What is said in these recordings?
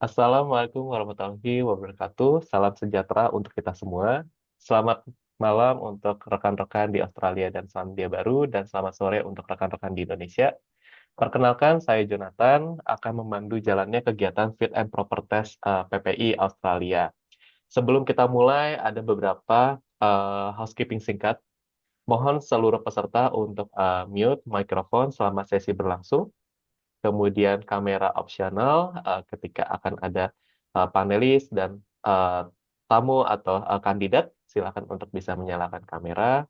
Assalamualaikum warahmatullahi wabarakatuh. Salam sejahtera untuk kita semua. Selamat malam untuk rekan-rekan di Australia dan Selandia Baru, dan selamat sore untuk rekan-rekan di Indonesia. Perkenalkan, saya Jonathan akan memandu jalannya kegiatan Fit and Proper Test PPI Australia. Sebelum kita mulai, ada beberapa housekeeping singkat. Mohon seluruh peserta untuk mute mikrofon selama sesi berlangsung. Kemudian kamera opsional ketika akan ada panelis dan eh, tamu atau kandidat, silakan untuk bisa menyalakan kamera.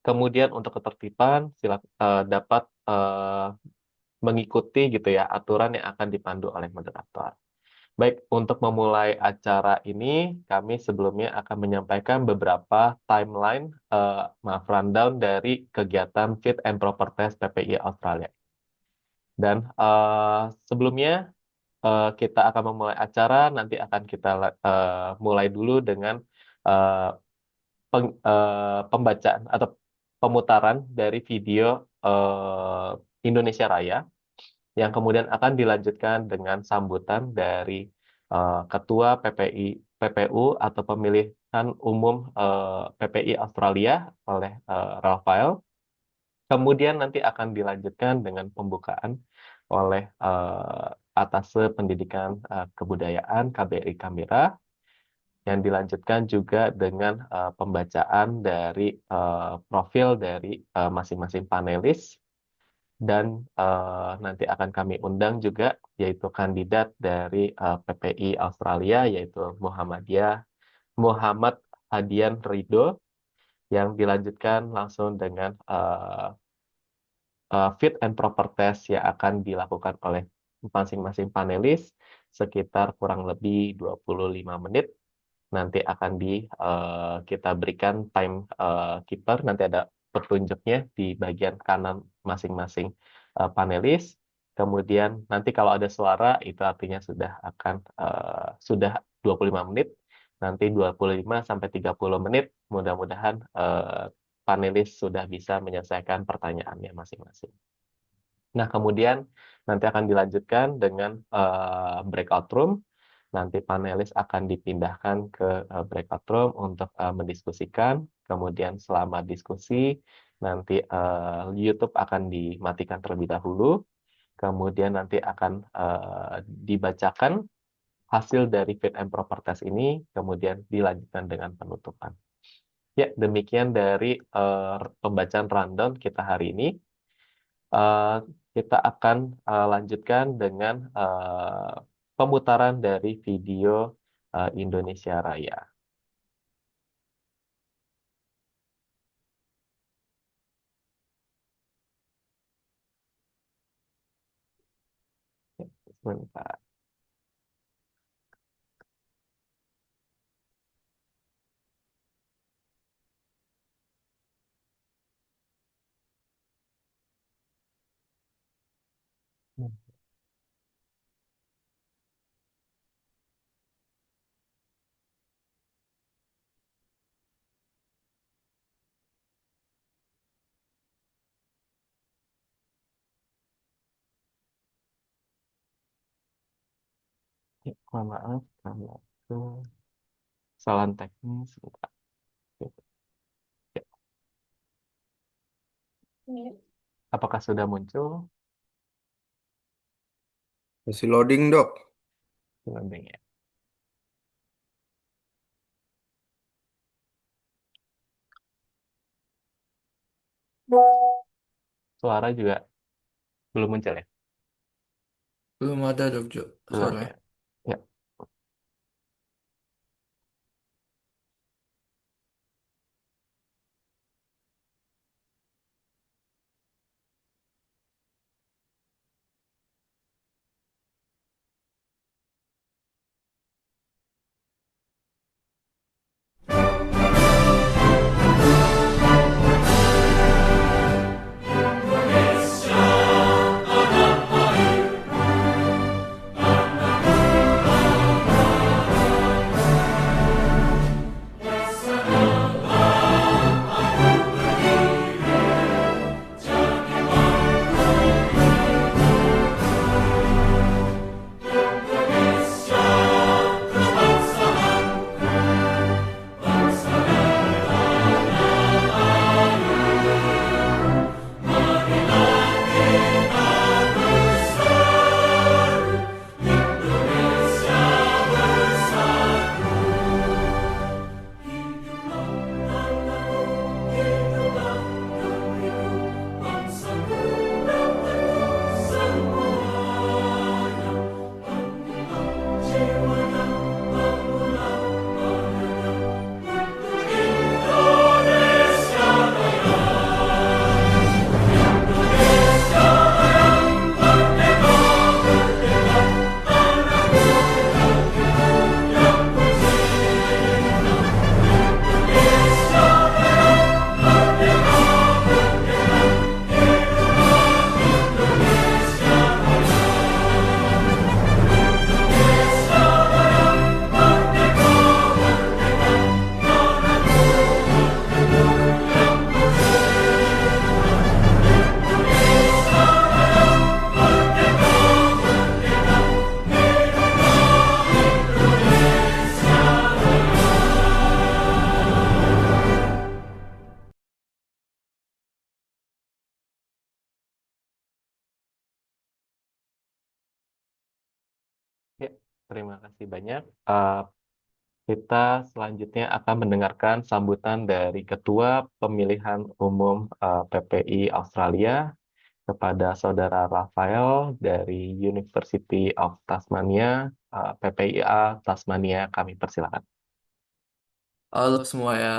Kemudian untuk ketertiban, dapat mengikuti gitu ya aturan yang akan dipandu oleh moderator. Baik, untuk memulai acara ini, kami sebelumnya akan menyampaikan beberapa timeline, rundown dari kegiatan Fit and Proper Test PPI Australia. Dan sebelumnya kita akan memulai acara, nanti akan kita mulai dulu dengan eh, pembacaan atau pemutaran dari video Indonesia Raya, yang kemudian akan dilanjutkan dengan sambutan dari Ketua PPU atau Pemilihan Umum PPI Australia oleh Rafael. Kemudian nanti akan dilanjutkan dengan pembukaan oleh Atase Pendidikan Kebudayaan KBRI Canberra, yang dilanjutkan juga dengan pembacaan dari profil dari masing-masing panelis, dan nanti akan kami undang juga yaitu kandidat dari PPI Australia, yaitu Muhammad Hadian Ridho, yang dilanjutkan langsung dengan fit and proper test yang akan dilakukan oleh masing-masing panelis sekitar kurang lebih 25 menit. Nanti akan kita berikan time keeper, nanti ada petunjuknya di bagian kanan masing-masing panelis. Kemudian nanti kalau ada suara itu artinya sudah 25 menit. Nanti 25 sampai 30 menit mudah-mudahan panelis sudah bisa menyelesaikan pertanyaannya masing-masing. Nah, kemudian nanti akan dilanjutkan dengan breakout room. Nanti panelis akan dipindahkan ke breakout room untuk mendiskusikan. Kemudian selama diskusi, nanti YouTube akan dimatikan terlebih dahulu. Kemudian nanti akan dibacakan hasil dari fit and proper test ini, kemudian dilanjutkan dengan penutupan. Ya, demikian dari pembacaan rundown kita hari ini. Eh, kita akan lanjutkan dengan pemutaran dari video Indonesia Raya. Ya, sebentar. Ya, mohon maaf karena itu kesalahan teknis. Sebentar. Ya, apakah sudah muncul? Masih loading, Dok. Loading ya. Suara juga belum muncul ya? Belum ada, Dok, Jo. Belum Soalnya. ya. Ya. terima kasih banyak. Kita selanjutnya akan mendengarkan sambutan dari Ketua Pemilihan Umum PPI Australia kepada Saudara Rafael dari University of Tasmania, PPIA Tasmania. Kami persilakan. Halo semua ya.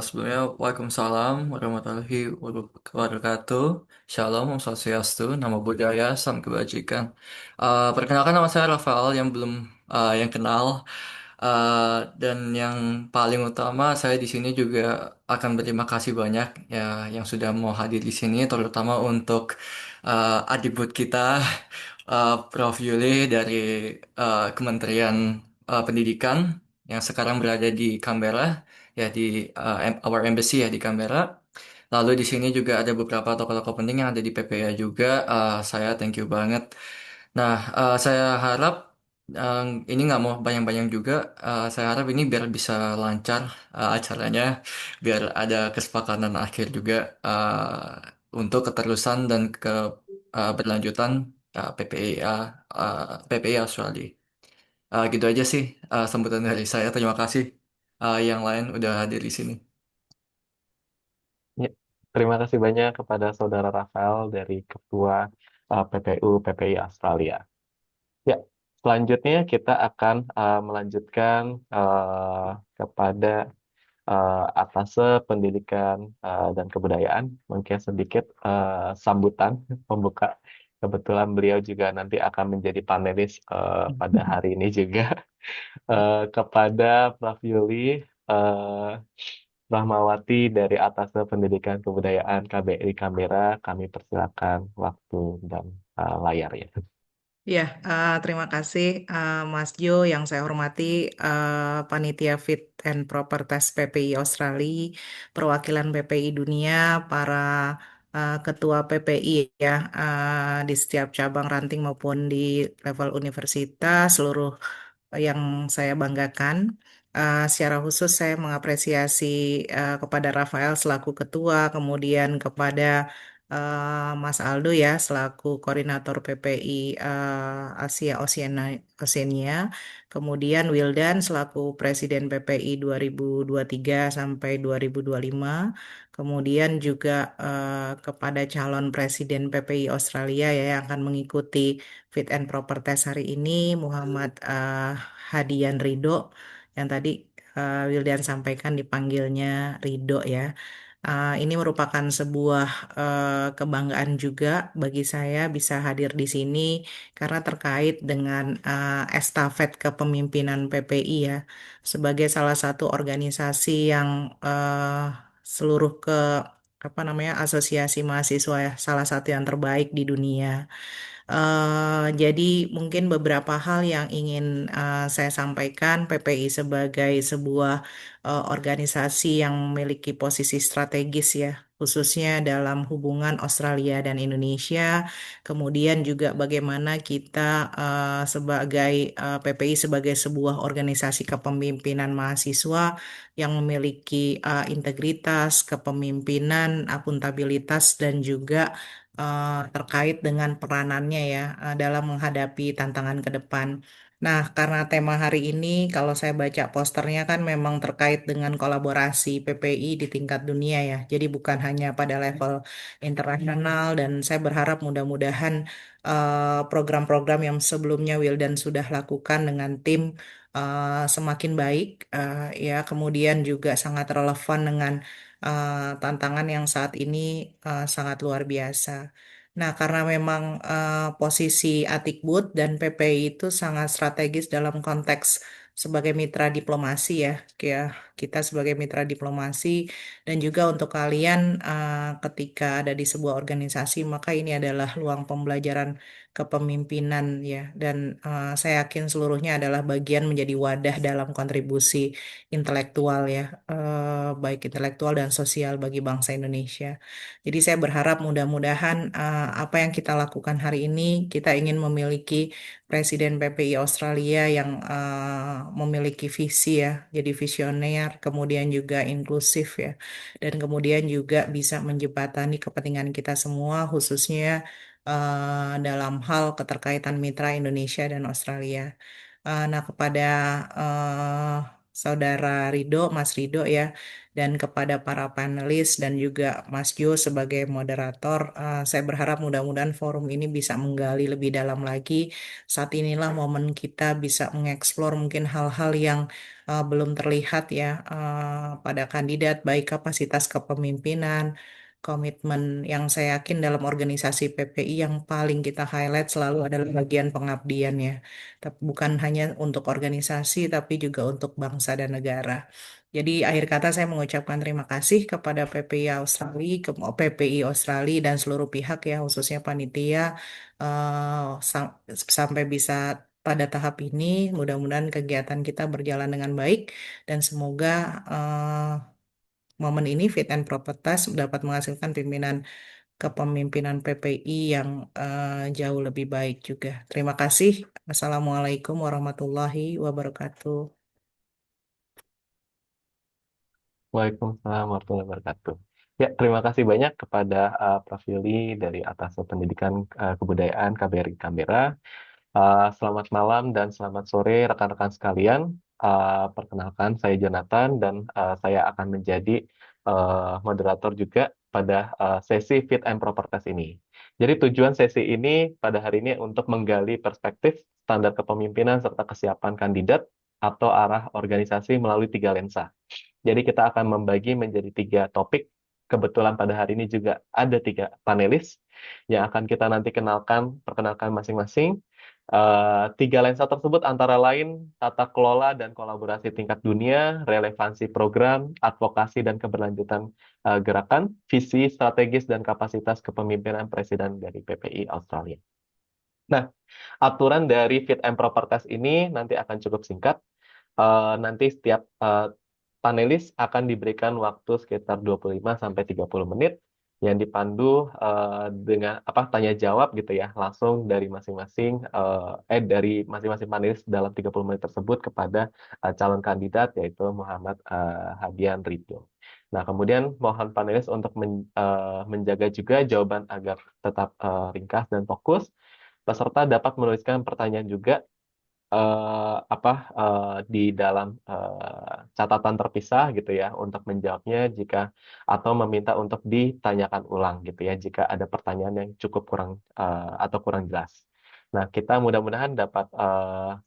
Sebelumnya Waalaikumsalam warahmatullahi wabarakatuh. Shalom, Om Swastiastu, Namo Buddhaya, Salam Kebajikan. Perkenalkan nama saya Rafael yang belum yang kenal. Dan yang paling utama saya di sini juga akan berterima kasih banyak ya yang sudah mau hadir di sini, terutama untuk adik bud kita Prof. Yuli dari Kementerian Pendidikan yang sekarang berada di Canberra, ya di our embassy ya di Canberra. Lalu di sini juga ada beberapa tokoh-tokoh penting yang ada di PPA juga. Saya thank you banget. Nah, saya harap eh, ini nggak mau banyak-banyak juga. Saya harap ini biar bisa lancar acaranya, biar ada kesepakatan akhir juga untuk keterusan dan berlanjutan PPA PPA Australia. Gitu aja sih sambutan dari saya. Terima kasih yang lain udah hadir di sini. Ya, terima kasih banyak kepada Saudara Rafael dari Ketua PPU PPI Australia. Ya, selanjutnya kita akan melanjutkan kepada Atase Pendidikan dan Kebudayaan. Mungkin sedikit sambutan pembuka. Kebetulan beliau juga nanti akan menjadi panelis pada hari ini juga. Kepada Prof. Yuli Rahmawati dari Atase Pendidikan Kebudayaan KBRI Canberra, kami persilakan waktu dan layarnya. Ya, terima kasih Mas Jo yang saya hormati, Panitia Fit and Proper Test PPI Australia, perwakilan PPI dunia, para ketua PPI ya di setiap cabang ranting maupun di level universitas, seluruh yang saya banggakan. Secara khusus saya mengapresiasi kepada Rafael selaku ketua, kemudian kepada Mas Aldo ya selaku koordinator PPI Asia Oceania, kemudian Wildan selaku Presiden PPI 2023 sampai 2025, kemudian juga kepada calon Presiden PPI Australia ya yang akan mengikuti Fit and Proper Test hari ini, Muhammad Hadian Ridho yang tadi Wildan sampaikan dipanggilnya Ridho ya. Ini merupakan sebuah kebanggaan juga bagi saya bisa hadir di sini karena terkait dengan estafet kepemimpinan PPI ya sebagai salah satu organisasi yang seluruh apa namanya asosiasi mahasiswa ya, salah satu yang terbaik di dunia. Jadi mungkin beberapa hal yang ingin saya sampaikan PPI sebagai sebuah organisasi yang memiliki posisi strategis ya, khususnya dalam hubungan Australia dan Indonesia. Kemudian juga bagaimana kita sebagai PPI sebagai sebuah organisasi kepemimpinan mahasiswa yang memiliki integritas, kepemimpinan, akuntabilitas dan juga terkait dengan peranannya ya dalam menghadapi tantangan ke depan. Nah, karena tema hari ini, kalau saya baca posternya kan memang terkait dengan kolaborasi PPI di tingkat dunia ya. Jadi bukan hanya pada level internasional dan saya berharap mudah-mudahan program-program yang sebelumnya Wildan sudah lakukan dengan tim semakin baik ya. Kemudian juga sangat relevan dengan tantangan yang saat ini sangat luar biasa. Nah, karena memang posisi Atikbud dan PPI itu sangat strategis dalam konteks sebagai mitra diplomasi ya, kita sebagai mitra diplomasi dan juga untuk kalian ketika ada di sebuah organisasi maka ini adalah luang pembelajaran kepemimpinan ya dan saya yakin seluruhnya adalah bagian menjadi wadah dalam kontribusi intelektual ya, baik intelektual dan sosial bagi bangsa Indonesia. Jadi saya berharap mudah-mudahan apa yang kita lakukan hari ini, kita ingin memiliki Presiden PPI Australia yang memiliki visi ya, jadi visioner, kemudian juga inklusif ya, dan kemudian juga bisa menjembatani kepentingan kita semua, khususnya dalam hal keterkaitan mitra Indonesia dan Australia. Nah, kepada eh, Saudara Rido, Mas Rido ya, dan kepada para panelis dan juga Mas Jo sebagai moderator, saya berharap mudah-mudahan forum ini bisa menggali lebih dalam lagi. Saat inilah momen kita bisa mengeksplor mungkin hal-hal yang belum terlihat ya pada kandidat, baik kapasitas kepemimpinan, komitmen yang saya yakin dalam organisasi PPI yang paling kita highlight selalu adalah bagian pengabdian ya. Tapi bukan hanya untuk organisasi, tapi juga untuk bangsa dan negara. Jadi akhir kata saya mengucapkan terima kasih kepada PPI Australia, PPI Australia dan seluruh pihak ya, khususnya panitia sampai bisa pada tahap ini. Mudah-mudahan kegiatan kita berjalan dengan baik dan semoga momen ini fit and proper test dapat menghasilkan pimpinan kepemimpinan PPI yang jauh lebih baik juga. Terima kasih. Assalamualaikum warahmatullahi wabarakatuh. Waalaikumsalam warahmatullahi wabarakatuh. Ya, terima kasih banyak kepada Prof. Yuli dari Atas Pendidikan Kebudayaan KBRI Canberra. Selamat malam dan selamat sore rekan-rekan sekalian. Perkenalkan, saya Jonathan dan saya akan menjadi moderator juga pada sesi Fit and Proper Test ini. Jadi tujuan sesi ini pada hari ini untuk menggali perspektif, standar kepemimpinan, serta kesiapan kandidat atau arah organisasi melalui 3 lensa. Jadi kita akan membagi menjadi 3 topik. Kebetulan pada hari ini juga ada 3 panelis yang akan kita nanti perkenalkan masing-masing. 3 lensa tersebut antara lain tata kelola dan kolaborasi tingkat dunia, relevansi program, advokasi dan keberlanjutan gerakan, visi, strategis dan kapasitas kepemimpinan presiden dari PPI Australia. Nah, aturan dari Fit and Proper Test ini nanti akan cukup singkat. Nanti setiap panelis akan diberikan waktu sekitar 25 sampai 30 menit yang dipandu dengan tanya jawab gitu ya, langsung dari masing-masing panelis dalam 30 menit tersebut kepada calon kandidat yaitu Muhammad Hadian Ridho. Nah, kemudian mohon panelis untuk menjaga juga jawaban agar tetap ringkas dan fokus. Peserta dapat menuliskan pertanyaan juga di dalam catatan terpisah gitu ya untuk menjawabnya atau meminta untuk ditanyakan ulang gitu ya jika ada pertanyaan yang cukup kurang atau kurang jelas. Nah, kita mudah-mudahan dapat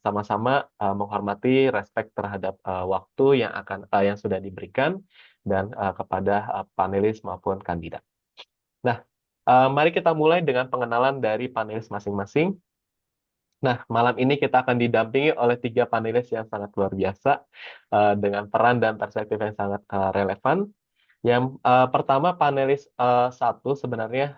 sama-sama menghormati respek terhadap waktu yang sudah diberikan dan kepada panelis maupun kandidat. Nah, mari kita mulai dengan pengenalan dari panelis masing-masing. Nah, malam ini kita akan didampingi oleh 3 panelis yang sangat luar biasa dengan peran dan perspektif yang sangat relevan. Yang pertama panelis 1 sebenarnya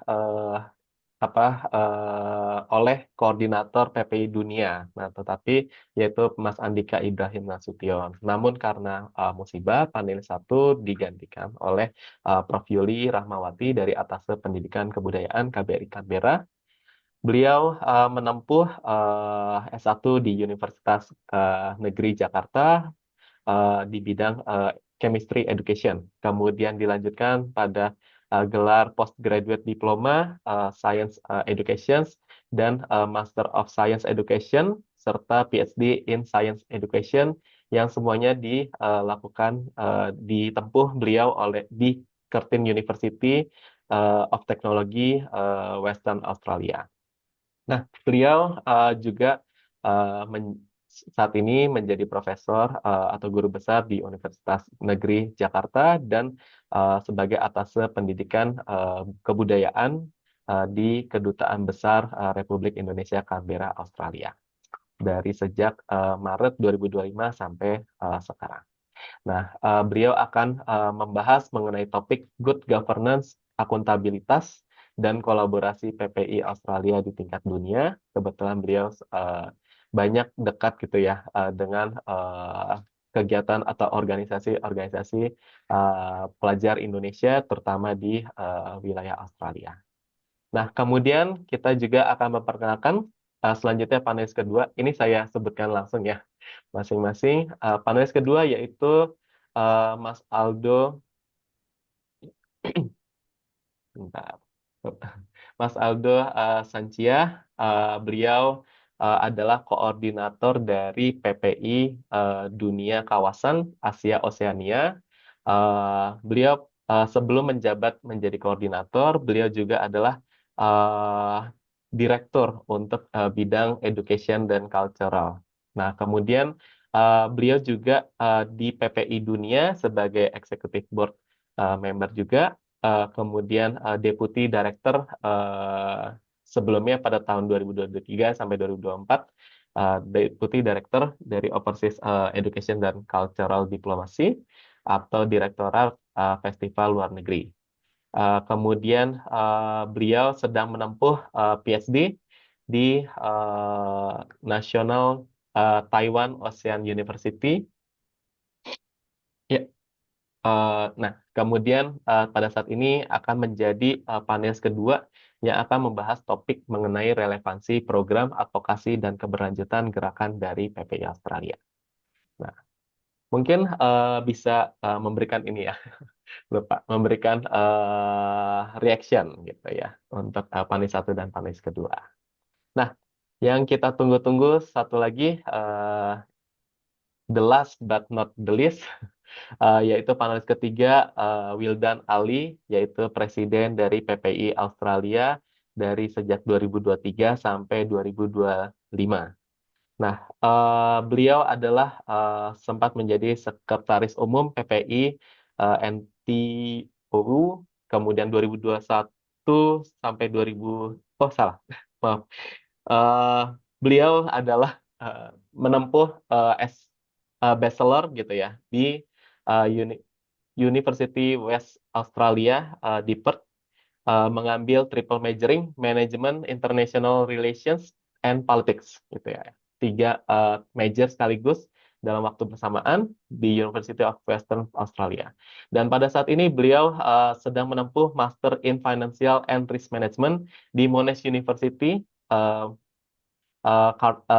oleh koordinator PPI Dunia. Nah, tetapi yaitu Mas Andika Ibrahim Nasution. Namun karena musibah panelis 1 digantikan oleh Prof. Yuli Rahmawati dari Atas Pendidikan Kebudayaan KBRI Canberra. Beliau menempuh S1 di Universitas Negeri Jakarta di bidang Chemistry Education. Kemudian dilanjutkan pada gelar Postgraduate Diploma Science Education dan Master of Science Education serta PhD in Science Education yang semuanya ditempuh beliau di Curtin University of Technology Western Australia. Nah, beliau juga uh, men- saat ini menjadi profesor atau guru besar di Universitas Negeri Jakarta dan sebagai atase pendidikan kebudayaan di Kedutaan Besar Republik Indonesia Canberra, Australia. Dari sejak Maret 2025 sampai sekarang. Nah, beliau akan membahas mengenai topik good governance, akuntabilitas, dan kolaborasi PPI Australia di tingkat dunia. Kebetulan beliau banyak dekat gitu ya dengan kegiatan atau organisasi-organisasi pelajar Indonesia, terutama di wilayah Australia. Nah, kemudian kita juga akan memperkenalkan selanjutnya panelis kedua. Ini saya sebutkan langsung ya masing-masing. Panelis kedua yaitu Mas Aldo, bentar. Mas Aldo Sancia. Beliau adalah koordinator dari PPI Dunia Kawasan Asia Oseania. Beliau sebelum menjabat menjadi koordinator, beliau juga adalah direktur untuk bidang education dan cultural. Nah, kemudian beliau juga di PPI Dunia sebagai executive board member juga, kemudian deputy director sebelumnya pada tahun 2023 sampai 2024, deputy director dari Overseas Education dan Cultural Diplomacy atau Direktorat Festival Luar Negeri. Kemudian beliau sedang menempuh PhD di National Taiwan Ocean University. Ya, nah, kemudian pada saat ini akan menjadi panel kedua yang akan membahas topik mengenai relevansi program advokasi dan keberlanjutan gerakan dari PPI Australia. Nah, mungkin bisa memberikan ini ya, lupa memberikan reaction gitu ya untuk panel 1 dan panel kedua. Nah, yang kita tunggu-tunggu satu lagi, the last but not the least, yaitu panelis ketiga Wildan Ali, yaitu Presiden dari PPI Australia dari sejak 2023 sampai 2025. Nah, beliau adalah sempat menjadi Sekretaris Umum PPI NTOU, kemudian 2021 sampai 2000, oh salah, maaf. Beliau adalah menempuh bachelor gitu ya di University West Australia di Perth, mengambil triple majoring Management, International Relations, and Politics gitu ya. 3 major sekaligus dalam waktu bersamaan di University of Western Australia. Dan pada saat ini beliau sedang menempuh Master in Financial and Risk Management di Monash University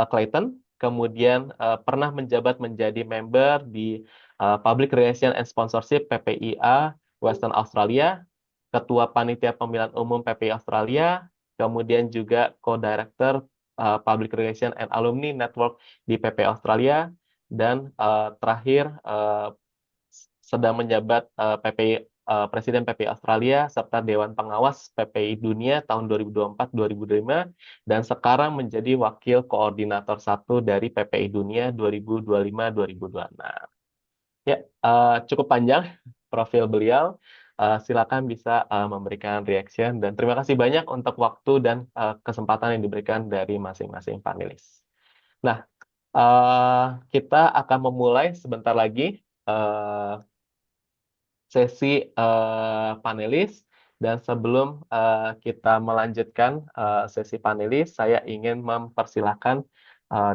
Clayton, kemudian pernah menjabat menjadi member di Public Relations and Sponsorship PPIA Western Australia, Ketua Panitia Pemilihan Umum PPI Australia, kemudian juga Co-Director Public Relations and Alumni Network di PPI Australia, dan terakhir sedang menjabat Presiden PPI Australia serta Dewan Pengawas PPI Dunia tahun 2024-2025, dan sekarang menjadi Wakil Koordinator 1 dari PPI Dunia 2025-2026. Ya, cukup panjang profil beliau. Silakan bisa memberikan reaction, dan terima kasih banyak untuk waktu dan kesempatan yang diberikan dari masing-masing panelis. Nah, kita akan memulai sebentar lagi sesi panelis, dan sebelum kita melanjutkan sesi panelis, saya ingin mempersilahkan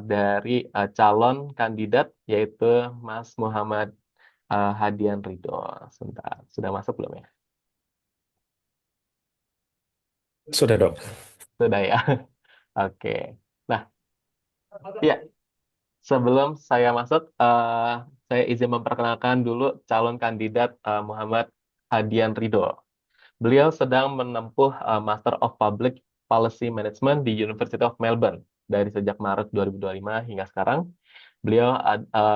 dari calon kandidat, yaitu Mas Muhammad Hadian Ridho. Sebentar, sudah masuk belum ya? Sudah, Dok. Sudah ya. Oke. Nah, ya, sebelum saya masuk, saya izin memperkenalkan dulu calon kandidat Muhammad Hadian Ridho. Beliau sedang menempuh Master of Public Policy Management di University of Melbourne dari sejak Maret 2025 hingga sekarang. Beliau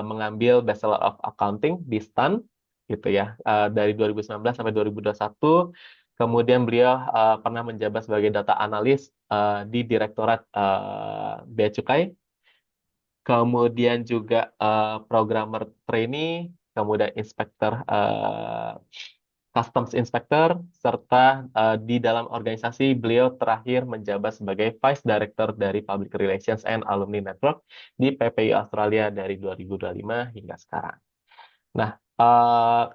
mengambil Bachelor of Accounting di STAN gitu ya, dari 2019 sampai 2021. Kemudian beliau pernah menjabat sebagai data analis di Direktorat Bea Cukai. Kemudian juga programmer trainee, kemudian inspektur Customs Inspector, serta di dalam organisasi beliau terakhir menjabat sebagai Vice Director dari Public Relations and Alumni Network di PPI Australia dari 2025 hingga sekarang. Nah,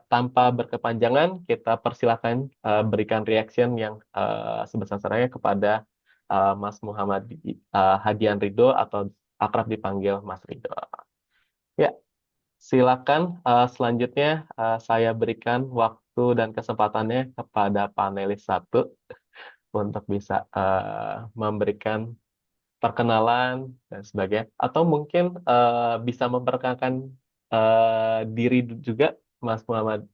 tanpa berkepanjangan, kita persilakan berikan reaction yang sebesar-besarnya kepada Mas Muhammad Hadian Ridho, atau akrab dipanggil Mas Ridho. Ya, silakan selanjutnya saya berikan waktu dan kesempatannya kepada panelis 1 untuk bisa memberikan perkenalan dan sebagainya, atau mungkin bisa memperkenalkan diri juga Mas Muhammad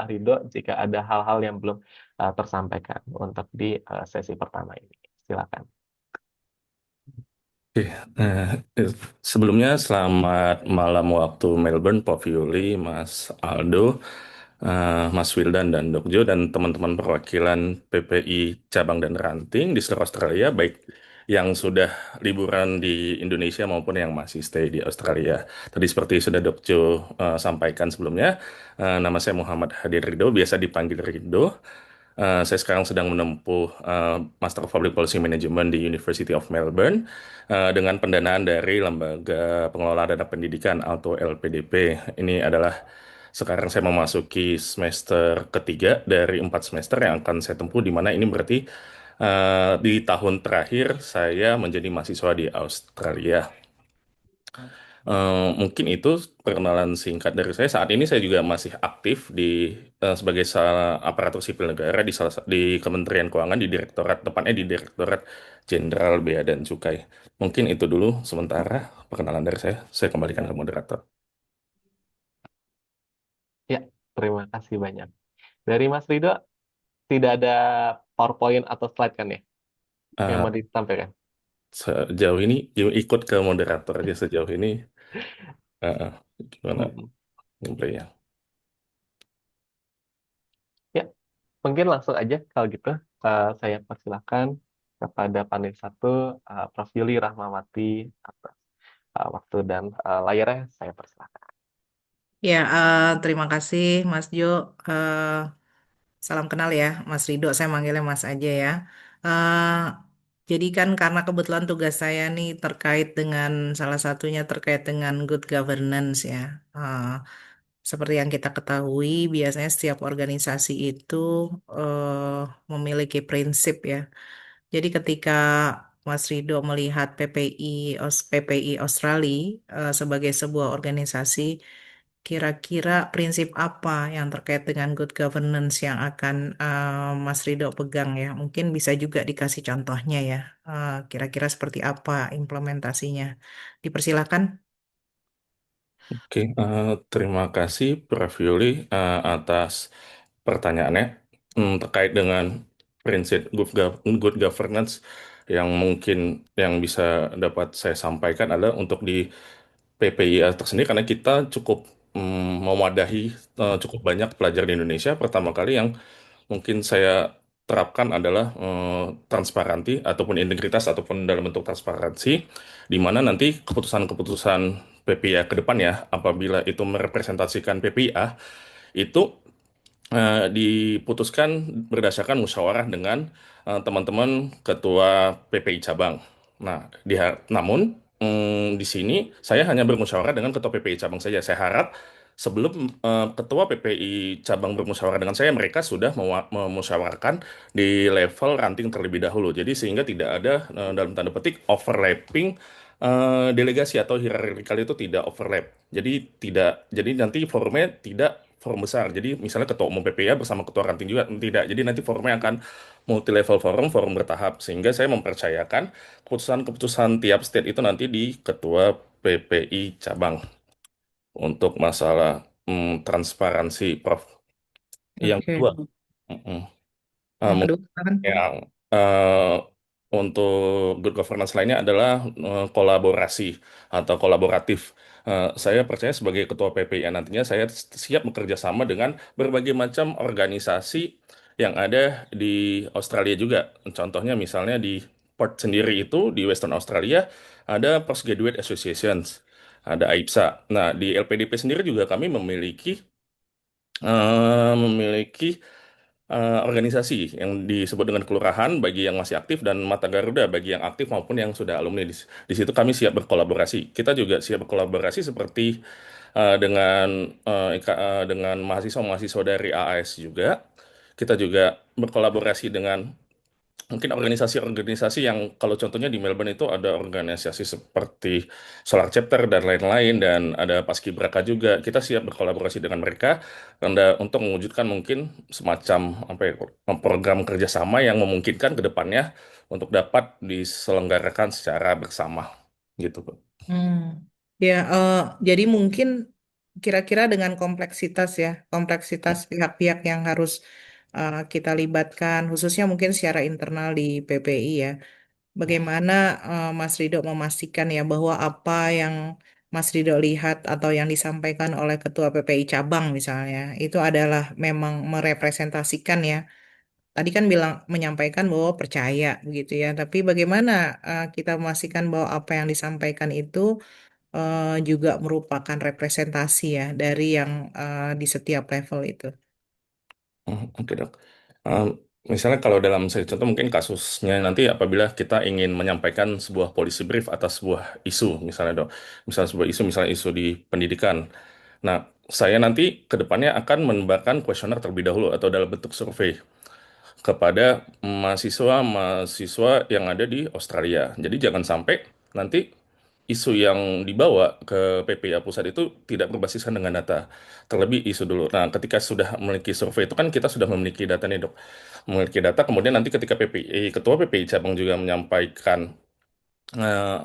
Ridho jika ada hal-hal yang belum tersampaikan untuk di sesi pertama ini. Silakan. Oke, sebelumnya selamat malam waktu Melbourne, Pak Violi, Mas Aldo, Mas Wildan dan Dokjo, dan teman-teman perwakilan PPI Cabang dan Ranting di seluruh Australia, baik yang sudah liburan di Indonesia maupun yang masih stay di Australia. Tadi seperti sudah Dokjo sampaikan sebelumnya, nama saya Muhammad Hadir Ridho, biasa dipanggil Ridho. Saya sekarang sedang menempuh Master of Public Policy Management di University of Melbourne dengan pendanaan dari Lembaga Pengelola Dana Pendidikan atau LPDP. Ini adalah sekarang saya memasuki semester ketiga dari 4 semester yang akan saya tempuh, di mana ini berarti di tahun terakhir saya menjadi mahasiswa di Australia. Mungkin itu perkenalan singkat dari saya. Saat ini saya juga masih aktif sebagai aparatur sipil negara di Kementerian Keuangan di Direktorat, tepatnya di Direktorat Jenderal Bea dan Cukai. Mungkin itu dulu sementara perkenalan dari saya. Saya kembalikan ke moderator. Ya, terima kasih banyak. Dari Mas Rido, tidak ada PowerPoint atau slide kan ya yang Eh, mau ditampilkan? Sejauh ini ikut ke moderator aja sejauh ini. eh, Gimana Mm-mm. ya? Ya, mungkin langsung aja kalau gitu. Saya persilahkan kepada panel satu, Prof. Yuli Rahmawati, atas waktu dan layarnya saya persilahkan. Ya, terima kasih Mas Jo. Eh, Salam kenal ya, Mas Rido. Saya manggilnya Mas aja ya. Eh, jadi kan karena kebetulan tugas saya nih terkait dengan salah satunya terkait dengan good governance ya. Eh, Seperti yang kita ketahui, biasanya setiap organisasi itu memiliki prinsip ya. Jadi ketika Mas Rido melihat PPI Australia sebagai sebuah organisasi, kira-kira prinsip apa yang terkait dengan good governance yang akan Mas Rido pegang ya? Mungkin bisa juga dikasih contohnya ya. Kira-kira seperti apa implementasinya? Dipersilakan. Oke, terima kasih Prof. Yuli atas pertanyaannya. Terkait dengan prinsip good governance yang mungkin yang bisa dapat saya sampaikan adalah untuk di PPI tersendiri, karena kita cukup mewadahi cukup banyak pelajar di Indonesia. Pertama kali yang mungkin saya terapkan adalah transparansi ataupun integritas ataupun dalam bentuk transparansi, di mana nanti keputusan-keputusan PPIA ke depan ya, apabila itu merepresentasikan PPIA, itu diputuskan berdasarkan musyawarah dengan teman-teman ketua PPI cabang. Nah, namun di sini saya hanya bermusyawarah dengan ketua PPI cabang saja. Saya harap sebelum ketua PPI cabang bermusyawarah dengan saya, mereka sudah memusyawarahkan di level ranting terlebih dahulu. Jadi sehingga tidak ada dalam tanda petik overlapping delegasi atau hierarkikal itu tidak overlap. Jadi nanti forumnya tidak forum besar. Jadi misalnya ketua umum PPA bersama ketua ranting juga tidak. Jadi nanti forumnya akan multi level forum, forum bertahap. Sehingga saya mempercayakan keputusan-keputusan tiap state itu nanti di ketua PPI cabang untuk masalah transparansi, Prof. Yang Oke. kedua, mm-mm. Yang Mungkin kedua, silakan. yang untuk good governance lainnya adalah kolaborasi atau kolaboratif. Saya percaya sebagai ketua PPI nantinya saya siap bekerja sama dengan berbagai macam organisasi yang ada di Australia juga. Contohnya misalnya di Perth sendiri itu di Western Australia ada Postgraduate Associations, ada AIPSA. Nah, di LPDP sendiri juga kami memiliki organisasi yang disebut dengan kelurahan bagi yang masih aktif dan Mata Garuda bagi yang aktif maupun yang sudah alumni. Di situ kami siap berkolaborasi. Kita juga siap berkolaborasi seperti dengan mahasiswa-mahasiswa dari AAS juga. Kita juga berkolaborasi dengan mungkin organisasi-organisasi yang kalau contohnya di Melbourne itu ada organisasi seperti Solar Chapter dan lain-lain, dan ada Paskibraka juga. Kita siap berkolaborasi dengan mereka untuk mewujudkan mungkin semacam apa ya, program kerjasama yang memungkinkan ke depannya untuk dapat diselenggarakan secara bersama gitu, Pak. Hmm. Ya, jadi mungkin kira-kira dengan kompleksitas pihak-pihak yang harus kita libatkan, khususnya mungkin secara internal di PPI ya. bagaimana Mas Ridho memastikan ya bahwa apa yang Mas Ridho lihat atau yang disampaikan oleh Ketua PPI cabang misalnya itu adalah memang merepresentasikan ya. Tadi kan bilang menyampaikan bahwa percaya begitu ya. Tapi bagaimana kita memastikan bahwa apa yang disampaikan itu juga merupakan representasi ya dari yang di setiap level itu. Oke dok. Um, Misalnya kalau dalam saya contoh mungkin kasusnya nanti apabila kita ingin menyampaikan sebuah policy brief atas sebuah isu misalnya dok, misalnya sebuah isu misalnya isu di pendidikan. Nah, saya nanti ke depannya akan menebarkan kuesioner terlebih dahulu atau dalam bentuk survei kepada mahasiswa-mahasiswa yang ada di Australia. Jadi jangan sampai nanti isu yang dibawa ke PPA pusat itu tidak berbasiskan dengan data. Terlebih isu dulu. Nah, ketika sudah memiliki survei itu kan kita sudah memiliki data nih, Dok. Memiliki data, kemudian nanti ketika PPI, Ketua PPI cabang juga menyampaikan eh,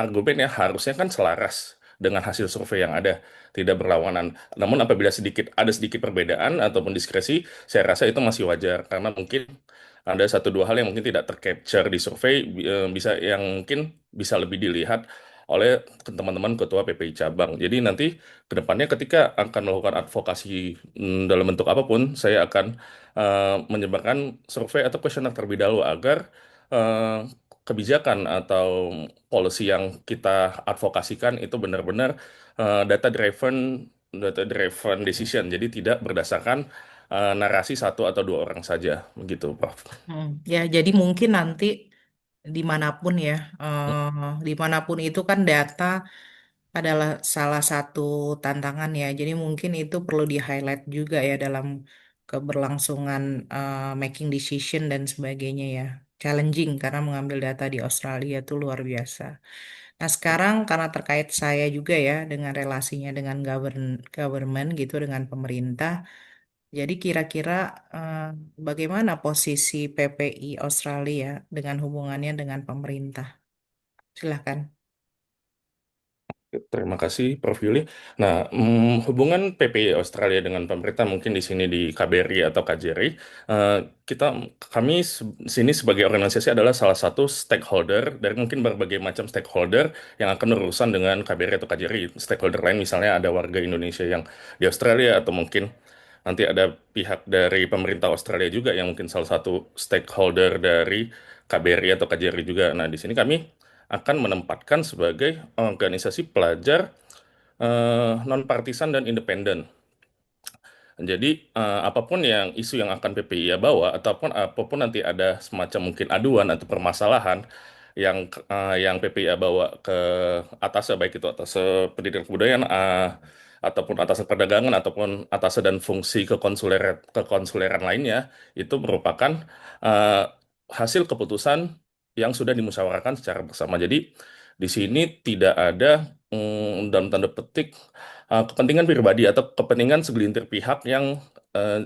argumennya harusnya kan selaras dengan hasil survei yang ada, tidak berlawanan. Namun apabila ada sedikit perbedaan ataupun diskresi, saya rasa itu masih wajar karena mungkin ada satu dua hal yang mungkin tidak tercapture di survei bisa yang mungkin bisa lebih dilihat oleh teman-teman ketua PPI cabang. Jadi nanti ke depannya ketika akan melakukan advokasi dalam bentuk apapun, saya akan menyebarkan survei atau kuesioner terlebih dahulu agar eh, kebijakan atau policy yang kita advokasikan itu benar-benar data driven decision. Jadi tidak berdasarkan narasi satu atau dua orang saja, begitu, Prof. Ya, jadi mungkin nanti dimanapun ya, dimanapun itu kan data adalah salah satu tantangan ya. Jadi mungkin itu perlu di-highlight juga ya dalam keberlangsungan making decision dan sebagainya ya. Challenging karena mengambil data di Australia itu luar biasa. Nah sekarang karena terkait saya juga ya dengan relasinya dengan government gitu dengan pemerintah. Jadi kira-kira eh, bagaimana posisi PPI Australia dengan hubungannya dengan pemerintah? Silahkan. Terima kasih, Prof. Yuli. Nah, hubungan PPI Australia dengan pemerintah mungkin di sini di KBRI atau KJRI, eh, kita kami sini sebagai organisasi adalah salah satu stakeholder dari mungkin berbagai macam stakeholder yang akan berurusan dengan KBRI atau KJRI. Stakeholder lain misalnya ada warga Indonesia yang di Australia atau mungkin nanti ada pihak dari pemerintah Australia juga yang mungkin salah satu stakeholder dari KBRI atau KJRI juga. Nah, di sini kami akan menempatkan sebagai organisasi pelajar non-partisan dan independen. Jadi apapun yang isu yang akan PPIA bawa ataupun apapun nanti ada semacam mungkin aduan atau permasalahan yang PPIA bawa ke atas baik itu atas pendidikan kebudayaan ataupun atas perdagangan ataupun atas dan fungsi kekonsuleran lainnya itu merupakan eh, hasil keputusan yang sudah dimusyawarahkan secara bersama. Jadi di sini tidak ada dalam tanda petik kepentingan pribadi atau kepentingan segelintir pihak eh,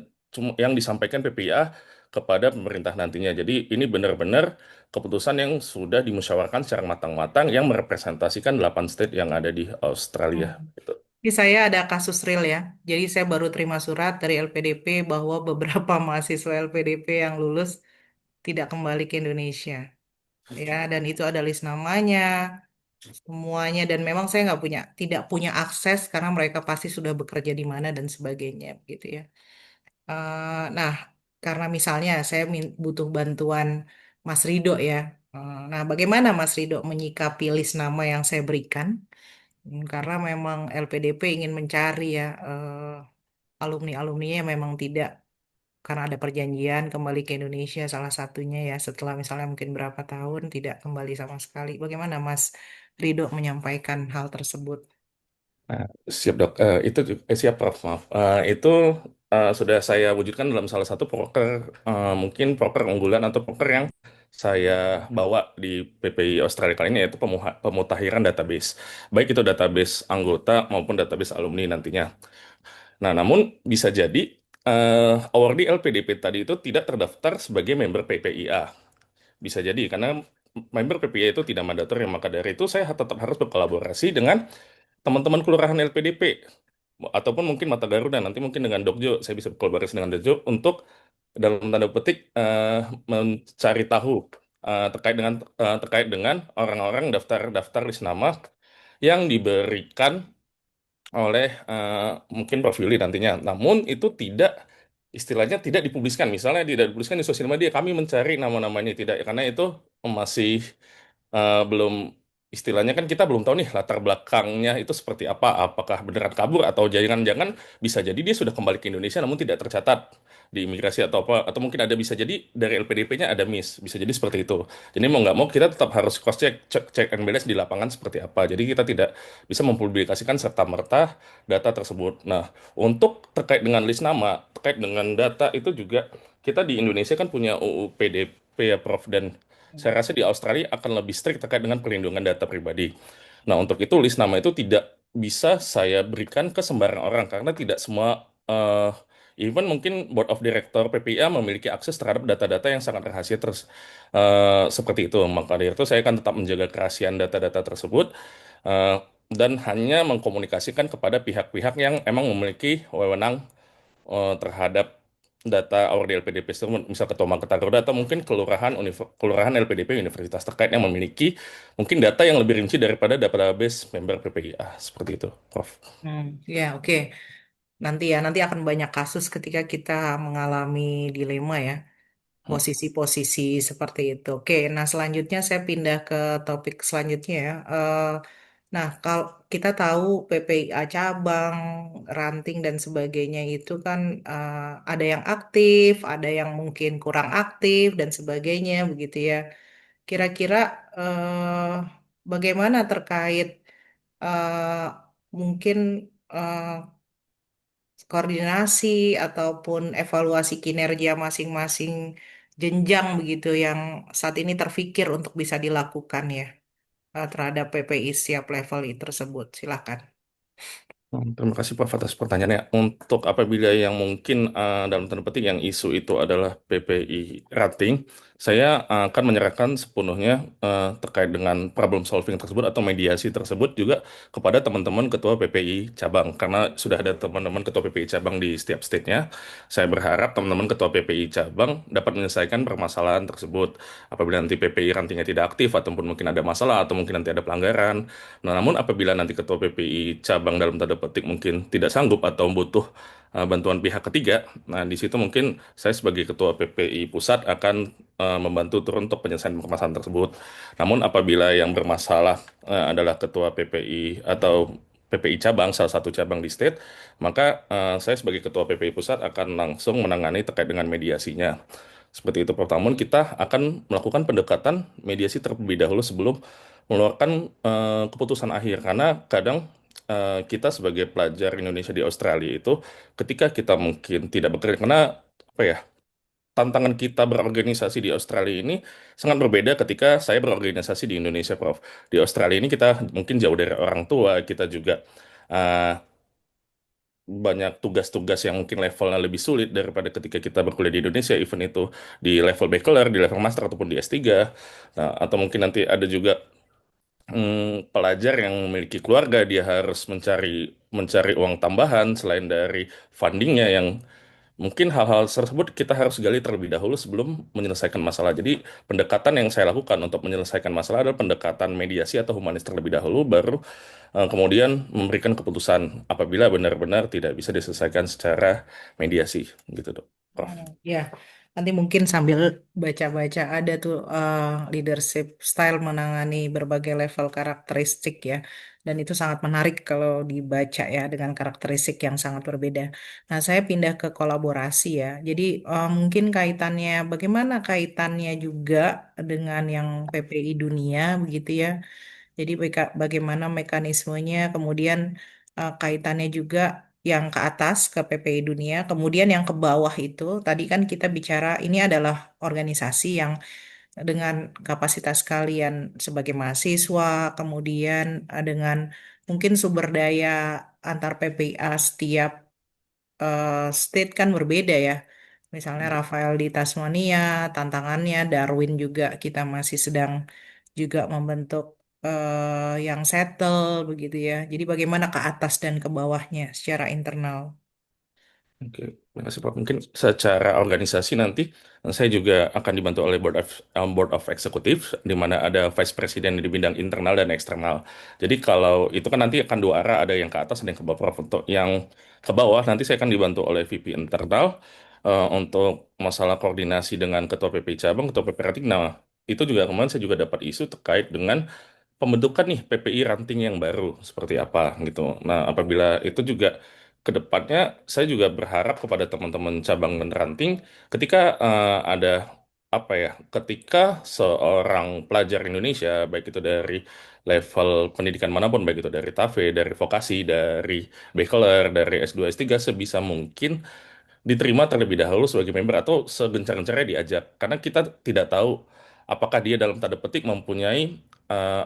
yang disampaikan PPIA kepada pemerintah nantinya. Jadi ini benar-benar keputusan yang sudah dimusyawarahkan secara matang-matang yang merepresentasikan 8 state yang ada di Australia. Gitu. Ini saya ada kasus real ya. Jadi saya baru terima surat dari LPDP bahwa beberapa mahasiswa LPDP yang lulus tidak kembali ke Indonesia. Ya, dan itu ada list namanya, semuanya. Dan memang saya tidak punya akses karena mereka pasti sudah bekerja di mana dan sebagainya, gitu ya. Nah, karena misalnya saya butuh bantuan Mas Rido ya. Nah, bagaimana Mas Rido menyikapi list nama yang saya berikan? Karena memang LPDP ingin mencari ya alumni-alumninya yang memang tidak karena ada perjanjian kembali ke Indonesia salah satunya ya setelah misalnya mungkin berapa tahun tidak kembali sama sekali. Bagaimana Mas Rido menyampaikan hal tersebut? Nah, siap dok. Siap Prof. Maaf. Itu sudah saya wujudkan dalam salah satu proker, mungkin proker unggulan atau proker yang saya bawa di PPI Australia kali ini yaitu pemutahiran database. Baik itu database anggota maupun database alumni nantinya. Nah, namun bisa jadi awardee LPDP tadi itu tidak terdaftar sebagai member PPIA. Bisa jadi karena member PPIA itu tidak mandatori, maka dari itu saya tetap harus berkolaborasi dengan teman-teman kelurahan LPDP ataupun mungkin Mata Garuda nanti mungkin dengan Dokjo saya bisa berkolaborasi dengan Dokjo untuk dalam tanda petik mencari tahu terkait dengan orang-orang daftar list nama yang diberikan oleh mungkin Prof. Yuli nantinya. Namun itu tidak istilahnya tidak dipubliskan. Misalnya tidak dipubliskan di sosial media, kami mencari nama-namanya tidak, karena itu masih belum istilahnya kan kita belum tahu nih latar belakangnya itu seperti apa. Apakah beneran kabur atau jangan-jangan bisa jadi dia sudah kembali ke Indonesia namun tidak tercatat di imigrasi atau apa, atau mungkin ada bisa jadi dari LPDP-nya ada miss, bisa jadi seperti itu. Jadi mau nggak mau kita tetap harus cross check, check and balance di lapangan seperti apa. Jadi kita tidak bisa mempublikasikan serta merta data tersebut. Nah, untuk terkait dengan list nama, terkait dengan data itu juga kita di Indonesia kan punya UU PDP ya Prof, dan saya rasa di Australia akan lebih strict terkait dengan perlindungan data pribadi. Nah, untuk itu list nama itu tidak bisa saya berikan ke sembarang orang karena tidak semua even mungkin Board of Director PPIA memiliki akses terhadap data-data yang sangat rahasia terus seperti itu. Maka dari itu saya akan tetap menjaga kerahasiaan data-data tersebut eh, dan hanya mengkomunikasikan kepada pihak-pihak yang emang memiliki wewenang terhadap data our di LPDP tersebut, misal Ketua Maketa Roda atau mungkin kelurahan LPDP universitas terkait yang memiliki mungkin data yang lebih rinci daripada database member PPIA seperti itu, Prof. Ya, oke. Nanti akan banyak kasus ketika kita mengalami dilema ya, Hmm. posisi-posisi seperti itu. Oke, nah selanjutnya saya pindah ke topik selanjutnya ya. Nah, kalau kita tahu PPIA cabang, ranting dan sebagainya itu kan ada yang aktif, ada yang mungkin kurang aktif dan sebagainya begitu ya. Kira-kira eh, bagaimana terkait eh, mungkin eh, koordinasi ataupun evaluasi kinerja masing-masing jenjang begitu yang saat ini terfikir untuk bisa dilakukan ya terhadap PPI siap level tersebut. Silakan. Terima kasih Prof atas pertanyaannya. Untuk apabila yang mungkin dalam tanda petik yang isu itu adalah PPI rating, saya akan menyerahkan sepenuhnya terkait dengan problem solving tersebut atau mediasi tersebut juga kepada teman-teman ketua PPI cabang. Karena sudah ada teman-teman ketua PPI cabang di setiap state-nya. Saya berharap teman-teman ketua PPI cabang dapat menyelesaikan permasalahan tersebut. Apabila nanti PPI rantingnya tidak aktif ataupun mungkin ada masalah atau mungkin nanti ada pelanggaran. Nah, namun apabila nanti ketua PPI cabang dalam tanda petik mungkin tidak sanggup atau butuh bantuan pihak ketiga, nah di situ mungkin saya sebagai ketua PPI pusat akan membantu turun untuk penyelesaian permasalahan tersebut. Namun apabila yang bermasalah adalah ketua PPI atau PPI cabang, salah satu cabang di state, maka saya sebagai ketua PPI pusat akan langsung menangani terkait dengan mediasinya. Seperti itu, Prof. Namun kita akan melakukan pendekatan mediasi terlebih dahulu sebelum mengeluarkan keputusan akhir. Karena kadang kita sebagai pelajar Indonesia di Australia itu ketika kita mungkin tidak bekerja, karena apa ya, tantangan kita berorganisasi di Australia ini sangat berbeda ketika saya berorganisasi di Indonesia, Prof. Di Australia ini kita mungkin jauh dari orang tua, kita juga eh, banyak tugas-tugas yang mungkin levelnya lebih sulit daripada ketika kita berkuliah di Indonesia, even itu di level bachelor, di level master ataupun di S3. Nah, atau mungkin nanti ada juga pelajar yang memiliki keluarga, dia harus mencari mencari uang tambahan selain dari fundingnya yang mungkin hal-hal tersebut kita harus gali terlebih dahulu sebelum menyelesaikan masalah. Jadi pendekatan yang saya lakukan untuk menyelesaikan masalah adalah pendekatan mediasi atau humanis terlebih dahulu, baru kemudian memberikan keputusan apabila benar-benar tidak bisa diselesaikan secara mediasi, gitu dok. Prof. Ya, nanti mungkin sambil baca-baca ada tuh leadership style menangani berbagai level karakteristik ya. Dan itu sangat menarik kalau dibaca ya dengan karakteristik yang sangat berbeda. Nah, saya pindah ke kolaborasi ya. Jadi mungkin kaitannya, bagaimana kaitannya juga dengan yang PPI dunia begitu ya. Jadi bagaimana mekanismenya, kemudian kaitannya juga yang ke atas ke PPI Dunia, kemudian yang ke bawah itu tadi kan kita bicara ini adalah organisasi yang dengan kapasitas kalian sebagai mahasiswa, kemudian dengan mungkin sumber daya antar PPA setiap state kan berbeda ya. Misalnya Rafael di Tasmania, tantangannya, Darwin juga kita masih sedang juga membentuk yang settle begitu ya. Jadi bagaimana ke atas dan ke bawahnya secara internal. Oke, terima kasih Pak. Mungkin secara organisasi nanti saya juga akan dibantu oleh Board of Executive, di mana ada Vice President di bidang internal dan eksternal. Jadi kalau itu kan nanti akan dua arah, ada yang ke atas dan yang ke bawah. Prof. Untuk yang ke bawah nanti saya akan dibantu oleh VP internal untuk masalah koordinasi dengan Ketua PP Cabang, Ketua PP Rating. Nah, itu juga kemarin saya juga dapat isu terkait dengan pembentukan nih PPI ranting yang baru seperti apa gitu. Nah, apabila itu juga ke depannya saya juga berharap kepada teman-teman cabang dan ranting ketika ada apa ya, ketika seorang pelajar Indonesia baik itu dari level pendidikan manapun, baik itu dari TAFE, dari vokasi, dari bachelor, dari S2, S3, sebisa mungkin diterima terlebih dahulu sebagai member atau segencar-gencarnya diajak karena kita tidak tahu apakah dia dalam tanda petik mempunyai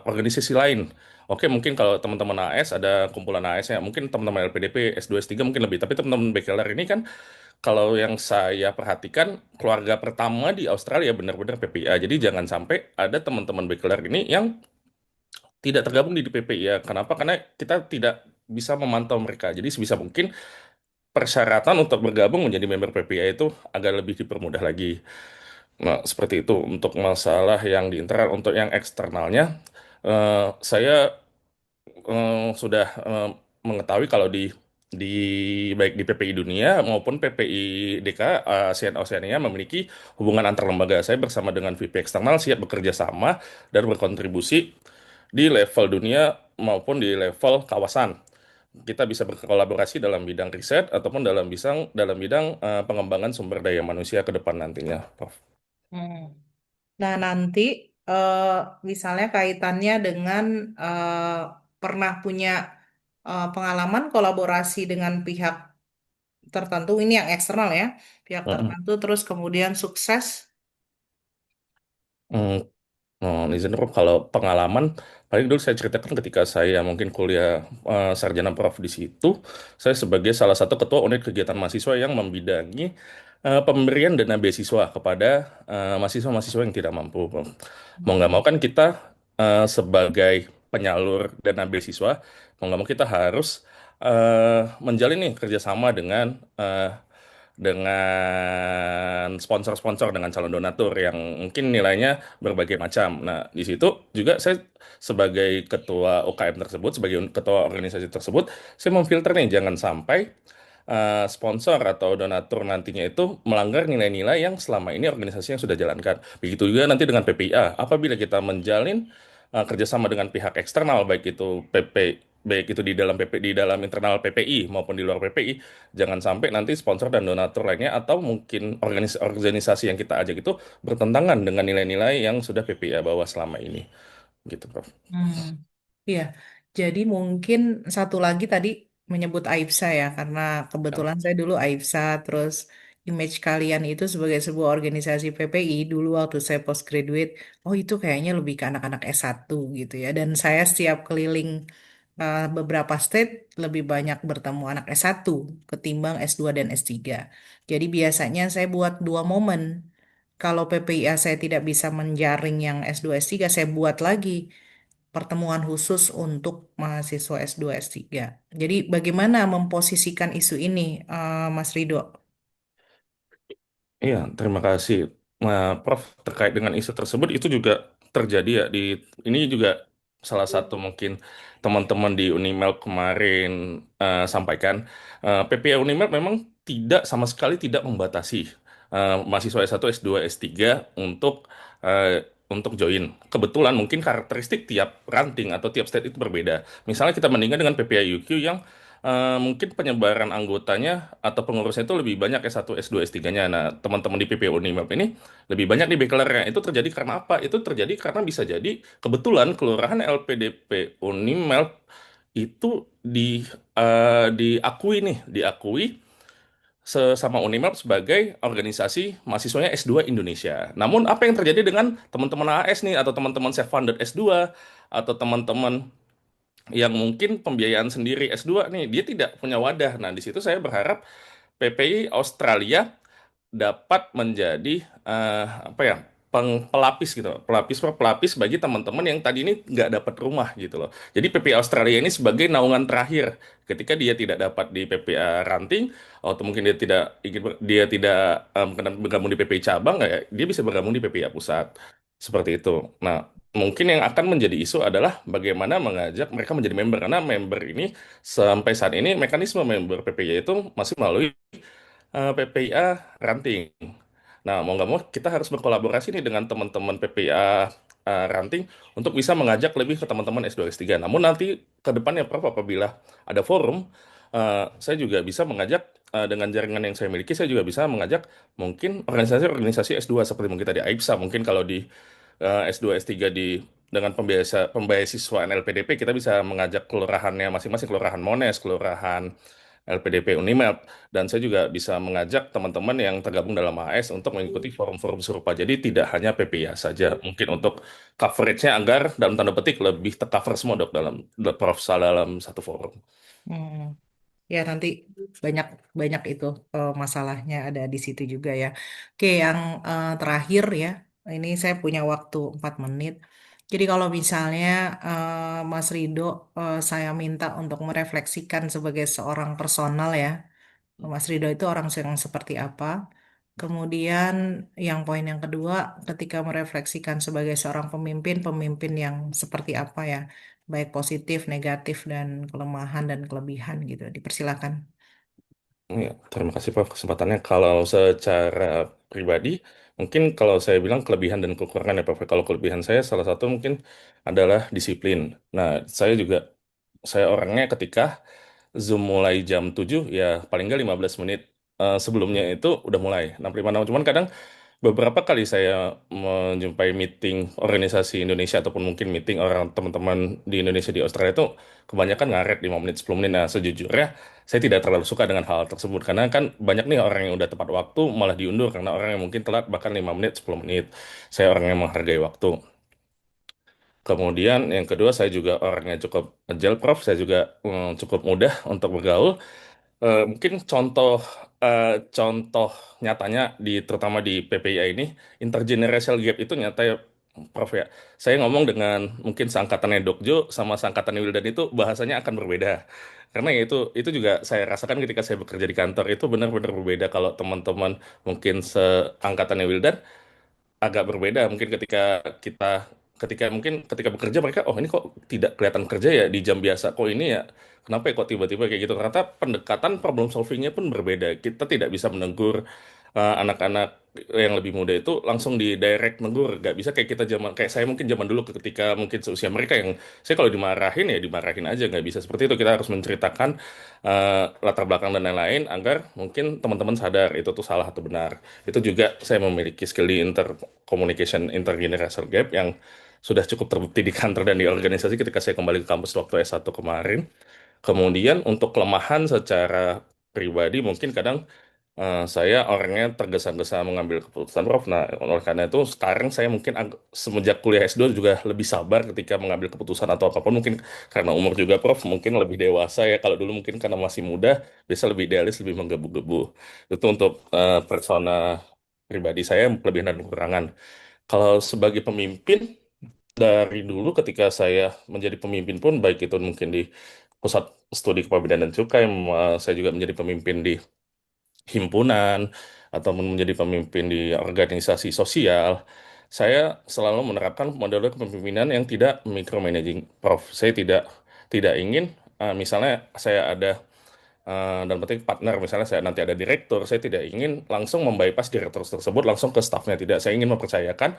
organisasi lain. Oke, mungkin kalau teman-teman AS ada kumpulan AS ya, mungkin teman-teman LPDP S2 S3 mungkin lebih, tapi teman-teman bachelor ini kan kalau yang saya perhatikan keluarga pertama di Australia benar-benar PPIA. Jadi jangan sampai ada teman-teman bachelor ini yang tidak tergabung di PPIA. Kenapa? Karena kita tidak bisa memantau mereka. Jadi sebisa mungkin persyaratan untuk bergabung menjadi member PPI itu agak lebih dipermudah lagi. Nah, seperti itu untuk masalah yang di internal. Untuk yang eksternalnya, saya sudah mengetahui kalau di baik di PPI Dunia maupun PPI DK ASEAN Oceania memiliki hubungan antar lembaga. Saya bersama dengan VP eksternal siap bekerja sama dan berkontribusi di level dunia maupun di level kawasan. Kita bisa berkolaborasi dalam bidang riset ataupun dalam bidang pengembangan sumber daya manusia ke depan nantinya, Prof. Hmm. Nah, nanti eh, misalnya kaitannya dengan pernah punya pengalaman kolaborasi dengan pihak tertentu, ini yang eksternal ya, pihak Mm-mm. tertentu, terus kemudian sukses. Hmm, izin Prof, kalau pengalaman paling dulu saya ceritakan ketika saya mungkin kuliah sarjana Prof di situ, saya sebagai salah satu ketua unit kegiatan mahasiswa yang membidangi pemberian dana beasiswa kepada mahasiswa-mahasiswa yang tidak mampu, Prof. Mau nggak mau kan kita sebagai penyalur dana beasiswa, mau nggak mau kita harus menjalin nih kerjasama dengan sponsor-sponsor, dengan calon donatur yang mungkin nilainya berbagai macam. Nah, di situ juga saya sebagai ketua UKM tersebut, sebagai ketua organisasi tersebut, saya memfilter nih jangan sampai sponsor atau donatur nantinya itu melanggar nilai-nilai yang selama ini organisasi yang sudah jalankan. Begitu juga nanti dengan PPIA. Apabila kita menjalin kerjasama dengan pihak eksternal, baik itu di dalam di dalam internal PPI maupun di luar PPI, jangan sampai nanti sponsor dan donatur lainnya atau mungkin organisasi yang kita ajak itu bertentangan dengan nilai-nilai yang sudah PPI bawa selama ini. Gitu, Prof. Hmm. Iya, jadi mungkin satu lagi tadi menyebut AIPSA ya, karena Ya. kebetulan saya dulu AIPSA, terus image kalian itu sebagai sebuah organisasi PPI dulu waktu saya postgraduate, oh itu kayaknya lebih ke anak-anak S1 gitu ya, dan saya setiap keliling beberapa state lebih banyak bertemu anak S1 ketimbang S2 dan S3. Jadi biasanya saya buat dua momen. Kalau PPIA saya tidak bisa menjaring yang S2, S3, saya buat lagi pertemuan khusus untuk mahasiswa S2, S3. Jadi bagaimana memposisikan isu ini, Mas Rido? Iya, terima kasih. Nah, Prof, terkait dengan isu tersebut itu juga terjadi ya ini juga salah satu mungkin teman-teman di Unimel kemarin sampaikan PPA Unimel memang sama sekali tidak membatasi mahasiswa S1, S2, S3 untuk join. Kebetulan mungkin karakteristik tiap ranting atau tiap state itu berbeda. Misalnya kita bandingkan dengan PPA UQ yang mungkin penyebaran anggotanya atau pengurusnya itu lebih banyak S1, S2, S3-nya. Nah, teman-teman di PPU Unimap ini lebih banyak di bachelor-nya. Itu terjadi karena apa? Itu terjadi karena bisa jadi kebetulan kelurahan LPDP Unimap itu diakui sesama Unimap sebagai organisasi mahasiswanya S2 Indonesia. Namun apa yang terjadi dengan teman-teman AS nih atau teman-teman self-funded S2 atau teman-teman yang mungkin pembiayaan sendiri S2 nih, dia tidak punya wadah. Nah, di situ saya berharap PPI Australia dapat menjadi apa ya? pelapis gitu, pelapis per pelapis bagi teman-teman yang tadi ini nggak dapat rumah gitu loh. Jadi PPA Australia ini sebagai naungan terakhir ketika dia tidak dapat di PPA ranting, atau mungkin dia tidak bergabung di PPI cabang, ya, dia bisa bergabung di PPA pusat seperti itu. Nah, mungkin yang akan menjadi isu adalah bagaimana mengajak mereka menjadi member, karena member ini sampai saat ini mekanisme member PPI itu masih melalui PPIA ranting. Nah, mau nggak mau kita harus berkolaborasi nih dengan teman-teman PPIA ranting untuk bisa mengajak lebih ke teman-teman S2 S3. Namun nanti ke depannya Prof, apabila ada forum, saya juga bisa mengajak dengan jaringan yang saya miliki, saya juga bisa mengajak mungkin organisasi-organisasi S2 seperti mungkin tadi AIPSA, mungkin kalau di S2 S3 dengan pembeasiswaan LPDP, kita bisa mengajak kelurahannya masing-masing, kelurahan Mones, kelurahan LPDP Unimap, dan saya juga bisa mengajak teman-teman yang tergabung dalam AS untuk mengikuti forum-forum serupa. Jadi tidak hanya PPIA saja, mungkin untuk coverage-nya agar dalam tanda petik lebih tercover semua dok dalam profesal dalam satu forum. Hmm. Ya nanti banyak banyak itu masalahnya ada di situ juga ya. Oke, yang terakhir ya, ini saya punya waktu 4 menit. Jadi kalau misalnya Mas Rido, saya minta untuk merefleksikan sebagai seorang personal ya, Mas Rido itu orang yang seperti apa. Kemudian yang poin yang kedua, ketika merefleksikan sebagai seorang pemimpin, pemimpin yang seperti apa ya, baik positif, negatif, dan kelemahan dan kelebihan gitu. Dipersilakan. Ya, terima kasih Prof kesempatannya. Kalau secara pribadi, mungkin kalau saya bilang kelebihan dan kekurangan ya Prof. Kalau kelebihan saya salah satu mungkin adalah disiplin. Nah, saya orangnya ketika Zoom mulai jam 7 ya paling nggak 15 menit sebelumnya itu udah mulai 65. Cuman kadang beberapa kali saya menjumpai meeting organisasi Indonesia ataupun mungkin meeting orang teman-teman di Indonesia di Australia itu kebanyakan ngaret 5 menit 10 menit. Nah, sejujurnya saya tidak terlalu suka dengan hal tersebut karena kan banyak nih orang yang udah tepat waktu malah diundur karena orang yang mungkin telat bahkan 5 menit 10 menit. Saya orang yang menghargai waktu. Kemudian yang kedua saya juga orangnya cukup agile Prof, saya juga cukup mudah untuk bergaul. Mungkin eh, contoh nyatanya terutama di PPI ini intergenerational gap itu nyata ya Prof ya. Saya ngomong dengan mungkin seangkatannya Dokjo sama seangkatannya Wildan itu bahasanya akan berbeda. Karena ya itu juga saya rasakan ketika saya bekerja di kantor itu benar-benar berbeda kalau teman-teman mungkin seangkatannya Wildan agak berbeda mungkin kita ketika bekerja mereka oh ini kok tidak kelihatan kerja ya di jam biasa kok ini ya kenapa ya kok tiba-tiba kayak gitu ternyata pendekatan problem solvingnya pun berbeda kita tidak bisa menegur anak-anak yang lebih muda itu langsung di direct negur nggak bisa kayak kita zaman kayak saya mungkin zaman dulu ketika mungkin seusia mereka yang saya kalau dimarahin ya dimarahin aja nggak bisa seperti itu kita harus menceritakan latar belakang dan lain-lain agar mungkin teman-teman sadar itu tuh salah atau benar itu juga saya memiliki skill di intercommunication intergenerational gap yang sudah cukup terbukti di kantor dan di organisasi ketika saya kembali ke kampus waktu S1 kemarin. Kemudian untuk kelemahan secara pribadi mungkin kadang saya orangnya tergesa-gesa mengambil keputusan, Prof. Nah, oleh karena itu sekarang saya mungkin semenjak kuliah S2 juga lebih sabar ketika mengambil keputusan atau apapun. Mungkin karena umur juga, Prof. Mungkin lebih dewasa ya. Kalau dulu mungkin karena masih muda, biasa lebih idealis, lebih menggebu-gebu. Itu untuk persona pribadi saya, kelebihan dan kekurangan. Kalau sebagai pemimpin, dari dulu ketika saya menjadi pemimpin pun, baik itu mungkin di Pusat Studi Kepabeanan dan Cukai, saya juga menjadi pemimpin di himpunan atau menjadi pemimpin di organisasi sosial, saya selalu menerapkan model kepemimpinan yang tidak micromanaging, Prof. Saya tidak ingin, misalnya saya ada dan penting partner, misalnya saya nanti ada direktur, saya tidak ingin langsung membypass direktur tersebut langsung ke staffnya, tidak. Saya ingin mempercayakan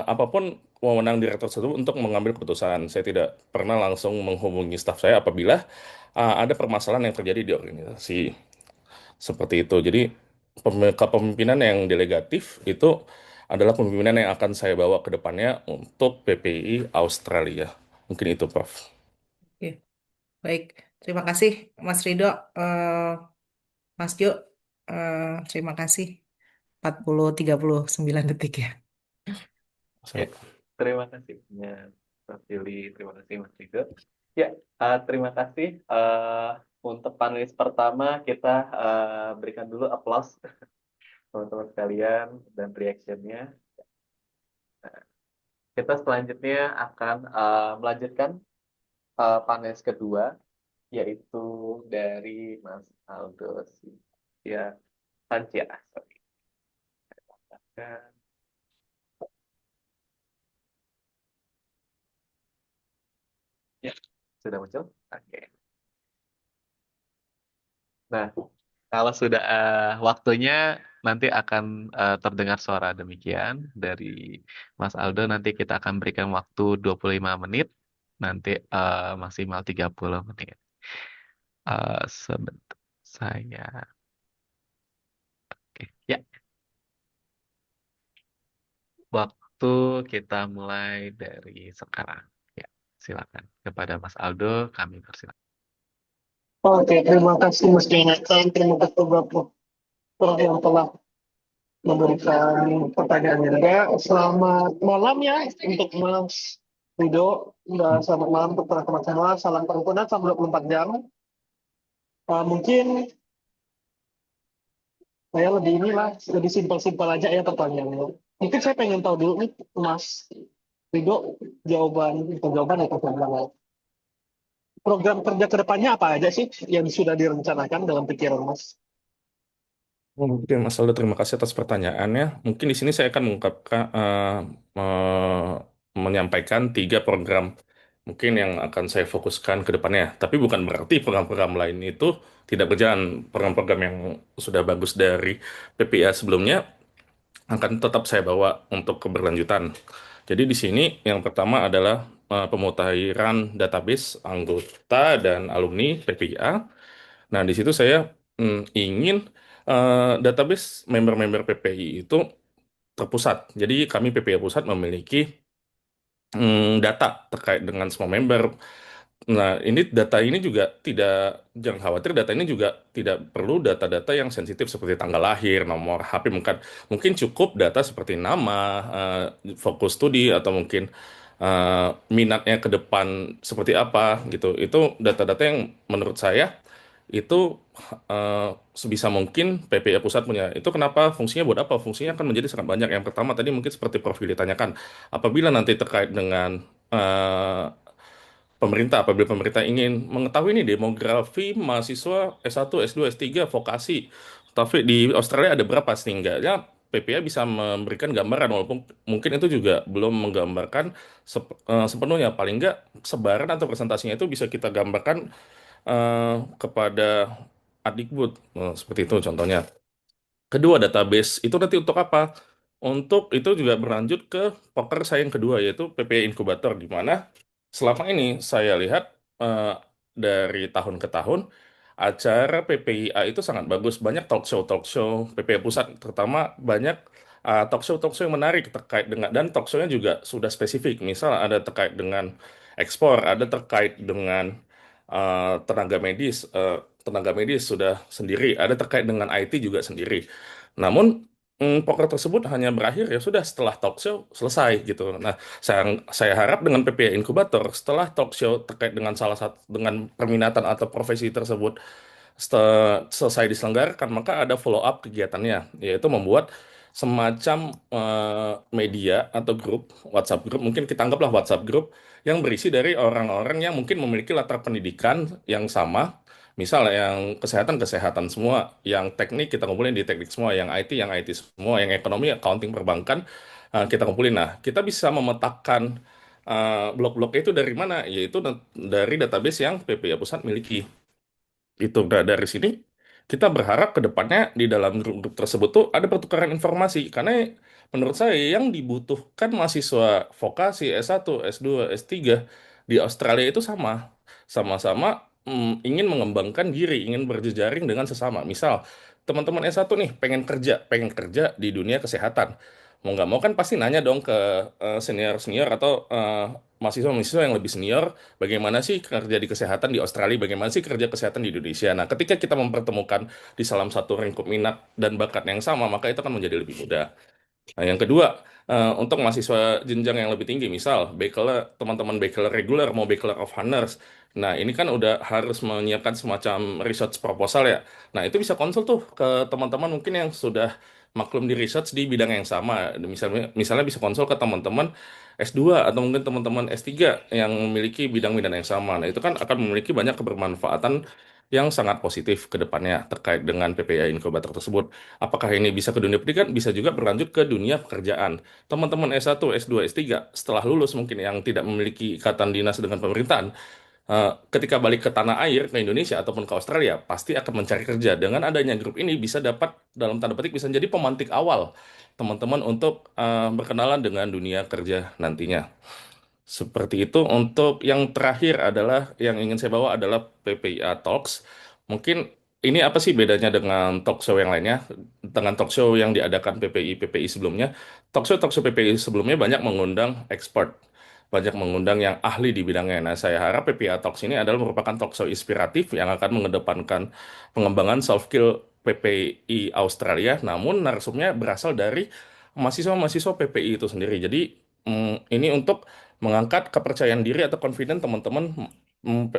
apapun wewenang direktur tersebut untuk mengambil keputusan. Saya tidak pernah langsung menghubungi staff saya apabila ada permasalahan yang terjadi di organisasi. Seperti itu. Jadi kepemimpinan yang delegatif itu adalah kepemimpinan yang akan saya bawa ke depannya untuk PPI Australia. Mungkin itu, Prof. Oke, baik. Terima kasih Mas Rido, Mas Jo. Terima kasih. 39 detik ya. Ya, terima kasih Mas Yuli, terima kasih Mas Rido. Ya, terima kasih. Untuk panelis pertama kita berikan dulu aplaus teman-teman sekalian dan reactionnya. Kita selanjutnya akan melanjutkan panelis kedua, yaitu dari Mas Aldo Cynthia Tancia. Sorry. Ya, sudah muncul? Oke. Nah, kalau sudah waktunya nanti akan terdengar suara demikian dari Mas Aldo. Nanti kita akan berikan waktu 25 menit, nanti maksimal 30 menit. Sebentar, saya. Oke, ya, waktu kita mulai dari sekarang. Ya, silakan. Kepada Mas Aldo, kami persilakan. Oke, terima kasih Mas Jonathan, terima kasih Bapak Prof yang telah memberikan pertanyaan juga. Selamat malam ya untuk Mas Rido, dan selamat malam untuk teman-teman semua. Salam perhimpunan selama 24 jam. Mungkin saya lebih simpel-simpel aja ya pertanyaannya. Mungkin saya pengen tahu dulu nih Mas Rido, jawaban atau jawaban program kerja ke depannya apa aja sih yang sudah direncanakan dalam pikiran Mas? Oke, Mas Aldo, terima kasih atas pertanyaannya. Mungkin di sini saya akan mengungkapkan, menyampaikan 3 program mungkin yang akan saya fokuskan ke depannya. Tapi bukan berarti program-program lain itu tidak berjalan. Program-program yang sudah bagus dari PPA sebelumnya akan tetap saya bawa untuk keberlanjutan. Jadi di sini yang pertama adalah pemutahiran database anggota dan alumni PPA. Nah, di situ saya ingin database member-member PPI itu terpusat. Jadi kami PPI Pusat memiliki data terkait dengan semua member. Nah, ini data ini juga tidak, jangan khawatir, data ini juga tidak perlu data-data yang sensitif seperti tanggal lahir, nomor HP, mungkin cukup data seperti nama, fokus studi, atau mungkin minatnya ke depan seperti apa gitu. Itu data-data yang menurut saya itu sebisa mungkin PPI Pusat punya. Itu kenapa fungsinya buat apa? Fungsinya akan menjadi sangat banyak. Yang pertama tadi mungkin seperti Prof. ditanyakan, apabila nanti terkait dengan apabila pemerintah ingin mengetahui ini demografi mahasiswa S1, S2, S3, vokasi, tapi di Australia ada berapa, sehingga PPA bisa memberikan gambaran, walaupun mungkin itu juga belum menggambarkan sepenuhnya. Paling nggak sebaran atau presentasinya itu bisa kita gambarkan kepada Adikbud. Seperti itu contohnya. Kedua, database itu nanti untuk apa? Untuk itu juga berlanjut ke poker saya yang kedua, yaitu PPI Inkubator, di mana selama ini saya lihat eh, dari tahun ke tahun acara PPIA itu sangat bagus. Banyak talk show PPI Pusat terutama, banyak talk show yang menarik terkait dengan, dan talk show-nya juga sudah spesifik. Misal ada terkait dengan ekspor, ada terkait dengan tenaga medis sudah sendiri, ada terkait dengan IT juga sendiri. Namun poker tersebut hanya berakhir ya sudah setelah talk show selesai gitu. Nah, saya harap dengan PPI Inkubator, setelah talk show terkait dengan salah satu, dengan perminatan atau profesi tersebut selesai diselenggarakan, maka ada follow up kegiatannya, yaitu membuat semacam media atau grup, WhatsApp grup, mungkin kita anggaplah WhatsApp grup yang berisi dari orang-orang yang mungkin memiliki latar pendidikan yang sama. Misal yang kesehatan semua, yang teknik kita kumpulin di teknik semua, yang IT semua, yang ekonomi, accounting, perbankan kita kumpulin. Nah, kita bisa memetakan blok-blok itu dari mana? Yaitu dari database yang PPA Pusat miliki. Itu dari sini kita berharap ke depannya di dalam grup-grup tersebut tuh ada pertukaran informasi, karena menurut saya yang dibutuhkan mahasiswa vokasi S1, S2, S3 di Australia itu sama-sama ingin mengembangkan diri, ingin berjejaring dengan sesama. Misal teman-teman S1 nih pengen kerja di dunia kesehatan. Mau nggak mau kan pasti nanya dong ke senior-senior atau mahasiswa-mahasiswa yang lebih senior, bagaimana sih kerja di kesehatan di Australia, bagaimana sih kerja kesehatan di Indonesia. Nah, ketika kita mempertemukan di salah satu lingkup minat dan bakat yang sama, maka itu akan menjadi lebih mudah. Nah, yang kedua, untuk mahasiswa jenjang yang lebih tinggi, misal bachelor, teman-teman bachelor reguler mau bachelor of honors. Nah, ini kan udah harus menyiapkan semacam research proposal ya. Nah, itu bisa konsul tuh ke teman-teman mungkin yang sudah maklum di research di bidang yang sama. Misalnya bisa konsul ke teman-teman S2 atau mungkin teman-teman S3 yang memiliki bidang-bidang yang sama. Nah, itu kan akan memiliki banyak kebermanfaatan yang sangat positif ke depannya terkait dengan PPI inkubator tersebut. Apakah ini bisa ke dunia pendidikan? Bisa juga berlanjut ke dunia pekerjaan. Teman-teman S1, S2, S3 setelah lulus mungkin yang tidak memiliki ikatan dinas dengan pemerintahan, ketika balik ke tanah air, ke Indonesia ataupun ke Australia, pasti akan mencari kerja. Dengan adanya grup ini bisa dapat, dalam tanda petik, bisa jadi pemantik awal teman-teman untuk berkenalan dengan dunia kerja nantinya. Seperti itu. Untuk yang terakhir adalah, yang ingin saya bawa adalah PPIA Talks. Mungkin ini apa sih bedanya dengan talk show yang lainnya? Dengan talk show yang diadakan PPI sebelumnya, talk show PPI sebelumnya banyak mengundang expert, banyak mengundang yang ahli di bidangnya. Nah, saya harap PPI Talks ini adalah merupakan talk show inspiratif yang akan mengedepankan pengembangan soft skill PPI Australia, namun narsumnya berasal dari mahasiswa-mahasiswa PPI itu sendiri. Jadi, ini untuk mengangkat kepercayaan diri atau confident teman-teman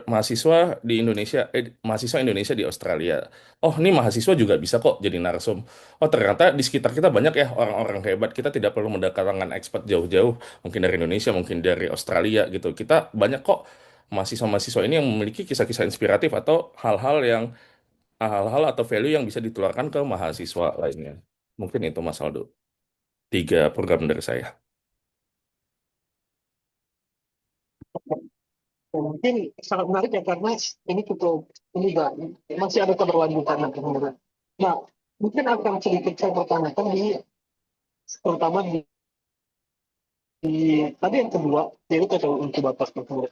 mahasiswa di Indonesia, mahasiswa Indonesia di Australia. Oh, ini mahasiswa juga bisa kok jadi narsum. Oh, ternyata di sekitar kita banyak ya orang-orang hebat. Kita tidak perlu mendatangkan expert jauh-jauh, mungkin dari Indonesia, mungkin dari Australia gitu. Kita banyak kok mahasiswa-mahasiswa ini yang memiliki kisah-kisah inspiratif atau hal-hal atau value yang bisa ditularkan ke mahasiswa lainnya. Mungkin itu Mas Aldo. 3 program dari saya. Ya, mungkin sangat menarik ya karena ini cukup ini juga masih ada keberlanjutan nanti menurut. Nah, mungkin akan sedikit saya pertanyakan terutama tadi yang kedua yaitu TPU inkubator tersebut.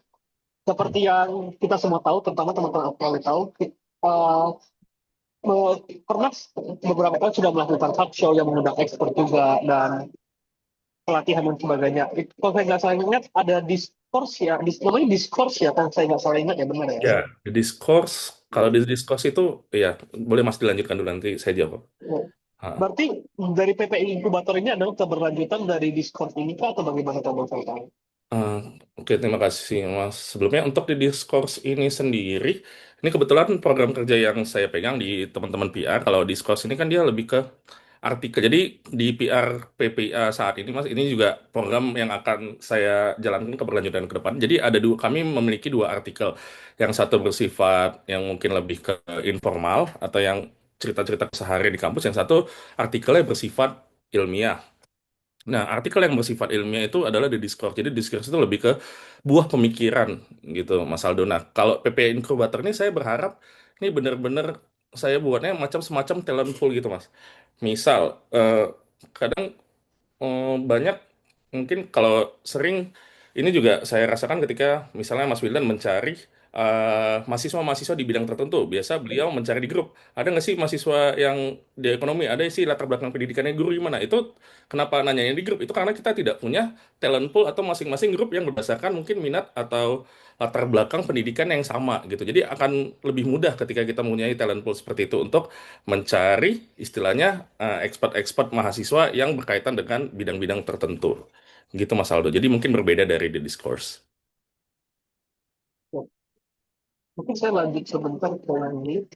Seperti yang kita semua tahu, terutama teman-teman Australia tahu, uh, pernah beberapa kali sudah melakukan talk show yang mengundang expert juga dan pelatihan dan sebagainya. Kalau saya nggak salah ingat ada diskurs ya, namanya diskurs ya, kalau saya nggak salah ingat ya benar ya. Ya, di discourse, kalau di discourse itu, ya boleh Mas dilanjutkan dulu nanti saya jawab. Ah. Berarti dari PPI inkubator ini adalah keberlanjutan dari diskurs ini kah atau bagaimana kalau saya tahu? Eh, oke, terima kasih Mas. Sebelumnya untuk di Discourse ini sendiri, ini kebetulan program kerja yang saya pegang di teman-teman PR. Kalau Discourse ini kan dia lebih ke artikel. Jadi di PR PPA saat ini Mas, ini juga program yang akan saya jalankan keberlanjutan ke depan. Jadi kami memiliki 2 artikel. Yang satu bersifat yang mungkin lebih ke informal atau yang cerita-cerita sehari di kampus. Yang satu artikelnya bersifat ilmiah. Nah, artikel yang bersifat ilmiah itu adalah di Discourse. Jadi Discourse itu lebih ke buah pemikiran gitu, Mas Aldo. Nah, kalau PPI Incubator ini saya berharap ini benar-benar saya buatnya macam semacam talent pool gitu, Mas. Misal, kadang banyak mungkin kalau sering ini juga saya rasakan ketika misalnya Mas Wildan mencari mahasiswa-mahasiswa di bidang tertentu. Biasa beliau mencari di grup. Ada nggak sih mahasiswa yang di ekonomi? Ada sih latar belakang pendidikannya guru gimana? Itu kenapa nanyanya di grup? Itu karena kita tidak punya talent pool atau masing-masing grup yang berdasarkan mungkin minat atau latar belakang pendidikan yang sama gitu. Jadi akan lebih mudah ketika kita mempunyai talent pool seperti itu untuk mencari istilahnya expert-expert mahasiswa yang berkaitan dengan bidang-bidang tertentu. Gitu Mas Aldo. Jadi mungkin berbeda dari The Discourse. Ya, mungkin saya lanjut sebentar ke yang ini.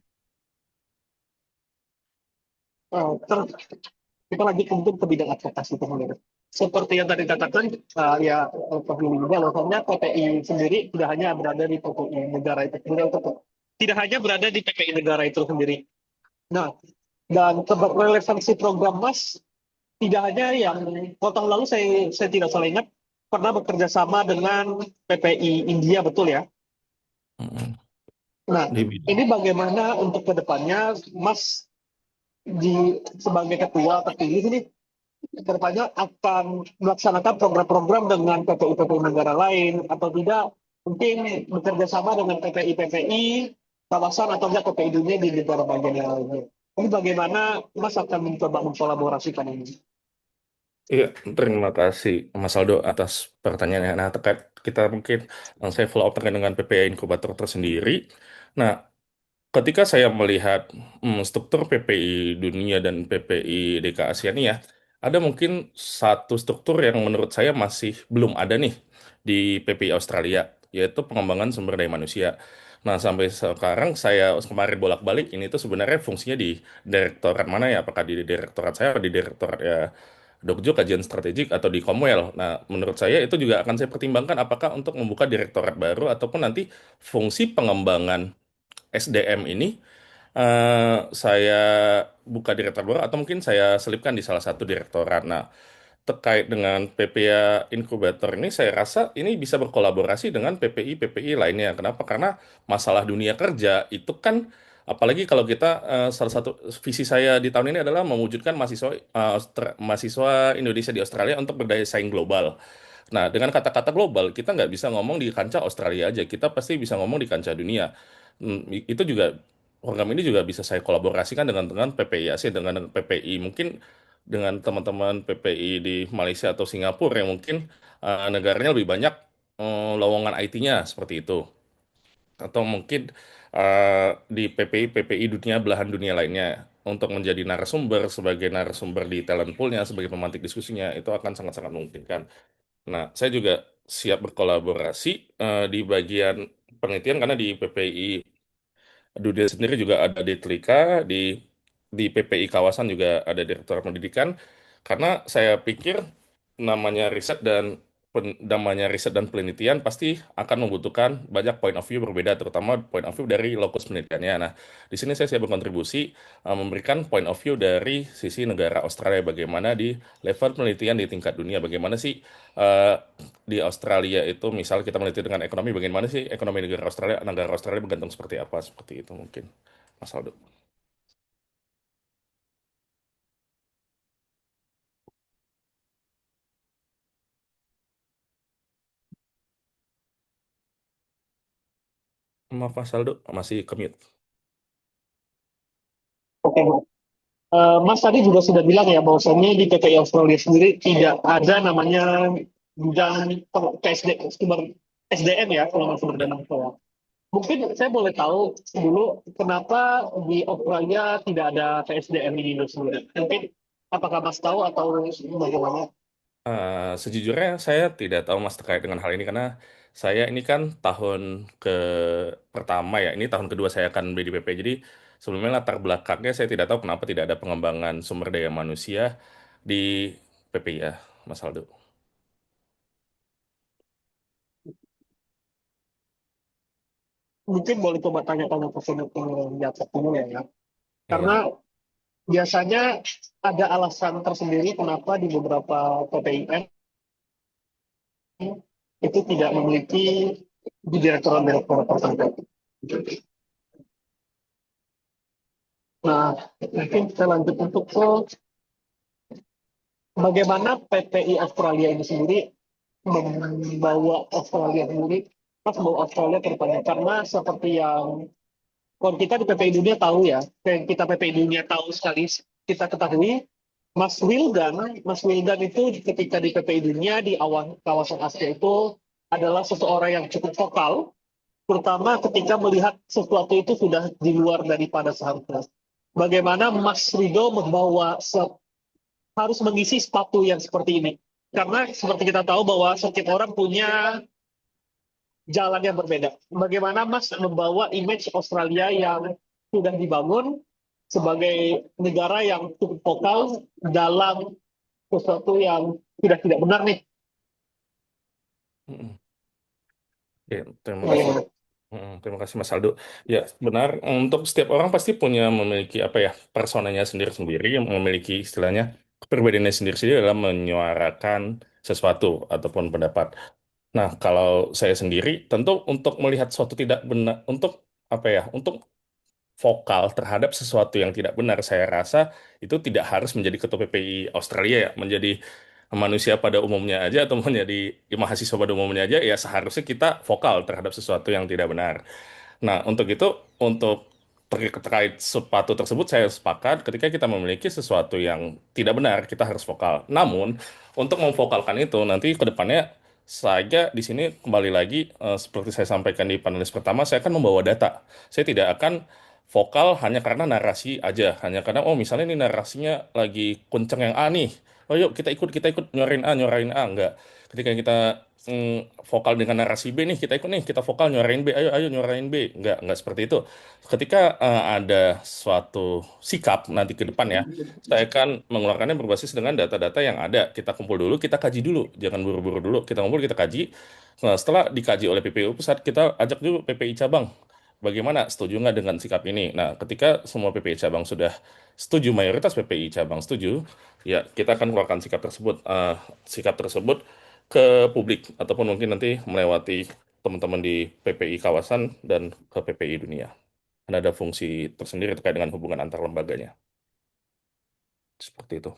Terus kita lanjut mungkin ke bidang advokasi teman-teman. Seperti yang tadi katakan, ya pemilihnya alasannya PPI sendiri tidak hanya berada di PPI negara itu sendiri, tidak hanya berada di PPI negara itu sendiri. Nah, dan relevansi program Mas tidak hanya yang tahun lalu saya tidak salah ingat pernah bekerja sama dengan PPI India, betul ya? Mm-mm. Nah, Di bidang. ini bagaimana untuk kedepannya Mas sebagai ketua terpilih ini kedepannya akan melaksanakan program-program dengan PPI-PPI negara lain atau tidak, mungkin bekerja sama dengan PPI-PPI kawasan atau enggak PPI dunia di negara bagian yang lainnya. Ini bagaimana Mas akan mencoba mengkolaborasikan ini? Iya, terima kasih Mas Aldo atas pertanyaannya. Nah, terkait kita mungkin saya follow up terkait dengan PPI Inkubator tersendiri. Nah, ketika saya melihat struktur PPI dunia dan PPI DK Asia nih ya, ada mungkin satu struktur yang menurut saya masih belum ada nih di PPI Australia, yaitu pengembangan sumber daya manusia. Nah, sampai sekarang saya kemarin bolak-balik ini tuh sebenarnya fungsinya di direktorat mana ya? Apakah di direktorat saya atau di direktorat ya Dokjo Kajian Strategik atau di Comwell. Nah, menurut saya itu juga akan saya pertimbangkan apakah untuk membuka direktorat baru ataupun nanti fungsi pengembangan SDM ini saya buka direktorat baru atau mungkin saya selipkan di salah satu direktorat. Nah, terkait dengan PPA Inkubator ini, saya rasa ini bisa berkolaborasi dengan PPI-PPI lainnya. Kenapa? Karena masalah dunia kerja itu kan, apalagi kalau kita, salah satu visi saya di tahun ini adalah mewujudkan mahasiswa mahasiswa Indonesia di Australia untuk berdaya saing global. Nah, dengan kata-kata global, kita nggak bisa ngomong di kancah Australia aja, kita pasti bisa ngomong di kancah dunia. Itu juga program ini juga bisa saya kolaborasikan dengan PPI Asia, dengan PPI mungkin dengan teman-teman PPI di Malaysia atau Singapura yang mungkin negaranya lebih banyak lowongan IT-nya seperti itu. Atau mungkin di PPI dunia belahan dunia lainnya untuk menjadi narasumber sebagai narasumber di talent pool-nya sebagai pemantik diskusinya itu akan sangat-sangat memungkinkan. Nah, saya juga siap berkolaborasi di bagian penelitian karena di PPI Dunia sendiri juga ada di Telika, di PPI kawasan juga ada Direktorat Pendidikan, karena saya pikir namanya riset dan penelitian pasti akan membutuhkan banyak point of view berbeda, terutama point of view dari lokus penelitiannya. Nah, di sini saya siap berkontribusi memberikan point of view dari sisi negara Australia, bagaimana di level penelitian di tingkat dunia, bagaimana sih eh, di Australia itu, misal kita meneliti dengan ekonomi, bagaimana sih ekonomi negara Australia bergantung seperti apa, seperti itu mungkin, Mas Aldo. Maaf, Mas Aldo, masih commute. Oke, Mas tadi juga sudah bilang ya bahwasannya di PPI Australia sendiri tidak ada namanya bidang sumber SDM ya, kalau nggak sumber dana manusia. Mungkin saya boleh tahu dulu kenapa di Australia tidak ada PSDM ini sendiri. Mungkin apakah Mas tahu atau bagaimana? Sejujurnya saya tidak tahu Mas terkait dengan hal ini karena saya ini kan tahun ke pertama ya, ini tahun kedua saya akan BDPP. Jadi sebelumnya latar belakangnya saya tidak tahu kenapa tidak ada pengembangan sumber daya manusia di PPI ya, Mas Aldo. Mungkin boleh coba tanya-tanya ke di atas dulu ya. Karena Iya. biasanya ada alasan tersendiri kenapa di beberapa PPIN itu tidak memiliki di direktorat-direktorat tertentu. Nah, mungkin kita lanjut untuk ke bagaimana PPI Australia ini sendiri membawa Australia sendiri, pas membawa Australia ke depannya. Karena seperti yang kalau kita di PPI Dunia tahu ya, kita PPI Dunia tahu sekali, kita ketahui Mas Wildan itu ketika di PPI Dunia di awal kawasan Asia itu adalah seseorang yang cukup vokal, terutama ketika melihat sesuatu itu sudah di luar daripada seharusnya. Bagaimana Mas Rido harus mengisi sepatu yang seperti ini? Karena seperti kita tahu bahwa setiap orang punya jalan yang berbeda. Bagaimana Mas membawa image Australia yang sudah dibangun sebagai negara yang cukup vokal dalam sesuatu yang sudah tidak benar nih? Mm-mm. Oke, terima kasih. Terima kasih Mas Aldo. Ya, benar. Untuk setiap orang pasti punya memiliki apa ya personanya sendiri-sendiri yang memiliki istilahnya kepribadiannya sendiri-sendiri dalam menyuarakan sesuatu ataupun pendapat. Nah, kalau saya sendiri tentu untuk melihat sesuatu tidak benar, untuk apa ya, untuk vokal terhadap sesuatu yang tidak benar, saya rasa itu tidak harus menjadi ketua PPI Australia ya, menjadi manusia pada umumnya aja atau menjadi mahasiswa pada umumnya aja, ya seharusnya kita vokal terhadap sesuatu yang tidak benar. Nah, untuk itu, untuk terkait sepatu tersebut, saya sepakat ketika kita memiliki sesuatu yang tidak benar, kita harus vokal. Namun, untuk memvokalkan itu, nanti ke depannya, saya di sini kembali lagi, seperti saya sampaikan di panelis pertama, saya akan membawa data. Saya tidak akan vokal hanya karena narasi aja, hanya karena, oh misalnya ini narasinya lagi kenceng yang A nih, oh yuk kita ikut nyuarain A, enggak. Ketika kita vokal dengan narasi B nih, kita ikut nih, kita vokal nyuarain B, ayo ayo nyuarain B. Nggak seperti itu. Ketika ada suatu sikap nanti ke depan ya, saya akan mengeluarkannya berbasis dengan data-data yang ada. Kita kumpul dulu, kita kaji dulu, jangan buru-buru dulu. Kita kumpul, kita kaji. Nah, setelah dikaji oleh PPU pusat, kita ajak dulu PPI cabang. Bagaimana, setuju nggak dengan sikap ini? Nah, ketika semua PPI cabang sudah setuju, mayoritas PPI cabang setuju, ya kita akan keluarkan sikap tersebut ke publik ataupun mungkin nanti melewati teman-teman di PPI kawasan dan ke PPI dunia. Karena ada fungsi tersendiri terkait dengan hubungan antar lembaganya. Seperti itu.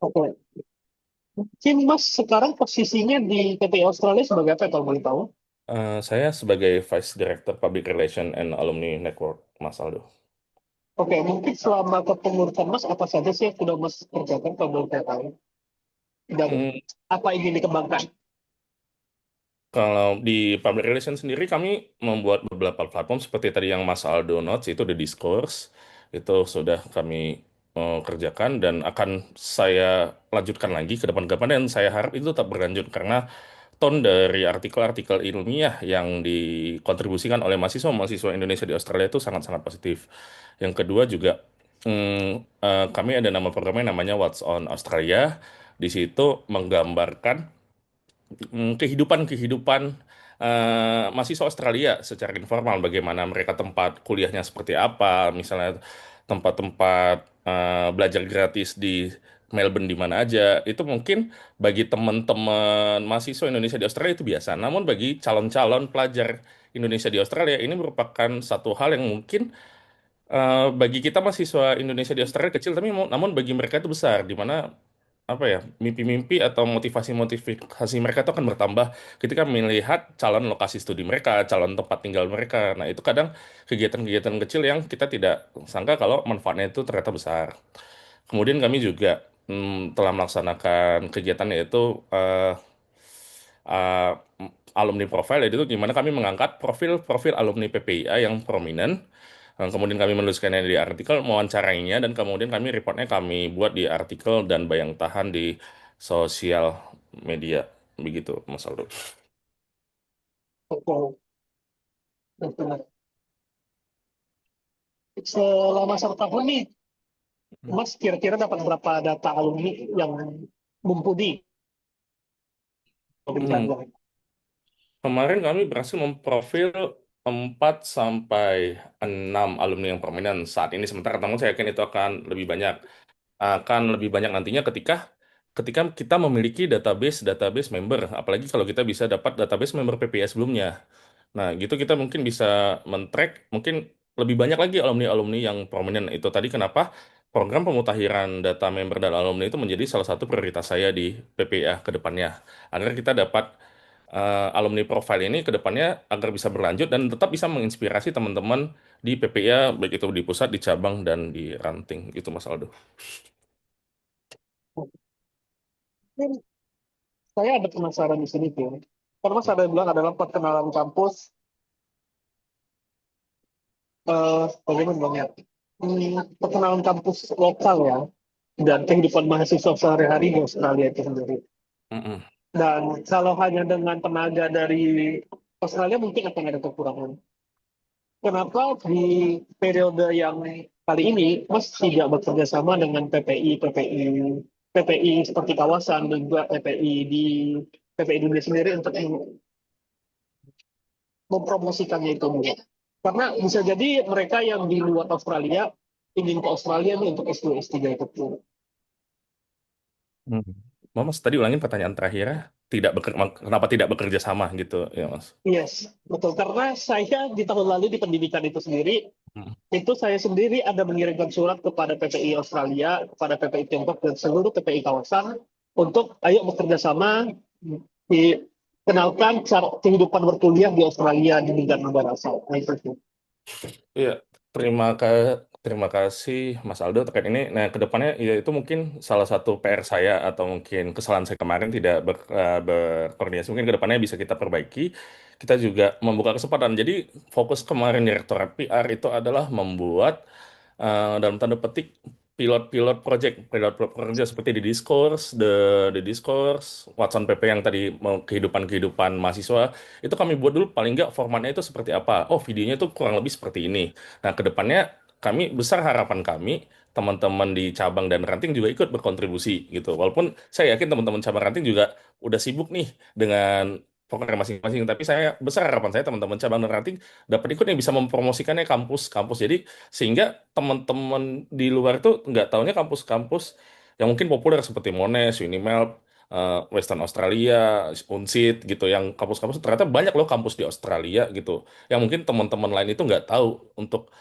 Oke. Mungkin Mas sekarang posisinya di PPI Australia sebagai apa kalau boleh tahu? Saya sebagai Vice Director Public Relation and Alumni Network, Mas Aldo. Oke, mungkin selama kepengurusan Mas apa saja sih yang sudah Mas kerjakan kalau boleh tahu? Dan Hmm, apa ingin dikembangkan? Kalau di public relation sendiri kami membuat beberapa platform seperti tadi yang Mas Aldo notes itu The Discourse itu sudah kami kerjakan dan akan saya lanjutkan lagi ke depan-depan dan saya harap itu tetap berlanjut karena tone dari artikel-artikel ilmiah yang dikontribusikan oleh mahasiswa-mahasiswa Indonesia di Australia itu sangat-sangat positif. Yang kedua juga kami ada nama programnya namanya What's on Australia. Di situ menggambarkan kehidupan-kehidupan mahasiswa Australia secara informal, bagaimana mereka tempat kuliahnya seperti apa, misalnya tempat-tempat belajar gratis di Melbourne di mana aja, itu mungkin bagi teman-teman mahasiswa Indonesia di Australia itu biasa, namun bagi calon-calon pelajar Indonesia di Australia ini merupakan satu hal yang mungkin bagi kita mahasiswa Indonesia di Australia kecil, tapi namun bagi mereka itu besar, di mana apa ya mimpi-mimpi atau motivasi-motivasi mereka itu akan bertambah ketika melihat calon lokasi studi mereka, calon tempat tinggal mereka. Nah, itu kadang kegiatan-kegiatan kecil yang kita tidak sangka kalau manfaatnya itu ternyata besar. Kemudian kami juga telah melaksanakan kegiatan yaitu uh, alumni profile, yaitu gimana kami mengangkat profil-profil alumni PPIA yang prominent. Kemudian kami menuliskannya di artikel, mewawancarainya, dan kemudian kami reportnya kami buat di artikel dan bayang tahan di sosial media. Begitu, Mas Aldo. Oke. Oke. Selama 1 tahun nih, Mas kira-kira dapat berapa data alumni yang mumpuni? Hmm, Kemarin kami berhasil memprofil 4 sampai 6 alumni yang prominent saat ini. Sementara namun saya yakin itu akan lebih banyak nantinya ketika ketika kita memiliki database member, apalagi kalau kita bisa dapat database member PPS sebelumnya. Nah, gitu kita mungkin bisa men-track mungkin lebih banyak lagi alumni-alumni yang prominent. Itu tadi kenapa program pemutakhiran data member dan alumni itu menjadi salah satu prioritas saya di PPA ke depannya. Agar kita dapat alumni profile ini ke depannya agar bisa berlanjut dan tetap bisa menginspirasi teman-teman di PPA, baik itu di pusat, di cabang, dan di ranting. Itu Mas Aldo. Mungkin saya ada penasaran di sini tuh. Karena Mas ada yang bilang adalah perkenalan kampus, bagaimana bang ya? Perkenalan kampus lokal ya, dan kehidupan mahasiswa sehari-hari di Australia itu sendiri. Mm-mm. Dan kalau hanya dengan tenaga dari Australia mungkin akan ada kekurangan. Kenapa di periode yang kali ini Mas tidak bekerja sama dengan PPI seperti kawasan dan juga PPI dunia sendiri untuk mempromosikannya itu mungkin. Karena bisa jadi mereka yang di luar Australia ingin ke Australia nih untuk S2 S3 itu. Hmm. Mas, tadi ulangin pertanyaan terakhir. Kenapa tidak bekerja sama gitu ya, Mas? Yes, betul. Karena saya di tahun lalu di pendidikan itu sendiri, Hmm. itu saya sendiri ada mengirimkan surat kepada PPI Australia, kepada PPI Tiongkok, dan seluruh PPI kawasan untuk ayo bekerja sama, dikenalkan cara kehidupan berkuliah di Australia di negara asal. Nah, itu. Iya, terima kasih Mas Aldo terkait ini. Nah, ke depannya ya itu mungkin salah satu PR saya atau mungkin kesalahan saya kemarin tidak berkoordinasi. Mungkin ke depannya bisa kita perbaiki. Kita juga membuka kesempatan. Jadi fokus kemarin Direktorat PR itu adalah membuat dalam tanda petik pilot project seperti di Discourse, the Discourse, Watson PP yang tadi mau kehidupan mahasiswa, itu kami buat dulu paling nggak formatnya itu seperti apa. Oh, videonya itu kurang lebih seperti ini. Nah, kedepannya kami besar harapan kami teman-teman di cabang dan ranting juga ikut berkontribusi gitu. Walaupun saya yakin teman-teman cabang ranting juga udah sibuk nih dengan program masing-masing, tapi saya besar harapan saya teman-teman cabang dan ranting dapat ikut yang bisa mempromosikannya kampus-kampus. Jadi sehingga teman-teman di luar itu nggak taunya kampus-kampus yang mungkin populer seperti Monash, Unimel, Western Australia, Unsid gitu, yang kampus-kampus ternyata banyak loh kampus di Australia gitu, yang mungkin teman-teman lain itu nggak tahu untuk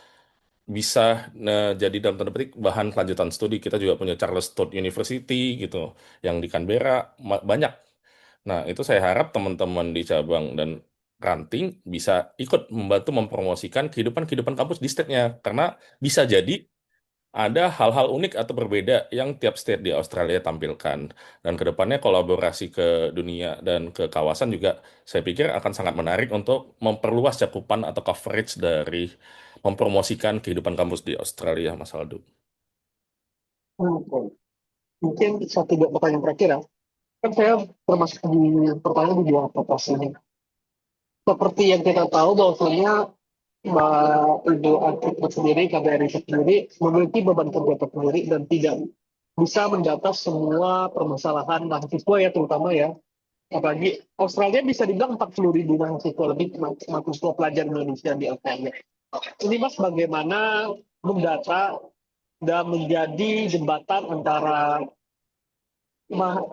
bisa jadi dalam tanda petik bahan kelanjutan studi. Kita juga punya Charles Sturt University gitu, yang di Canberra banyak. Nah, itu saya harap teman-teman di cabang dan ranting bisa ikut membantu mempromosikan kehidupan-kehidupan kampus di state-nya. Karena bisa jadi ada hal-hal unik atau berbeda yang tiap state di Australia tampilkan. Dan kedepannya kolaborasi ke dunia dan ke kawasan juga saya pikir akan sangat menarik untuk memperluas cakupan atau coverage dari mempromosikan kehidupan kampus di Australia, Mas Aldo. Oke. Mungkin satu dua pertanyaan terakhir ya. Kan saya termasuk di pertanyaan di dua proposal ini. Seperti yang kita tahu bahwasanya Mbak Ibu Atlet sendiri, KBRI sendiri memiliki beban kerja tersendiri dan tidak bisa mendata semua permasalahan mahasiswa ya, terutama ya. Apalagi Australia bisa dibilang 40.000 mahasiswa lebih mahasiswa pelajar Indonesia di Australia. Ini Mas bagaimana mendata dan menjadi jembatan antara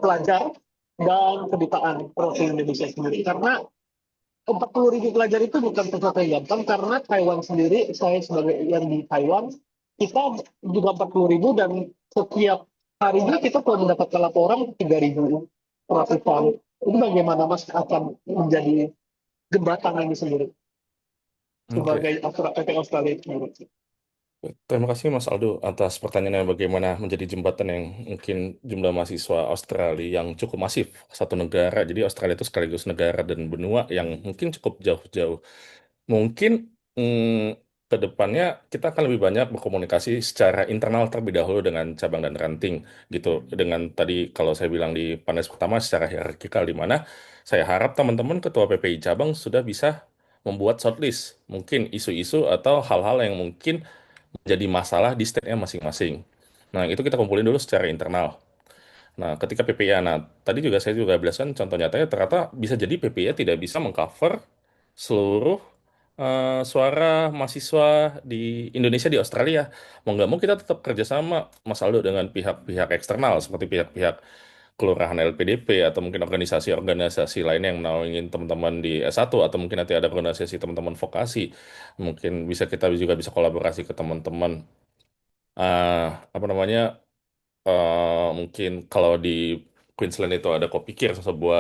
pelajar dan kedutaan perwakilan Indonesia sendiri, karena 40.000 pelajar itu bukan sesuatu yang gampang, karena Taiwan sendiri, saya sebagai yang di Taiwan, kita juga 40.000 dan setiap harinya kita telah mendapatkan laporan 3.000 peraturan. Itu bagaimana Mas akan menjadi jembatan ini sendiri Oke. sebagai PT Australia sendiri? Terima kasih Mas Aldo atas pertanyaannya, bagaimana menjadi jembatan yang mungkin jumlah mahasiswa Australia yang cukup masif satu negara. Jadi Australia itu sekaligus negara dan benua yang mungkin cukup jauh-jauh. Mungkin ke depannya kita akan lebih banyak berkomunikasi secara internal terlebih dahulu dengan cabang dan ranting gitu. Dengan tadi kalau saya bilang di panel pertama secara hierarkikal, di mana saya harap teman-teman ketua PPI cabang sudah bisa membuat shortlist mungkin isu-isu atau hal-hal yang mungkin jadi masalah di state-nya masing-masing. Nah, itu kita kumpulin dulu secara internal. Nah, ketika PPIA, nah tadi juga saya juga jelaskan contoh nyatanya ternyata bisa jadi PPIA tidak bisa mengcover seluruh suara mahasiswa di Indonesia di Australia. Mau nggak mau kita tetap kerjasama, Mas Aldo, dengan pihak-pihak eksternal seperti pihak-pihak kelurahan LPDP atau mungkin organisasi-organisasi lain yang menaungin teman-teman di S1 atau mungkin nanti ada organisasi teman-teman vokasi. Mungkin bisa kita juga bisa kolaborasi ke teman-teman apa namanya mungkin kalau di Queensland itu ada Kopikir,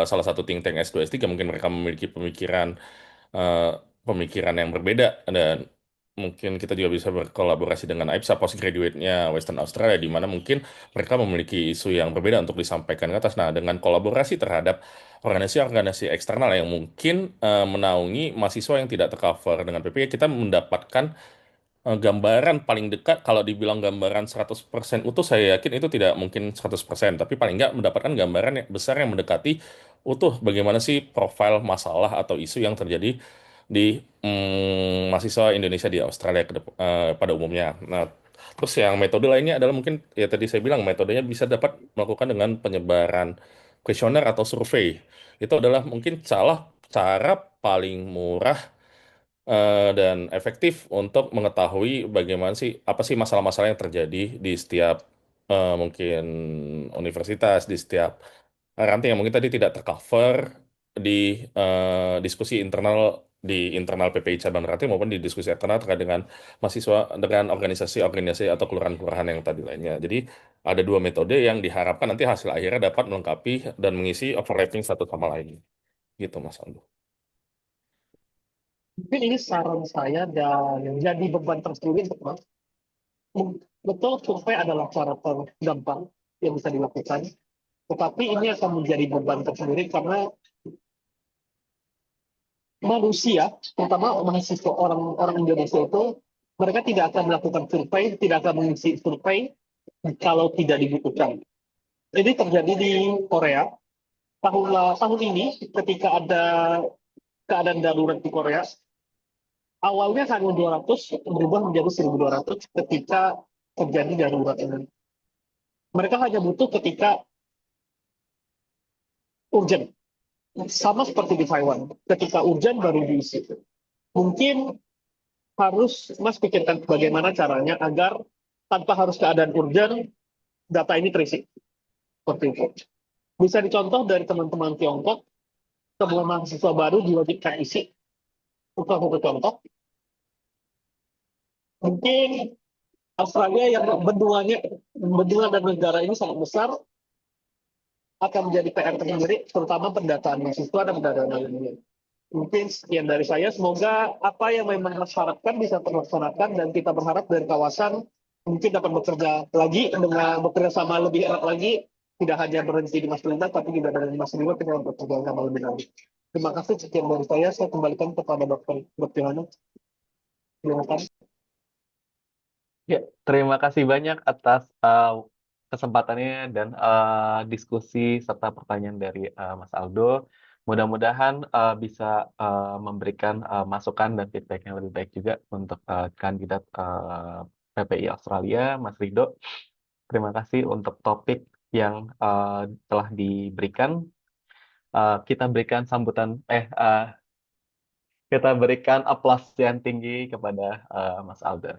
salah satu think tank S2 S3, mungkin mereka memiliki eh, pemikiran yang berbeda, dan mungkin kita juga bisa berkolaborasi dengan AIPSA postgraduate-nya Western Australia, di mana mungkin mereka memiliki isu yang berbeda untuk disampaikan ke atas. Nah, dengan kolaborasi terhadap organisasi-organisasi eksternal yang mungkin menaungi mahasiswa yang tidak tercover dengan PPI, kita mendapatkan gambaran paling dekat. Kalau dibilang gambaran 100% utuh, saya yakin itu tidak mungkin 100%, tapi paling nggak mendapatkan gambaran yang besar yang mendekati utuh bagaimana sih profil masalah atau isu yang terjadi di mahasiswa Indonesia di Australia pada umumnya. Nah, terus yang metode lainnya adalah mungkin ya tadi saya bilang metodenya bisa dapat melakukan dengan penyebaran kuesioner atau survei. Itu adalah mungkin cara paling murah dan efektif untuk mengetahui bagaimana sih apa sih masalah-masalah yang terjadi di setiap mungkin universitas, di setiap ranting yang mungkin tadi tidak tercover di diskusi internal di internal PPI cabang ranting maupun di diskusi eksternal terkait dengan mahasiswa dengan organisasi-organisasi atau kelurahan-kelurahan yang tadi lainnya. Jadi ada dua metode yang diharapkan nanti hasil akhirnya dapat melengkapi dan mengisi overlapping satu sama lain. Gitu Mas Aldo. Mungkin ini saran saya dan jadi beban tersendiri untuk Mas. Betul, survei adalah cara tergampang yang bisa dilakukan. Tetapi ini akan menjadi beban tersendiri karena manusia, terutama mahasiswa orang-orang Indonesia itu, mereka tidak akan melakukan survei, tidak akan mengisi survei kalau tidak dibutuhkan. Ini terjadi di Korea. Tahun ini ketika ada keadaan darurat di Korea, awalnya hanya 200 berubah menjadi 1.200 ketika terjadi darurat ini. Mereka hanya butuh ketika urgent. Sama seperti di Taiwan. Ketika urgent baru diisi. Mungkin harus Mas pikirkan bagaimana caranya agar tanpa harus keadaan urgent, data ini terisi. Seperti itu. Bisa dicontoh dari teman-teman Tiongkok, semua mahasiswa baru diwajibkan isi. Untuk satu contoh. Mungkin Australia yang benua dan negara ini sangat besar, akan menjadi PR tersendiri, terutama pendataan mahasiswa dan pendataan alumni. Mungkin sekian dari saya. Semoga apa yang memang Mas harapkan bisa terlaksanakan, dan kita berharap dari kawasan mungkin dapat bekerja lagi dengan bekerja sama lebih erat lagi, tidak hanya berhenti di Mas Lintas, tapi juga dari Mas Bima kita bekerja sama lebih lanjut. Terima kasih, sekian dari saya kembalikan kepada Dr. Yohana. Silakan. Ya, terima kasih banyak atas kesempatannya dan diskusi serta pertanyaan dari Mas Aldo. Mudah-mudahan bisa memberikan masukan dan feedback yang lebih baik juga untuk kandidat PPI Australia, Mas Rido. Terima kasih untuk topik yang telah diberikan. Kita berikan kita berikan aplaus yang tinggi kepada Mas Aldo.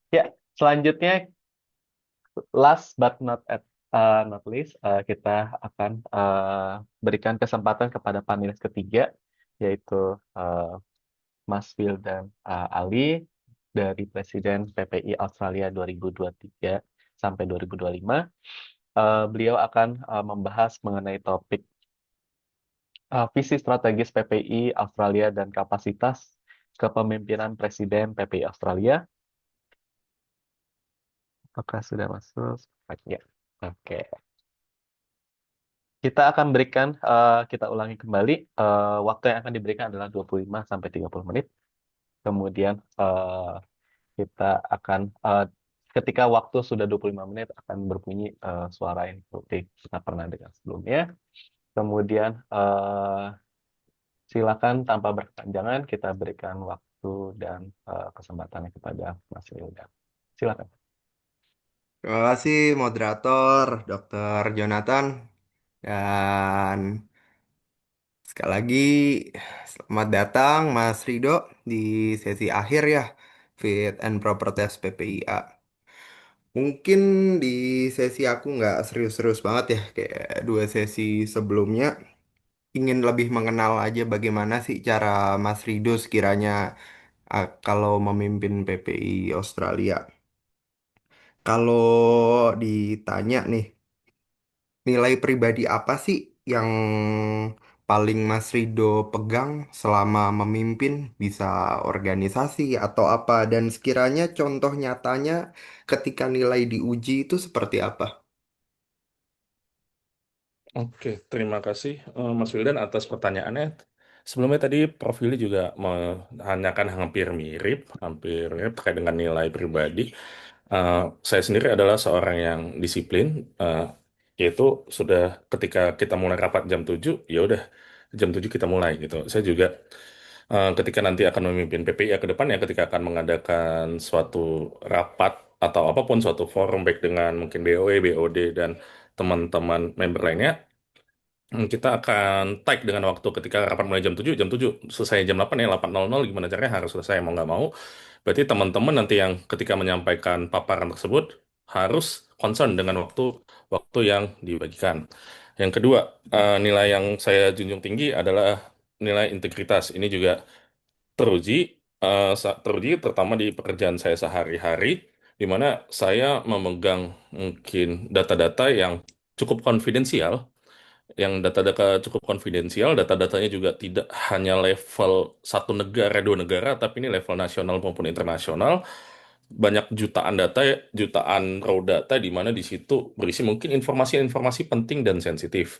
Ya, selanjutnya last but not least, kita akan berikan kesempatan kepada panelis ketiga, yaitu Mas Wildan Ali dari Presiden PPI Australia 2023 sampai 2025. Beliau akan membahas mengenai topik visi strategis PPI Australia dan kapasitas kepemimpinan Presiden PPI Australia. Apakah sudah masuk? Ya, oke. Kita akan berikan, kita ulangi kembali, waktu yang akan diberikan adalah 25 sampai 30 menit. Kemudian kita akan, ketika waktu sudah 25 menit, akan berbunyi suara yang seperti kita pernah dengar sebelumnya. Kemudian silakan tanpa berkepanjangan, kita berikan waktu dan kesempatannya kepada Mas Wildan. Silakan. Terima kasih moderator Dr. Jonathan, dan sekali lagi selamat datang Mas Rido di sesi akhir ya Fit and Proper Test PPIA. Mungkin di sesi aku nggak serius-serius banget ya kayak dua sesi sebelumnya. Ingin lebih mengenal aja bagaimana sih cara Mas Rido sekiranya kalau memimpin PPI Australia. Kalau ditanya nih, nilai pribadi apa sih yang paling Mas Rido pegang selama memimpin, bisa organisasi atau apa, dan sekiranya contoh nyatanya ketika nilai diuji itu seperti apa? Oke, terima kasih Mas Wildan atas pertanyaannya. Sebelumnya tadi Prof. Willy juga menanyakan hampir mirip terkait dengan nilai pribadi. Eh, saya sendiri adalah seorang yang disiplin, eh, yaitu sudah ketika kita mulai rapat jam 7, ya udah jam 7 kita mulai gitu. Saya juga ketika nanti akan memimpin PPI ke depan ya, ketika akan mengadakan suatu rapat atau apapun suatu forum baik dengan mungkin BOE, BOD dan teman-teman member lainnya, kita akan tag dengan waktu ketika rapat mulai jam 7 selesai jam 8 ya 8.00 gimana caranya harus selesai mau nggak mau. Berarti teman-teman nanti yang ketika menyampaikan paparan tersebut harus concern dengan waktu waktu yang dibagikan. Yang kedua, nilai yang saya junjung tinggi adalah nilai integritas. Ini juga teruji, teruji terutama di pekerjaan saya sehari-hari, di mana saya memegang mungkin data-data yang cukup konfidensial, data-datanya juga tidak hanya level satu negara, dua negara, tapi ini level nasional maupun internasional. Banyak jutaan data, jutaan raw data di mana di situ berisi mungkin informasi-informasi penting dan sensitif.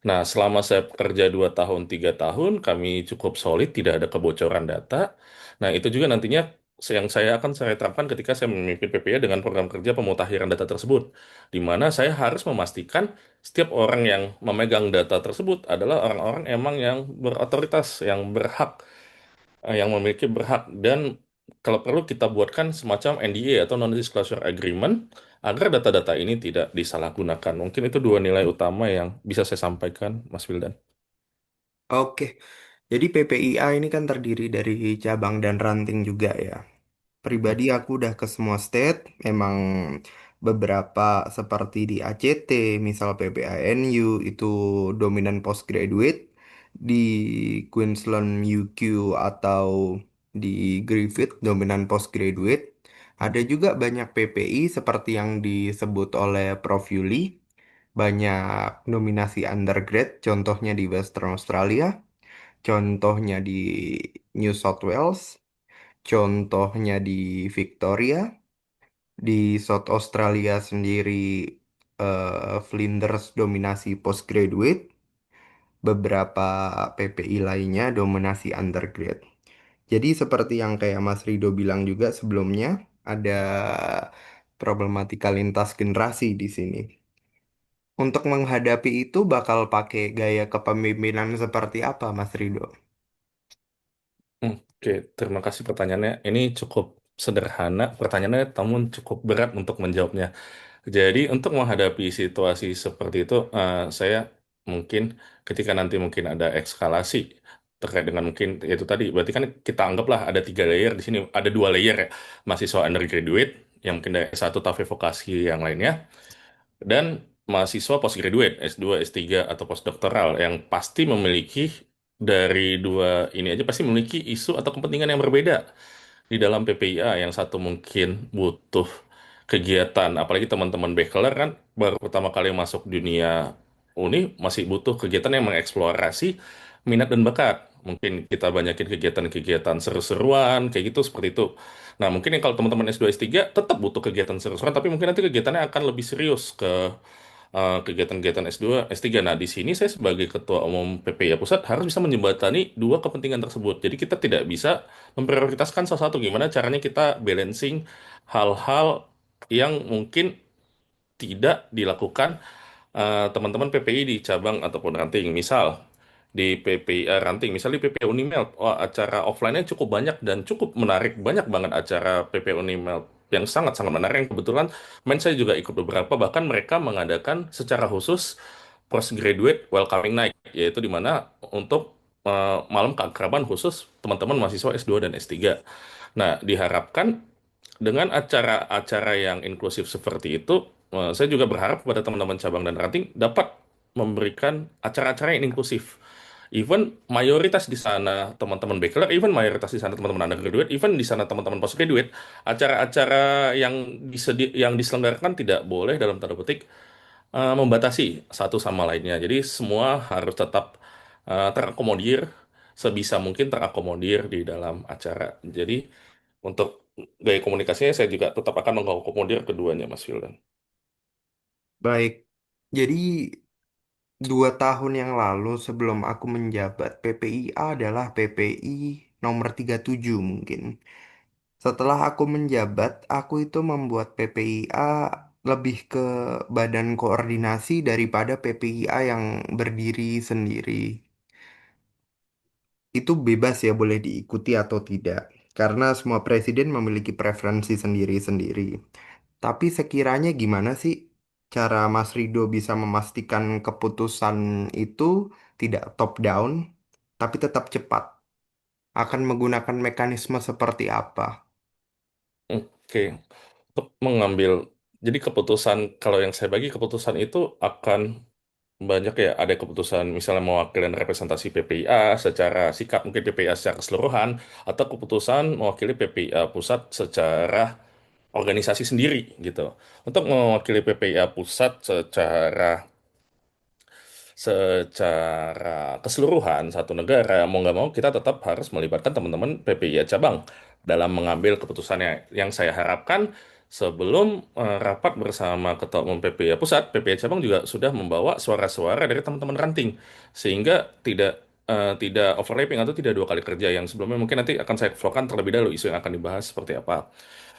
Nah, selama saya bekerja 2 tahun, 3 tahun, kami cukup solid, tidak ada kebocoran data. Nah, itu juga nantinya yang saya terapkan ketika saya memimpin PPA dengan program kerja pemutakhiran data tersebut, di mana saya harus memastikan setiap orang yang memegang data tersebut adalah orang-orang emang yang berotoritas, yang berhak, yang memiliki berhak, dan kalau perlu kita buatkan semacam NDA atau Non-Disclosure Agreement agar data-data ini tidak disalahgunakan. Mungkin itu dua nilai utama yang bisa saya sampaikan, Mas Wildan. Oke, jadi PPIA ini kan terdiri dari cabang dan ranting juga ya. Hmm. Pribadi aku udah ke semua state, memang beberapa seperti di ACT, misal PPANU itu dominan postgraduate, di Queensland UQ atau di Griffith dominan postgraduate. Ada juga banyak PPI seperti yang disebut oleh Prof. Yuli, banyak nominasi undergrad, contohnya di Western Australia, contohnya di New South Wales, contohnya di Victoria, di South Australia sendiri Flinders dominasi postgraduate, beberapa PPI lainnya dominasi undergrad. Jadi seperti yang kayak Mas Rido bilang juga sebelumnya, ada problematika lintas generasi di sini. Untuk menghadapi itu bakal pakai gaya kepemimpinan seperti apa, Mas Rido? Oke, terima kasih pertanyaannya. Ini cukup sederhana pertanyaannya, namun cukup berat untuk menjawabnya. Jadi untuk menghadapi situasi seperti itu, saya mungkin ketika nanti mungkin ada eskalasi terkait dengan mungkin itu tadi, berarti kan kita anggaplah ada 3 layer di sini, ada 2 layer ya, mahasiswa undergraduate yang mungkin dari satu tapi vokasi yang lainnya, dan mahasiswa postgraduate S2, S3 atau postdoktoral yang pasti memiliki dari dua ini aja pasti memiliki isu atau kepentingan yang berbeda di dalam PPIA. Yang satu mungkin butuh kegiatan, apalagi teman-teman bachelor kan baru pertama kali masuk dunia uni, masih butuh kegiatan yang mengeksplorasi minat dan bakat. Mungkin kita banyakin kegiatan-kegiatan seru-seruan kayak gitu seperti itu. Nah, mungkin yang kalau teman-teman S2 S3 tetap butuh kegiatan seru-seruan, tapi mungkin nanti kegiatannya akan lebih serius ke kegiatan-kegiatan S2, S3. Nah, di sini saya sebagai Ketua Umum PPIA Pusat harus bisa menjembatani dua kepentingan tersebut. Jadi kita tidak bisa memprioritaskan salah satu. Gimana caranya kita balancing hal-hal yang mungkin tidak dilakukan teman-teman PPI di cabang ataupun ranting. Misal di PPI ranting, misal di PPI Unimel, wah, acara offline-nya cukup banyak dan cukup menarik. Banyak banget acara PPI Unimel yang sangat-sangat menarik. Yang kebetulan saya juga ikut beberapa, bahkan mereka mengadakan secara khusus postgraduate welcoming night, yaitu di mana untuk malam keakraban khusus teman-teman mahasiswa S2 dan S3. Nah, diharapkan dengan acara-acara yang inklusif seperti itu, saya juga berharap kepada teman-teman cabang dan ranting dapat memberikan acara-acara yang inklusif. Even mayoritas di sana teman-teman bachelor, even mayoritas di sana teman-teman undergraduate, even di sana teman-teman postgraduate, acara-acara yang diselenggarakan tidak boleh dalam tanda petik membatasi satu sama lainnya. Jadi semua harus tetap terakomodir, sebisa mungkin terakomodir di dalam acara. Jadi untuk gaya komunikasinya saya juga tetap akan mengakomodir keduanya, Mas Wildan. Baik, jadi 2 tahun yang lalu sebelum aku menjabat, PPIA adalah PPI nomor 37 mungkin. Setelah aku menjabat, aku itu membuat PPIA lebih ke badan koordinasi daripada PPIA yang berdiri sendiri. Itu bebas ya, boleh diikuti atau tidak. Karena semua presiden memiliki preferensi sendiri-sendiri. Tapi sekiranya gimana sih cara Mas Rido bisa memastikan keputusan itu tidak top down, tapi tetap cepat? Akan menggunakan mekanisme seperti apa? Oke, untuk mengambil, jadi keputusan, kalau yang saya bagi keputusan itu akan banyak ya, ada keputusan misalnya mewakili dan representasi PPIA secara sikap, mungkin PPIA secara keseluruhan, atau keputusan mewakili PPIA pusat secara organisasi sendiri gitu. Untuk mewakili PPIA pusat secara keseluruhan satu negara, mau nggak mau kita tetap harus melibatkan teman-teman PPIA cabang dalam mengambil keputusannya. Yang saya harapkan sebelum rapat bersama Ketua Umum PPIA Pusat, PPIA cabang juga sudah membawa suara-suara dari teman-teman ranting, sehingga tidak tidak overlapping atau tidak dua kali kerja yang sebelumnya mungkin nanti akan saya flowkan terlebih dahulu isu yang akan dibahas seperti apa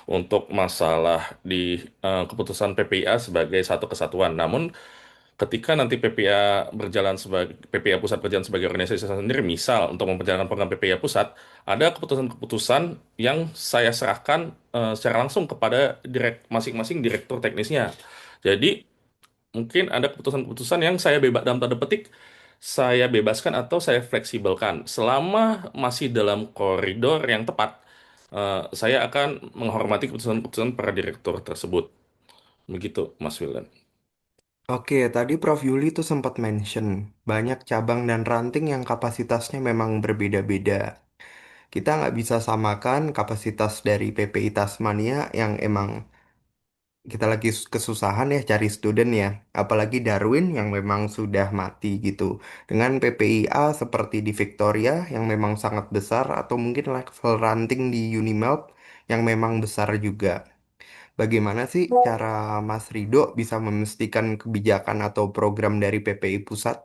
untuk masalah di keputusan PPIA sebagai satu kesatuan. Namun ketika nanti PPA berjalan sebagai PPA pusat berjalan sebagai organisasi sendiri, misal untuk memperjalankan program PPA pusat, ada keputusan-keputusan yang saya serahkan secara langsung kepada masing-masing direktur teknisnya. Jadi mungkin ada keputusan-keputusan yang saya bebas dalam tanda petik saya bebaskan atau saya fleksibelkan selama masih dalam koridor yang tepat. Saya akan menghormati keputusan-keputusan para direktur tersebut. Begitu, Mas Wildan. Oke, tadi Prof. Yuli tuh sempat mention banyak cabang dan ranting yang kapasitasnya memang berbeda-beda. Kita nggak bisa samakan kapasitas dari PPI Tasmania yang emang kita lagi kesusahan ya cari student ya. Apalagi Darwin yang memang sudah mati gitu. Dengan PPIA seperti di Victoria yang memang sangat besar atau mungkin level ranting di Unimelt yang memang besar juga. Bagaimana sih cara Mas Rido bisa memastikan kebijakan atau program dari PPI Pusat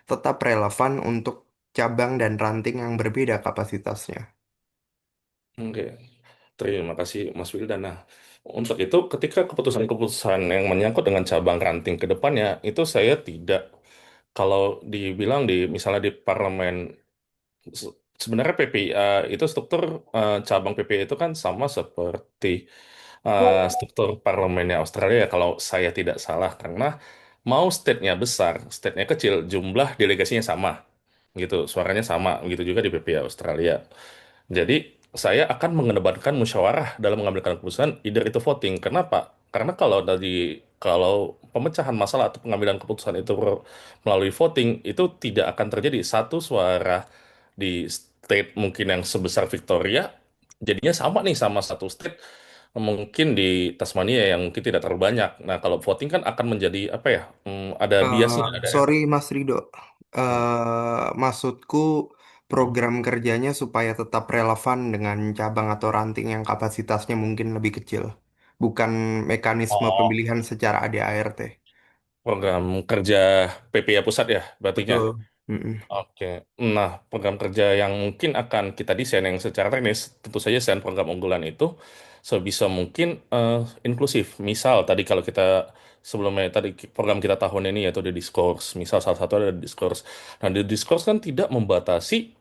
tetap relevan untuk cabang dan ranting yang berbeda kapasitasnya? Oke, terima kasih Mas Wildan. Nah, untuk itu ketika keputusan-keputusan yang menyangkut dengan cabang ranting ke depannya, itu saya tidak, kalau dibilang di misalnya di parlemen, sebenarnya PPI itu struktur cabang PPI itu kan sama seperti struktur parlemennya Australia kalau saya tidak salah, karena mau state-nya besar, state-nya kecil, jumlah delegasinya sama gitu, suaranya sama, gitu juga di PPI Australia. Jadi saya akan mengedepankan musyawarah dalam mengambil keputusan, either itu voting. Kenapa? Karena kalau pemecahan masalah atau pengambilan keputusan itu melalui voting itu tidak akan terjadi satu suara di state mungkin yang sebesar Victoria jadinya sama nih sama satu state mungkin di Tasmania yang mungkin tidak terlalu banyak. Nah, kalau voting kan akan menjadi apa ya? Ada Eh, biasnya, ada sorry efek. Mas Rido, maksudku program kerjanya supaya tetap relevan dengan cabang atau ranting yang kapasitasnya mungkin lebih kecil, bukan mekanisme Oh, pemilihan secara ADART. program kerja PPA pusat ya, berartinya. Betul. Mm-mm. Oke, nah program kerja yang mungkin akan kita desain yang secara teknis, tentu saja desain program unggulan itu sebisa mungkin inklusif. Misal tadi kalau kita sebelumnya tadi program kita tahun ini yaitu di Discourse, misal salah satu ada Discourse. Nah di Discourse kan tidak membatasi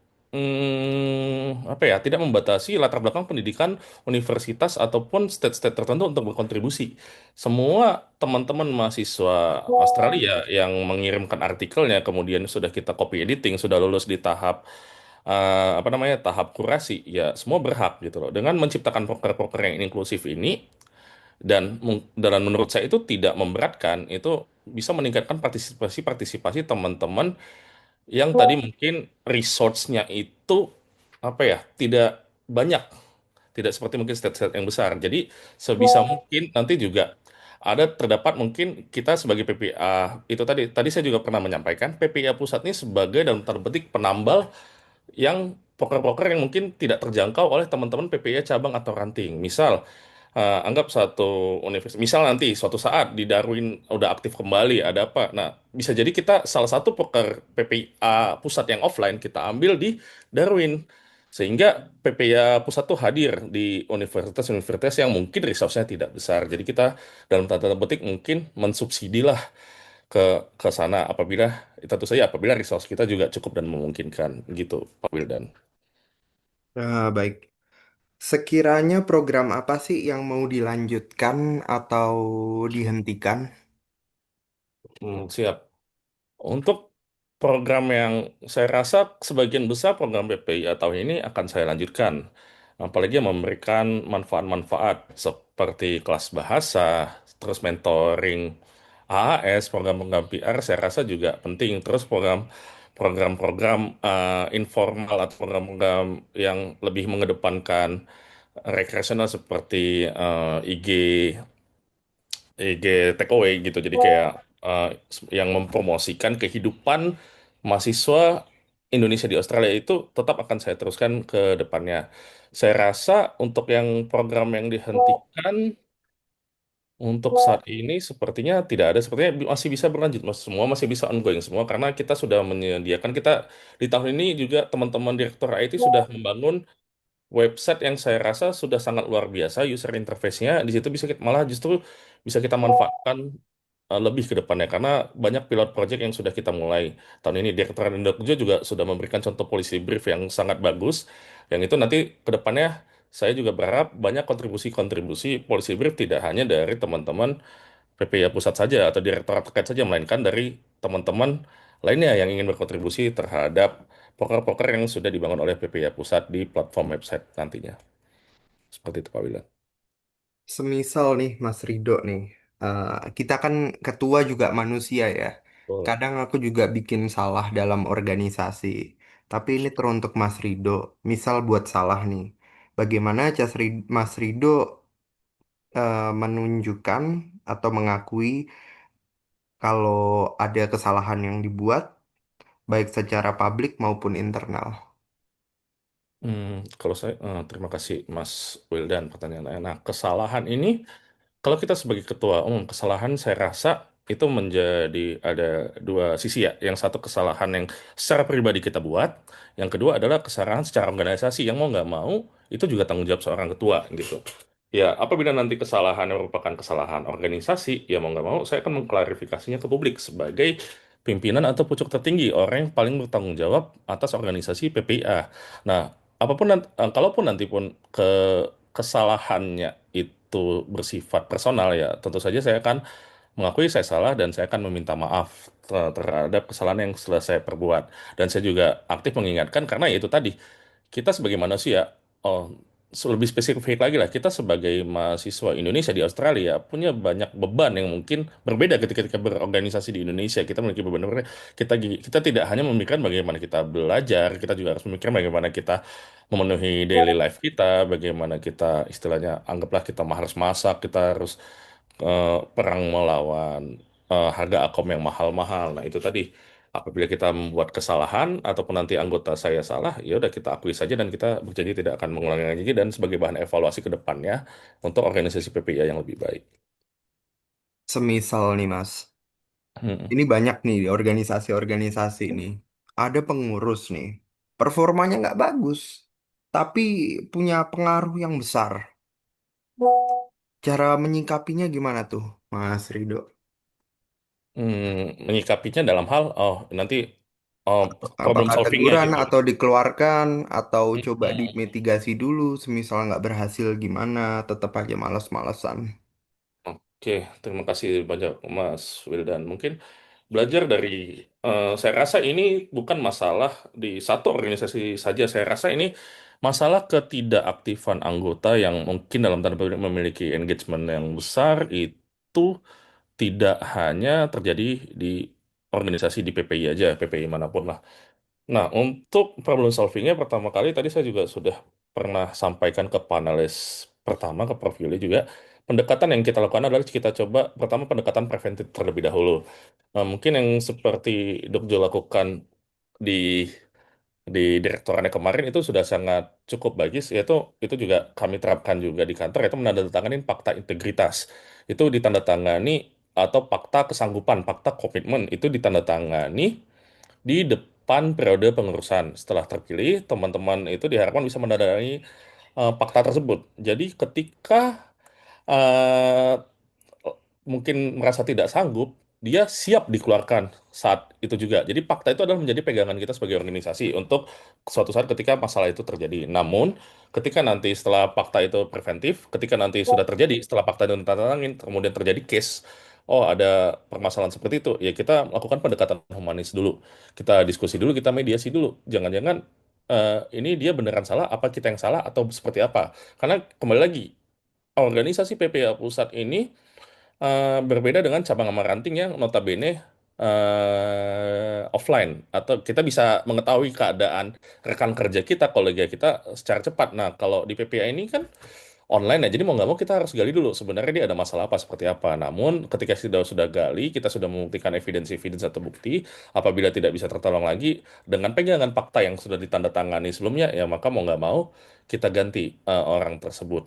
apa ya, tidak membatasi latar belakang pendidikan universitas ataupun state-state tertentu untuk berkontribusi. Semua teman-teman mahasiswa Australia yang mengirimkan artikelnya kemudian sudah kita copy editing, sudah lulus di tahap apa namanya tahap kurasi, ya semua berhak gitu loh. Dengan menciptakan proker-proker yang inklusif ini dan menurut saya itu tidak memberatkan, itu bisa meningkatkan partisipasi teman-teman yang tadi mungkin resource-nya itu apa ya tidak banyak, tidak seperti mungkin state-state yang besar. Jadi sebisa mungkin nanti juga terdapat mungkin kita sebagai PPA itu tadi tadi saya juga pernah menyampaikan PPA pusat ini sebagai dalam tanda petik penambal yang poker-poker yang mungkin tidak terjangkau oleh teman-teman PPA cabang atau ranting. Misal anggap satu universitas, misal nanti suatu saat di Darwin udah aktif kembali, ada apa? Nah, bisa jadi kita salah satu poker PPA pusat yang offline kita ambil di Darwin. Sehingga PPA pusat tuh hadir di universitas-universitas yang mungkin resource-nya tidak besar. Jadi kita dalam tanda petik mungkin mensubsidi lah ke ke sana apabila tentu saja apabila resource kita juga cukup dan memungkinkan gitu, Pak Wildan. Baik. Sekiranya program apa sih yang mau dilanjutkan atau dihentikan? Siap. Untuk program yang saya rasa sebagian besar program BPI tahun ini akan saya lanjutkan. Apalagi yang memberikan manfaat-manfaat seperti kelas bahasa, terus mentoring AAS, program-program PR saya rasa juga penting. Terus program-program informal atau program-program yang lebih mengedepankan rekreasional seperti IG IG takeaway gitu. Jadi kayak uh, yang mempromosikan kehidupan mahasiswa Indonesia di Australia itu tetap akan saya teruskan ke depannya. Saya rasa untuk yang program yang dihentikan Untuk saat ini sepertinya tidak ada, sepertinya masih bisa berlanjut, Mas. Semua masih bisa ongoing semua karena kita sudah menyediakan di tahun ini juga teman-teman direktur IT sudah membangun website yang saya rasa sudah sangat luar biasa user interface-nya. Di situ bisa kita, malah justru bisa kita manfaatkan lebih ke depannya karena banyak pilot project yang sudah kita mulai tahun ini. Direktur Endokjo juga sudah memberikan contoh policy brief yang sangat bagus. Yang itu nanti ke depannya saya juga berharap banyak kontribusi-kontribusi policy brief tidak hanya dari teman-teman PPI Pusat saja atau direktorat terkait saja, melainkan dari teman-teman lainnya yang ingin berkontribusi terhadap poker-poker yang sudah dibangun oleh PPI Pusat di platform website nantinya. Seperti itu, Pak Wilan. Semisal nih Mas Rido nih, kita kan ketua juga manusia ya. Betul. Kadang aku juga bikin salah dalam organisasi. Tapi ini teruntuk Mas Rido. Misal buat salah nih, bagaimana Mas Rido menunjukkan atau mengakui kalau ada kesalahan yang dibuat, baik secara publik maupun internal. Kalau saya, terima kasih Mas Wildan pertanyaannya. Nah, kesalahan ini kalau kita sebagai ketua umum, kesalahan saya rasa itu menjadi ada dua sisi ya. Yang satu kesalahan yang secara pribadi kita buat, yang kedua adalah kesalahan secara organisasi yang mau nggak mau itu juga tanggung jawab seorang ketua gitu. Ya, apabila nanti kesalahan yang merupakan kesalahan organisasi, ya mau nggak mau saya akan mengklarifikasinya ke publik sebagai pimpinan atau pucuk tertinggi orang yang paling bertanggung jawab atas organisasi PPIA. Nah, kalaupun nanti pun kesalahannya itu bersifat personal ya, tentu saja saya akan mengakui saya salah dan saya akan meminta maaf terhadap kesalahan yang sudah saya perbuat. Dan saya juga aktif mengingatkan karena ya itu tadi kita sebagai manusia, oh, lebih spesifik lagi lah, kita sebagai mahasiswa Indonesia di Australia punya banyak beban yang mungkin berbeda ketika kita berorganisasi di Indonesia. Kita memiliki beban berbeda. Kita tidak hanya memikirkan bagaimana kita belajar, kita juga harus memikirkan bagaimana kita memenuhi daily life kita, bagaimana kita istilahnya anggaplah kita harus masak, kita harus perang melawan harga akom yang mahal-mahal. Nah, itu tadi apabila kita membuat kesalahan ataupun nanti anggota saya salah, ya udah kita akui saja dan kita berjanji tidak akan mengulangi lagi dan sebagai bahan evaluasi ke depannya untuk organisasi PPI yang lebih baik. Semisal nih Mas, Hmm. ini banyak nih di organisasi-organisasi nih. Ada pengurus nih, performanya nggak bagus, tapi punya pengaruh yang besar. Cara menyikapinya gimana tuh, Mas Rido? Menyikapinya dalam hal, oh nanti oh, problem Apakah solvingnya teguran gitu. atau dikeluarkan atau coba Hmm. dimitigasi dulu, semisal nggak berhasil gimana, tetap aja males-malesan. Oke, terima kasih banyak Mas Wildan. Mungkin belajar dari, saya rasa ini bukan masalah di satu organisasi saja. Saya rasa ini masalah ketidakaktifan anggota yang mungkin dalam tanda petik memiliki engagement yang besar itu tidak hanya terjadi di organisasi di PPI aja, PPI manapun lah. Nah, untuk problem solvingnya pertama kali tadi saya juga sudah pernah sampaikan ke panelis pertama, ke Prof. Yuli juga. Pendekatan yang kita lakukan adalah kita coba pertama pendekatan preventif terlebih dahulu. Mungkin yang seperti Dok Jo lakukan di di direktorannya kemarin itu sudah sangat cukup bagus, yaitu itu juga kami terapkan juga di kantor, yaitu menandatangani fakta integritas. Itu ditandatangani atau fakta kesanggupan, fakta komitmen itu ditandatangani di depan periode pengurusan. Setelah terpilih, teman-teman itu diharapkan bisa menandatangani fakta tersebut. Jadi ketika eh, mungkin merasa tidak sanggup, dia siap dikeluarkan saat itu juga. Jadi fakta itu adalah menjadi pegangan kita sebagai organisasi untuk suatu saat ketika masalah itu terjadi. Namun, ketika nanti setelah fakta itu preventif, ketika nanti sudah terjadi, setelah fakta itu ditandatangani, kemudian terjadi case, oh ada permasalahan seperti itu, ya kita melakukan pendekatan humanis dulu. Kita diskusi dulu, kita mediasi dulu. Jangan-jangan ini dia beneran salah, apa kita yang salah, atau seperti apa. Karena kembali lagi, organisasi PPA Pusat ini berbeda dengan cabang sama ranting yang notabene offline atau kita bisa mengetahui keadaan rekan kerja kita, kolega kita secara cepat. Nah, kalau di PPA ini kan online ya, jadi mau nggak mau kita harus gali dulu sebenarnya dia ada masalah apa seperti apa. Namun ketika sudah gali, kita sudah membuktikan evidensi-evidensi atau bukti, apabila tidak bisa tertolong lagi dengan pegangan fakta yang sudah ditandatangani sebelumnya, ya maka mau nggak mau kita ganti orang tersebut.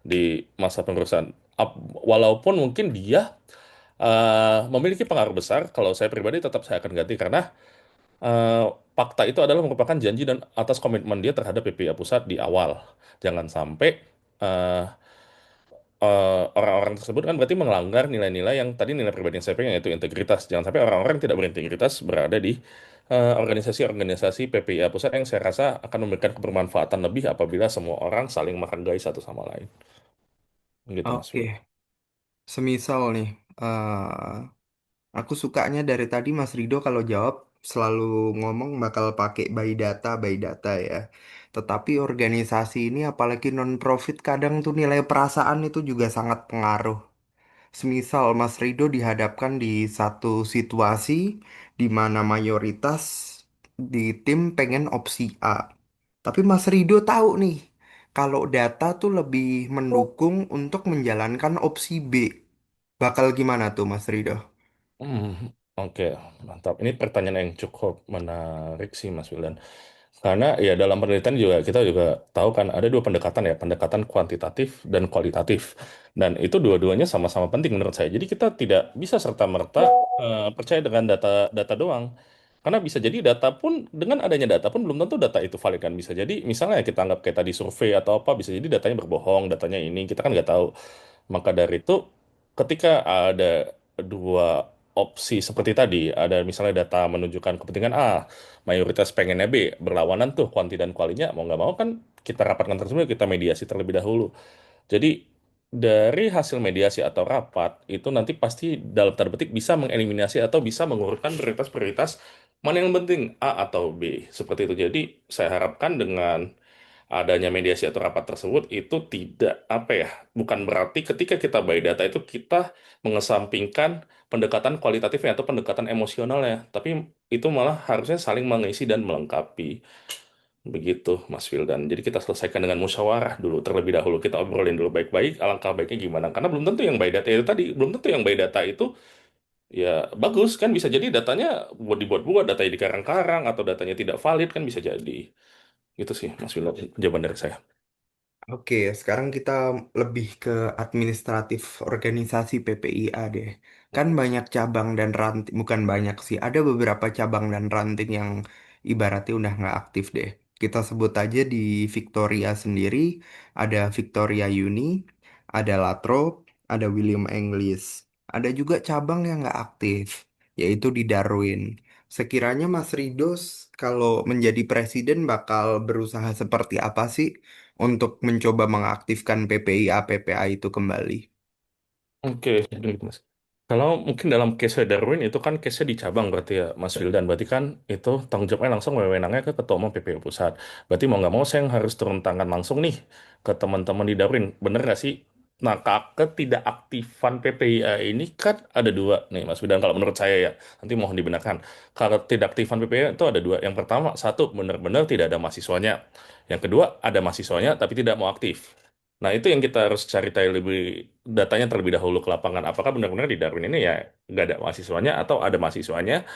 di masa pengurusan. Walaupun mungkin dia memiliki pengaruh besar, kalau saya pribadi tetap saya akan ganti karena eh, fakta itu adalah merupakan janji dan atas komitmen dia terhadap PPA pusat di awal. Jangan sampai eh, orang-orang tersebut kan berarti melanggar nilai-nilai yang tadi nilai pribadi yang saya pegang yaitu integritas. Jangan sampai orang-orang yang tidak berintegritas berada di organisasi-organisasi PPIA pusat yang saya rasa akan memberikan kebermanfaatan lebih apabila semua orang saling menghargai satu sama lain. Gitu Mas Wil. Oke, semisal nih, aku sukanya dari tadi Mas Rido kalau jawab selalu ngomong bakal pakai by data ya. Tetapi organisasi ini apalagi non-profit kadang tuh nilai perasaan itu juga sangat pengaruh. Semisal Mas Rido dihadapkan di satu situasi di mana mayoritas di tim pengen opsi A. Tapi Mas Rido tahu nih, kalau data tuh lebih mendukung untuk menjalankan opsi B. Bakal gimana tuh Mas Rido? Hmm, oke, mantap. Ini pertanyaan yang cukup menarik sih, Mas Wildan. Karena ya dalam penelitian juga kita juga tahu kan ada dua pendekatan ya, pendekatan kuantitatif dan kualitatif. Dan itu dua-duanya sama-sama penting menurut saya. Jadi kita tidak bisa serta-merta percaya dengan data doang. Karena bisa jadi data pun dengan adanya data pun belum tentu data itu valid kan. Bisa jadi misalnya kita anggap kayak tadi survei atau apa, bisa jadi datanya berbohong, datanya ini kita kan nggak tahu. Maka dari itu, ketika ada dua opsi seperti tadi, ada misalnya data menunjukkan kepentingan A, mayoritas pengennya B, berlawanan tuh kuanti dan kualinya, mau nggak mau kan kita rapatkan tersebut, kita mediasi terlebih dahulu. Jadi dari hasil mediasi atau rapat itu nanti pasti dalam tanda petik bisa mengeliminasi atau bisa mengurutkan prioritas-prioritas mana yang penting A atau B seperti itu. Jadi saya harapkan dengan adanya mediasi atau rapat tersebut itu tidak apa ya, bukan berarti ketika kita buy data itu kita mengesampingkan pendekatan kualitatifnya atau pendekatan emosionalnya, tapi itu malah harusnya saling mengisi dan melengkapi. Begitu, Mas Wildan. Jadi kita selesaikan dengan musyawarah dulu, terlebih dahulu kita obrolin dulu baik-baik, alangkah baiknya gimana. Karena belum tentu yang buy data itu tadi, belum tentu yang buy data itu ya bagus kan, bisa jadi datanya buat dibuat-buat, datanya dikarang-karang, atau datanya tidak valid kan bisa jadi. Gitu sih, Mas Wildan, jawaban dari saya. Oke, sekarang kita lebih ke administratif organisasi PPIA deh. Kan banyak cabang dan ranting, bukan banyak sih, ada beberapa cabang dan ranting yang ibaratnya udah nggak aktif deh. Kita sebut aja di Victoria sendiri, ada Victoria Uni, ada Latrobe, ada William English. Ada juga cabang yang nggak aktif, yaitu di Darwin. Sekiranya Mas Ridos kalau menjadi presiden bakal berusaha seperti apa sih untuk mencoba mengaktifkan PPI PPA itu kembali? Oke, gitu Mas. Kalau mungkin dalam case Darwin itu kan case-nya di cabang berarti ya Mas Wildan. Berarti kan itu tanggung jawabnya langsung wewenangnya ke Ketua Umum PPU Pusat. Berarti mau nggak mau saya yang harus turun tangan langsung nih ke teman-teman di Darwin. Bener nggak sih? Nah, ketidakaktifan PPIA ini kan ada dua nih Mas Wildan kalau menurut saya ya. Nanti mohon dibenarkan. Kalau tidak aktifan PPIA itu ada dua. Yang pertama, satu benar-benar tidak ada mahasiswanya. Yang kedua, ada mahasiswanya tapi tidak mau aktif. Nah, itu yang kita harus cari tahu lebih datanya terlebih dahulu ke lapangan. Apakah benar-benar di Darwin ini ya nggak ada mahasiswanya atau ada mahasiswanya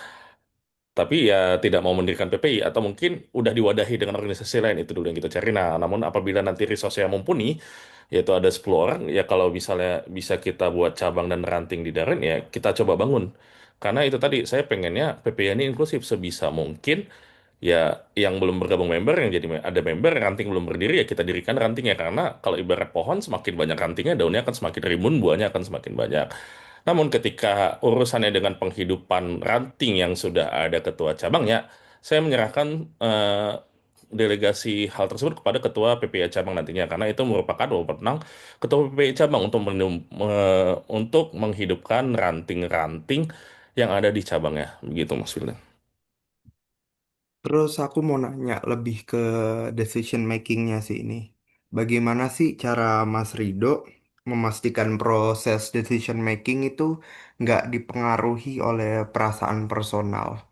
tapi ya tidak mau mendirikan PPI atau mungkin udah diwadahi dengan organisasi lain itu dulu yang kita cari. Nah, namun apabila nanti resource-nya mumpuni yaitu ada 10 orang ya kalau misalnya bisa kita buat cabang dan ranting di Darwin ya kita coba bangun. Karena itu tadi saya pengennya PPI ini inklusif sebisa mungkin. Ya, yang belum bergabung member, yang jadi ada member, ranting belum berdiri, ya kita dirikan rantingnya. Karena kalau ibarat pohon, semakin banyak rantingnya, daunnya akan semakin rimbun, buahnya akan semakin banyak. Namun ketika urusannya dengan penghidupan ranting yang sudah ada ketua cabangnya, saya menyerahkan delegasi hal tersebut kepada ketua PPA cabang nantinya. Karena itu merupakan wewenang ketua PPA cabang untuk untuk menghidupkan ranting-ranting yang ada di cabangnya. Begitu, Mas Wildan. Terus aku mau nanya lebih ke decision makingnya sih ini. Bagaimana sih cara Mas Rido memastikan proses decision making itu nggak dipengaruhi oleh perasaan personal?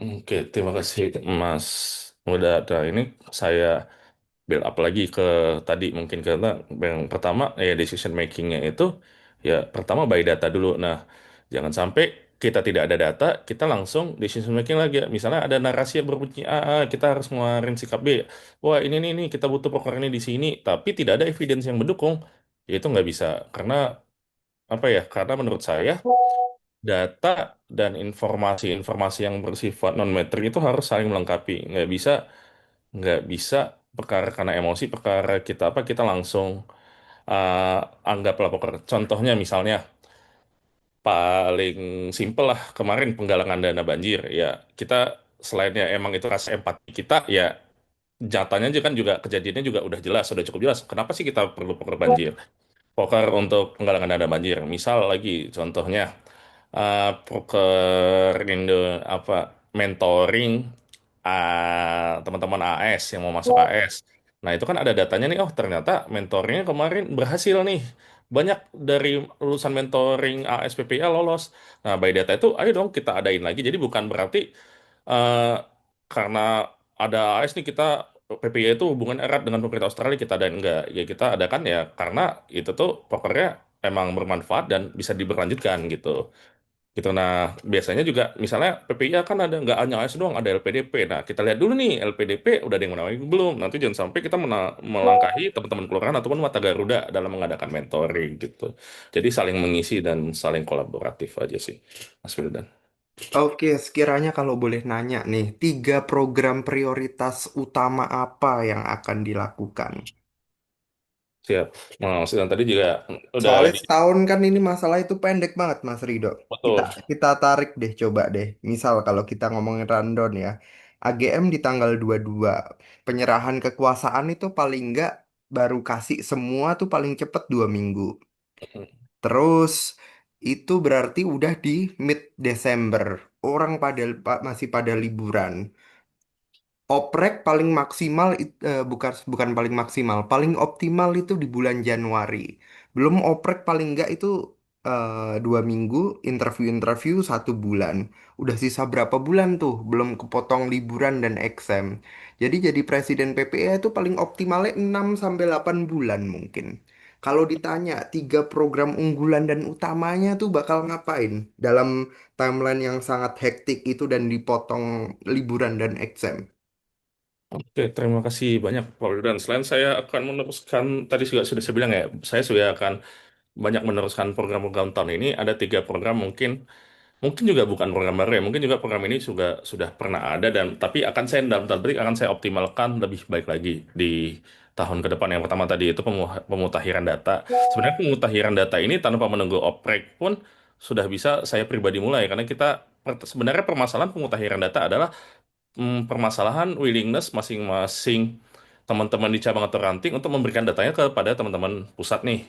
Oke, terima kasih Mas. Udah ada ini saya build up lagi ke tadi mungkin karena yang pertama ya decision makingnya itu ya pertama by data dulu. Nah, jangan sampai kita tidak ada data, kita langsung decision making lagi. Misalnya ada narasi yang berbunyi A, kita harus ngeluarin sikap B. Wah, ini nih, nih kita butuh proker ini di sini, tapi tidak ada evidence yang mendukung. Ya itu nggak bisa. Karena apa ya? Karena menurut saya data dan informasi-informasi yang bersifat non metrik itu harus saling melengkapi. Nggak bisa perkara karena emosi, perkara kita apa kita langsung anggaplah proker. Contohnya misalnya paling simpel lah kemarin penggalangan dana banjir ya kita selainnya emang itu rasa empati kita ya jatanya aja kan juga kejadiannya juga udah jelas sudah cukup jelas kenapa sih kita perlu poker banjir poker untuk penggalangan dana banjir misal lagi contohnya poker Indo apa mentoring teman-teman AS yang mau masuk AS. Nah, itu kan ada datanya nih. Oh, ternyata mentoringnya kemarin berhasil nih. Banyak dari lulusan mentoring AS PPA lolos. Nah, by data itu, ayo dong kita adain lagi. Jadi bukan berarti eh, karena ada AS nih kita PPA itu hubungan erat dengan pemerintah Australia kita adain enggak. Ya kita adakan ya karena itu tuh pokernya emang bermanfaat dan bisa diberlanjutkan gitu gitu. Nah, biasanya juga misalnya PPI kan ada nggak hanya AS doang, ada LPDP. Nah, kita lihat dulu nih LPDP udah ada yang menawarkan belum. Nanti jangan sampai kita melangkahi teman-teman kelurahan ataupun Mata Garuda dalam mengadakan mentoring gitu. Jadi saling mengisi dan saling kolaboratif aja sih, Mas Wildan. Oke, sekiranya kalau boleh nanya nih, 3 program prioritas utama apa yang akan dilakukan? Siap. Nah, Mas Wildan tadi juga udah Soalnya di setahun kan ini masalah itu pendek banget, Mas Rido. Kita betul. kita tarik deh, coba deh. Misal kalau kita ngomongin rundown ya, AGM di tanggal 22, penyerahan kekuasaan itu paling nggak baru kasih semua tuh paling cepet 2 minggu. Terus itu berarti udah di mid Desember. Orang masih pada liburan. Oprek paling maksimal bukan bukan paling maksimal, paling optimal itu di bulan Januari. Belum oprek paling enggak itu 2 minggu, interview-interview 1 bulan. Udah sisa berapa bulan tuh? Belum kepotong liburan dan eksam. Jadi presiden PPE itu paling optimalnya 6 sampai 8 bulan mungkin. Kalau ditanya 3 program unggulan dan utamanya tuh bakal ngapain dalam timeline yang sangat hektik itu dan dipotong liburan dan eksam? Oke, terima kasih banyak Pak Wildan. Selain saya akan meneruskan, tadi juga sudah saya bilang ya, saya sudah akan banyak meneruskan program-program tahun ini. Ada 3 program mungkin juga bukan program baru ya, mungkin juga program ini sudah pernah ada dan tapi akan saya dalam tanda petik akan saya optimalkan lebih baik lagi di tahun ke depan. Yang pertama tadi itu pemutakhiran data. Sebenarnya pemutakhiran data ini tanpa menunggu oprek pun sudah bisa saya pribadi mulai karena kita sebenarnya permasalahan pemutakhiran data adalah permasalahan willingness masing-masing teman-teman di cabang atau ranting untuk memberikan datanya kepada teman-teman pusat nih.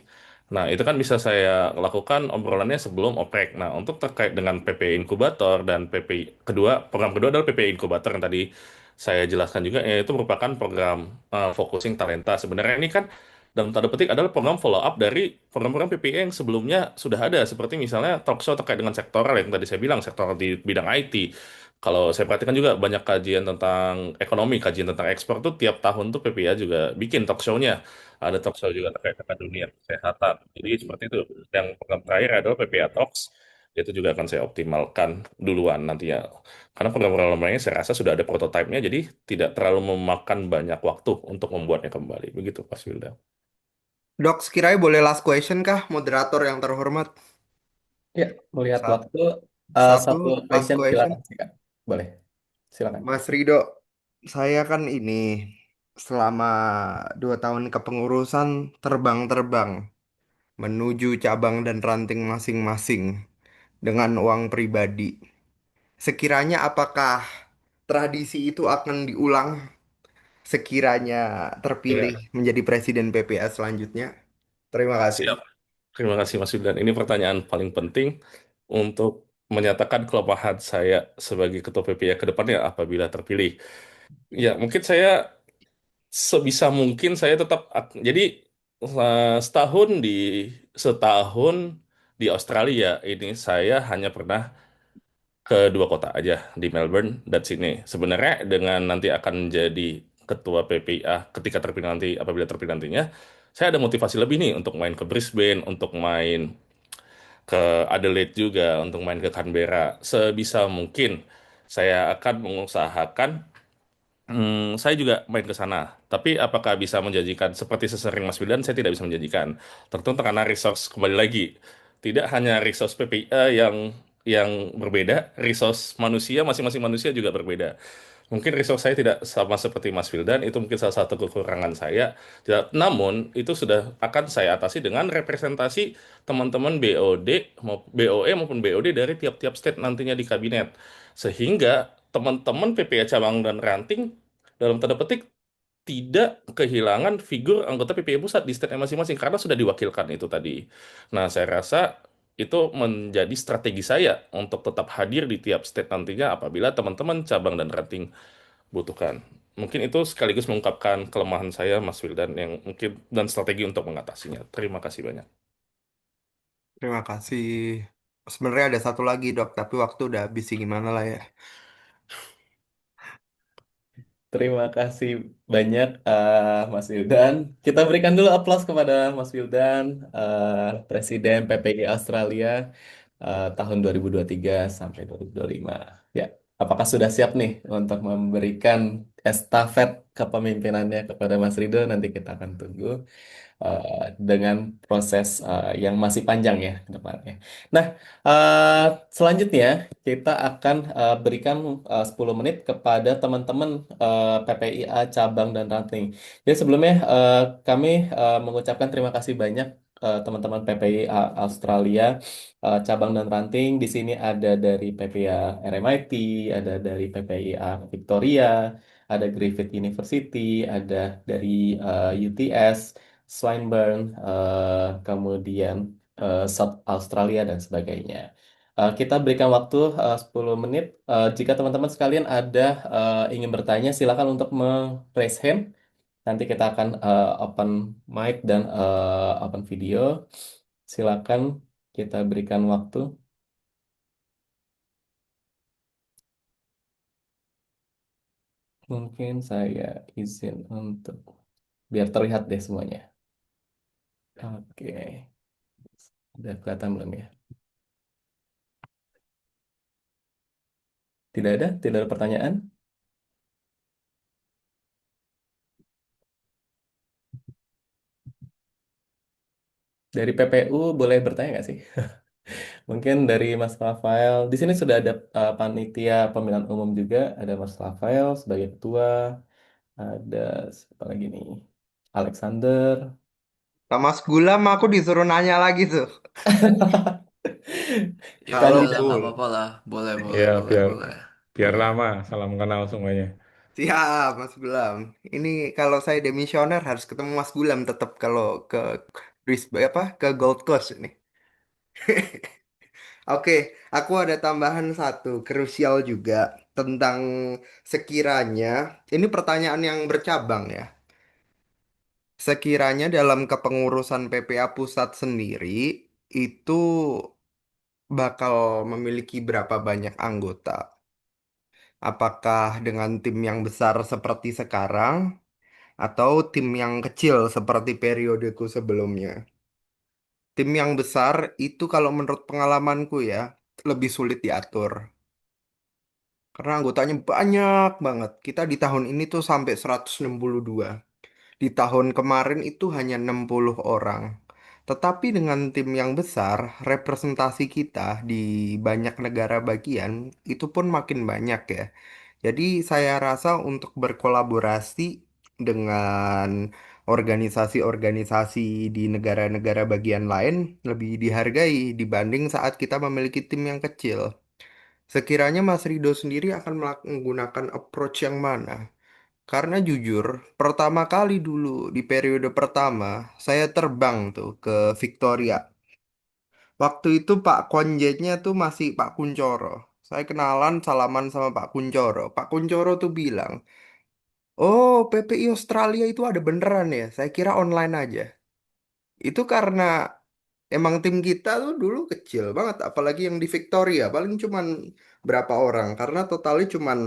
Nah, itu kan bisa saya lakukan obrolannya sebelum oprek. Nah, untuk terkait dengan PPI Inkubator dan PPI kedua, program kedua adalah PPI Inkubator yang tadi saya jelaskan juga, yaitu merupakan program focusing talenta. Sebenarnya ini kan dalam tanda petik adalah program follow up dari program-program PPI yang sebelumnya sudah ada, seperti misalnya talk show terkait dengan sektoral yang tadi saya bilang, sektoral di bidang IT. Kalau saya perhatikan juga banyak kajian tentang ekonomi, kajian tentang ekspor tuh tiap tahun tuh PPA juga bikin talk show-nya. Ada talk show juga terkait dengan dunia kesehatan. Jadi seperti itu. Yang program terakhir adalah PPA Talks. Itu juga akan saya optimalkan duluan nantinya. Karena program-program lainnya saya rasa sudah ada prototipenya, jadi tidak terlalu memakan banyak waktu untuk membuatnya kembali. Begitu, Pak Wilda. Dok, sekiranya boleh last question kah, moderator yang terhormat? Ya, melihat Sa- waktu, Satu satu last question question. silakan, silakan. Boleh, silakan. Mas Rido, saya kan ini selama 2 tahun kepengurusan terbang-terbang menuju cabang dan ranting masing-masing dengan uang pribadi. Sekiranya apakah tradisi itu akan diulang sekiranya terpilih Iya, menjadi presiden PPA selanjutnya? Terima kasih. siap. Terima kasih, Mas Wildan. Ini pertanyaan paling penting untuk menyatakan kelemahan saya sebagai Ketua PPA ke depannya apabila terpilih. Ya, mungkin saya sebisa mungkin saya tetap jadi setahun setahun di Australia ini saya hanya pernah ke 2 kota aja di Melbourne dan Sydney. Sebenarnya dengan nanti akan jadi ketua PPA ketika terpilih nanti apabila terpilih nantinya saya ada motivasi lebih nih untuk main ke Brisbane, untuk main ke Adelaide juga untuk main ke Canberra. Sebisa mungkin saya akan mengusahakan saya juga main ke sana. Tapi apakah bisa menjanjikan seperti sesering Mas Wildan, saya tidak bisa menjanjikan. Tertentu karena resource kembali lagi. Tidak hanya resource PPA yang berbeda, resource manusia masing-masing manusia juga berbeda. Mungkin resource saya tidak sama seperti Mas Wildan, itu mungkin salah satu kekurangan saya. Namun, itu sudah akan saya atasi dengan representasi teman-teman BOE maupun BOD dari tiap-tiap state nantinya di kabinet. Sehingga teman-teman PPA cabang dan ranting dalam tanda petik tidak kehilangan figur anggota PPI pusat di state masing-masing karena sudah diwakilkan itu tadi. Nah, saya rasa itu menjadi strategi saya untuk tetap hadir di tiap state nantinya apabila teman-teman cabang dan ranting butuhkan. Mungkin itu sekaligus mengungkapkan kelemahan saya, Mas Wildan, yang mungkin dan strategi untuk mengatasinya. Terima kasih banyak. Terima kasih. Sebenarnya ada satu lagi dok, tapi waktu udah habis sih, gimana lah ya. Terima kasih banyak Mas Wildan. Kita berikan dulu aplaus kepada Mas Wildan, Presiden PPI Australia tahun 2023 sampai 2025. Ya, apakah sudah siap nih untuk memberikan estafet kepemimpinannya kepada Mas Rido? Nanti kita akan tunggu dengan proses yang masih panjang ya ke depannya. Nah, eh, selanjutnya kita akan berikan 10 menit kepada teman-teman PPIA cabang dan ranting. Jadi sebelumnya kami mengucapkan terima kasih banyak teman-teman PPIA Australia cabang dan ranting. Di sini ada dari PPIA RMIT, ada dari PPIA Victoria, ada Griffith University, ada dari UTS. Swinburne, kemudian South Australia dan sebagainya. Kita berikan waktu 10 menit. Jika teman-teman sekalian ada ingin bertanya, silakan untuk raise hand. Nanti kita akan open mic dan open video. Silakan kita berikan waktu. Mungkin saya izin untuk biar terlihat deh semuanya. Oke, udah kelihatan belum ya? Tidak ada pertanyaan. Dari PPU boleh bertanya nggak sih? Mungkin dari Mas Rafael. Di sini sudah ada panitia pemilihan umum juga. Ada Mas Rafael sebagai ketua. Ada siapa lagi nih? Alexander. Sama Mas Gulam aku disuruh nanya lagi tuh. Ya udahlah, Kandidat. nggak Halo. apa-apa lah. Boleh, Ya, boleh, boleh, biar boleh. biar lama. Salam kenal semuanya. Siap, Mas Gulam. Ini kalau saya demisioner harus ketemu Mas Gulam tetap kalau ke ke Gold Coast ini. Oke, aku ada tambahan satu krusial juga tentang sekiranya ini pertanyaan yang bercabang ya. Sekiranya dalam kepengurusan PPA pusat sendiri itu bakal memiliki berapa banyak anggota? Apakah dengan tim yang besar seperti sekarang atau tim yang kecil seperti periodeku sebelumnya? Tim yang besar itu kalau menurut pengalamanku ya lebih sulit diatur. Karena anggotanya banyak banget. Kita di tahun ini tuh sampai 162. Di tahun kemarin itu hanya 60 orang. Tetapi dengan tim yang besar, representasi kita di banyak negara bagian itu pun makin banyak ya. Jadi saya rasa untuk berkolaborasi dengan organisasi-organisasi di negara-negara bagian lain lebih dihargai dibanding saat kita memiliki tim yang kecil. Sekiranya Mas Rido sendiri akan menggunakan approach yang mana? Karena jujur, pertama kali dulu di periode pertama, saya terbang tuh ke Victoria. Waktu itu Pak Konjennya tuh masih Pak Kuncoro. Saya kenalan, salaman sama Pak Kuncoro. Pak Kuncoro tuh bilang, oh, PPI Australia itu ada beneran ya? Saya kira online aja. Itu karena emang tim kita tuh dulu kecil banget, apalagi yang di Victoria. Paling cuman berapa orang, karena totalnya cuman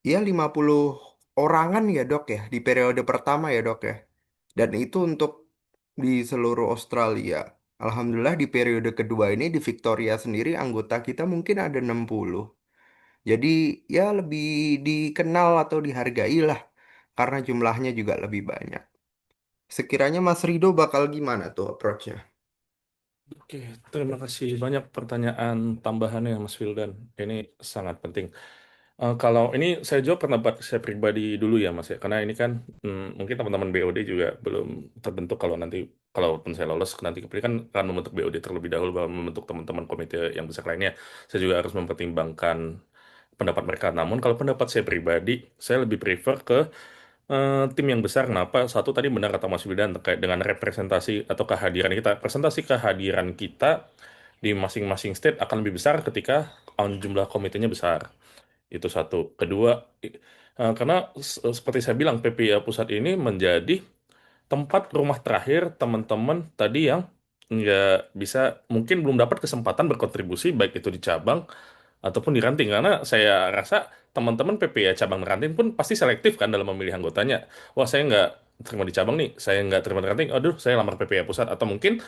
ya 50 orangan ya dok ya, di periode pertama ya dok ya. Dan itu untuk di seluruh Australia. Alhamdulillah di periode kedua ini di Victoria sendiri anggota kita mungkin ada 60. Jadi ya lebih dikenal atau dihargai lah karena jumlahnya juga lebih banyak. Sekiranya Mas Rido bakal gimana tuh approach-nya? Oke, terima kasih banyak pertanyaan tambahannya Mas Wildan. Ini sangat penting. Kalau ini saya jawab pendapat saya pribadi dulu ya Mas ya, karena ini kan mungkin teman-teman BOD juga belum terbentuk kalau nanti kalaupun saya lolos nanti kepilih kan akan membentuk BOD terlebih dahulu baru membentuk teman-teman komite yang besar lainnya. Saya juga harus mempertimbangkan pendapat mereka. Namun kalau pendapat saya pribadi, saya lebih prefer ke tim yang besar. Kenapa? Satu tadi benar kata Mas Wildan terkait dengan representasi atau kehadiran kita. Presentasi kehadiran kita di masing-masing state akan lebih besar ketika jumlah komitenya besar. Itu satu. Kedua, karena seperti saya bilang, PPIA Pusat ini menjadi tempat rumah terakhir teman-teman tadi yang nggak bisa, mungkin belum dapat kesempatan berkontribusi, baik itu di cabang ataupun di ranting. Karena saya rasa teman-teman PPIA cabang dan ranting pun pasti selektif kan dalam memilih anggotanya. Wah, saya nggak terima di cabang nih, saya nggak terima di ranting, aduh, saya lamar PPIA Pusat. Atau mungkin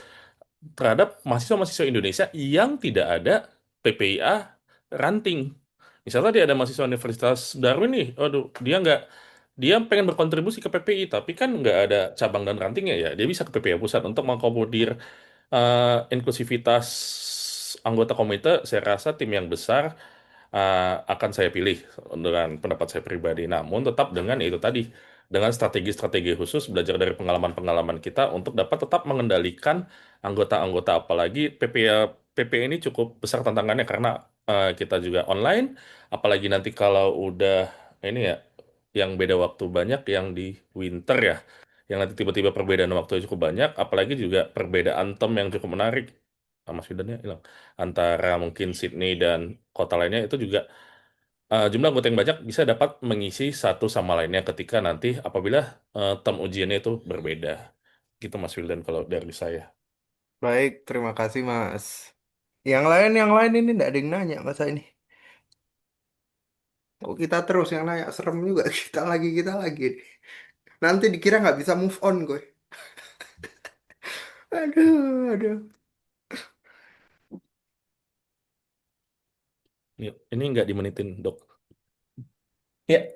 terhadap mahasiswa-mahasiswa Indonesia yang tidak ada PPIA ranting. Misalnya dia ada mahasiswa Universitas Darwin nih, aduh, dia pengen berkontribusi ke PPI, tapi kan nggak ada cabang dan rantingnya ya, dia bisa ke PPI pusat untuk mengakomodir inklusivitas anggota komite. Saya rasa tim yang besar akan saya pilih dengan pendapat saya pribadi. Namun tetap dengan itu tadi, dengan strategi-strategi khusus belajar dari pengalaman-pengalaman kita untuk dapat tetap mengendalikan anggota-anggota. Apalagi PP ini cukup besar tantangannya karena kita juga online. Apalagi nanti kalau udah ini ya, yang beda waktu banyak yang di winter ya, yang nanti tiba-tiba perbedaan waktu cukup banyak. Apalagi juga perbedaan tem yang cukup menarik. Mas Yudannya hilang antara mungkin Sydney dan kota lainnya itu juga jumlah anggota yang banyak bisa dapat mengisi satu sama lainnya ketika nanti apabila term ujiannya itu berbeda. Gitu Mas Wildan kalau dari saya. Baik, terima kasih Mas. Yang lain ini enggak ada yang nanya masa ini. Oh, kita terus yang nanya serem juga kita lagi. Nanti dikira nggak bisa move on gue. Aduh, aduh. Ini nggak dimenitin dok. Ya,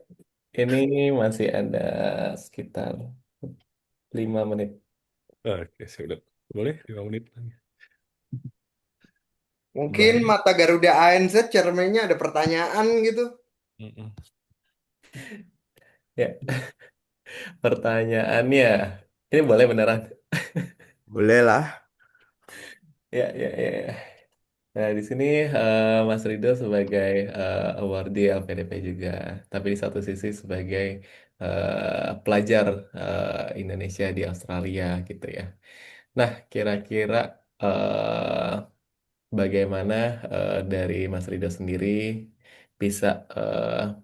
ini masih ada sekitar 5 menit. Oke, sudah. Boleh 5 menit lagi. Mungkin Baik. mata Garuda ANZ cermennya ada pertanyaan gitu. Mm-mm. Ya, pertanyaannya, ini boleh beneran? Boleh lah. Ya, ya, ya, ya. Nah, di sini Mas Rido sebagai awardee LPDP juga, tapi di satu sisi sebagai pelajar Indonesia di Australia gitu ya. Nah, kira-kira bagaimana dari Mas Rido sendiri bisa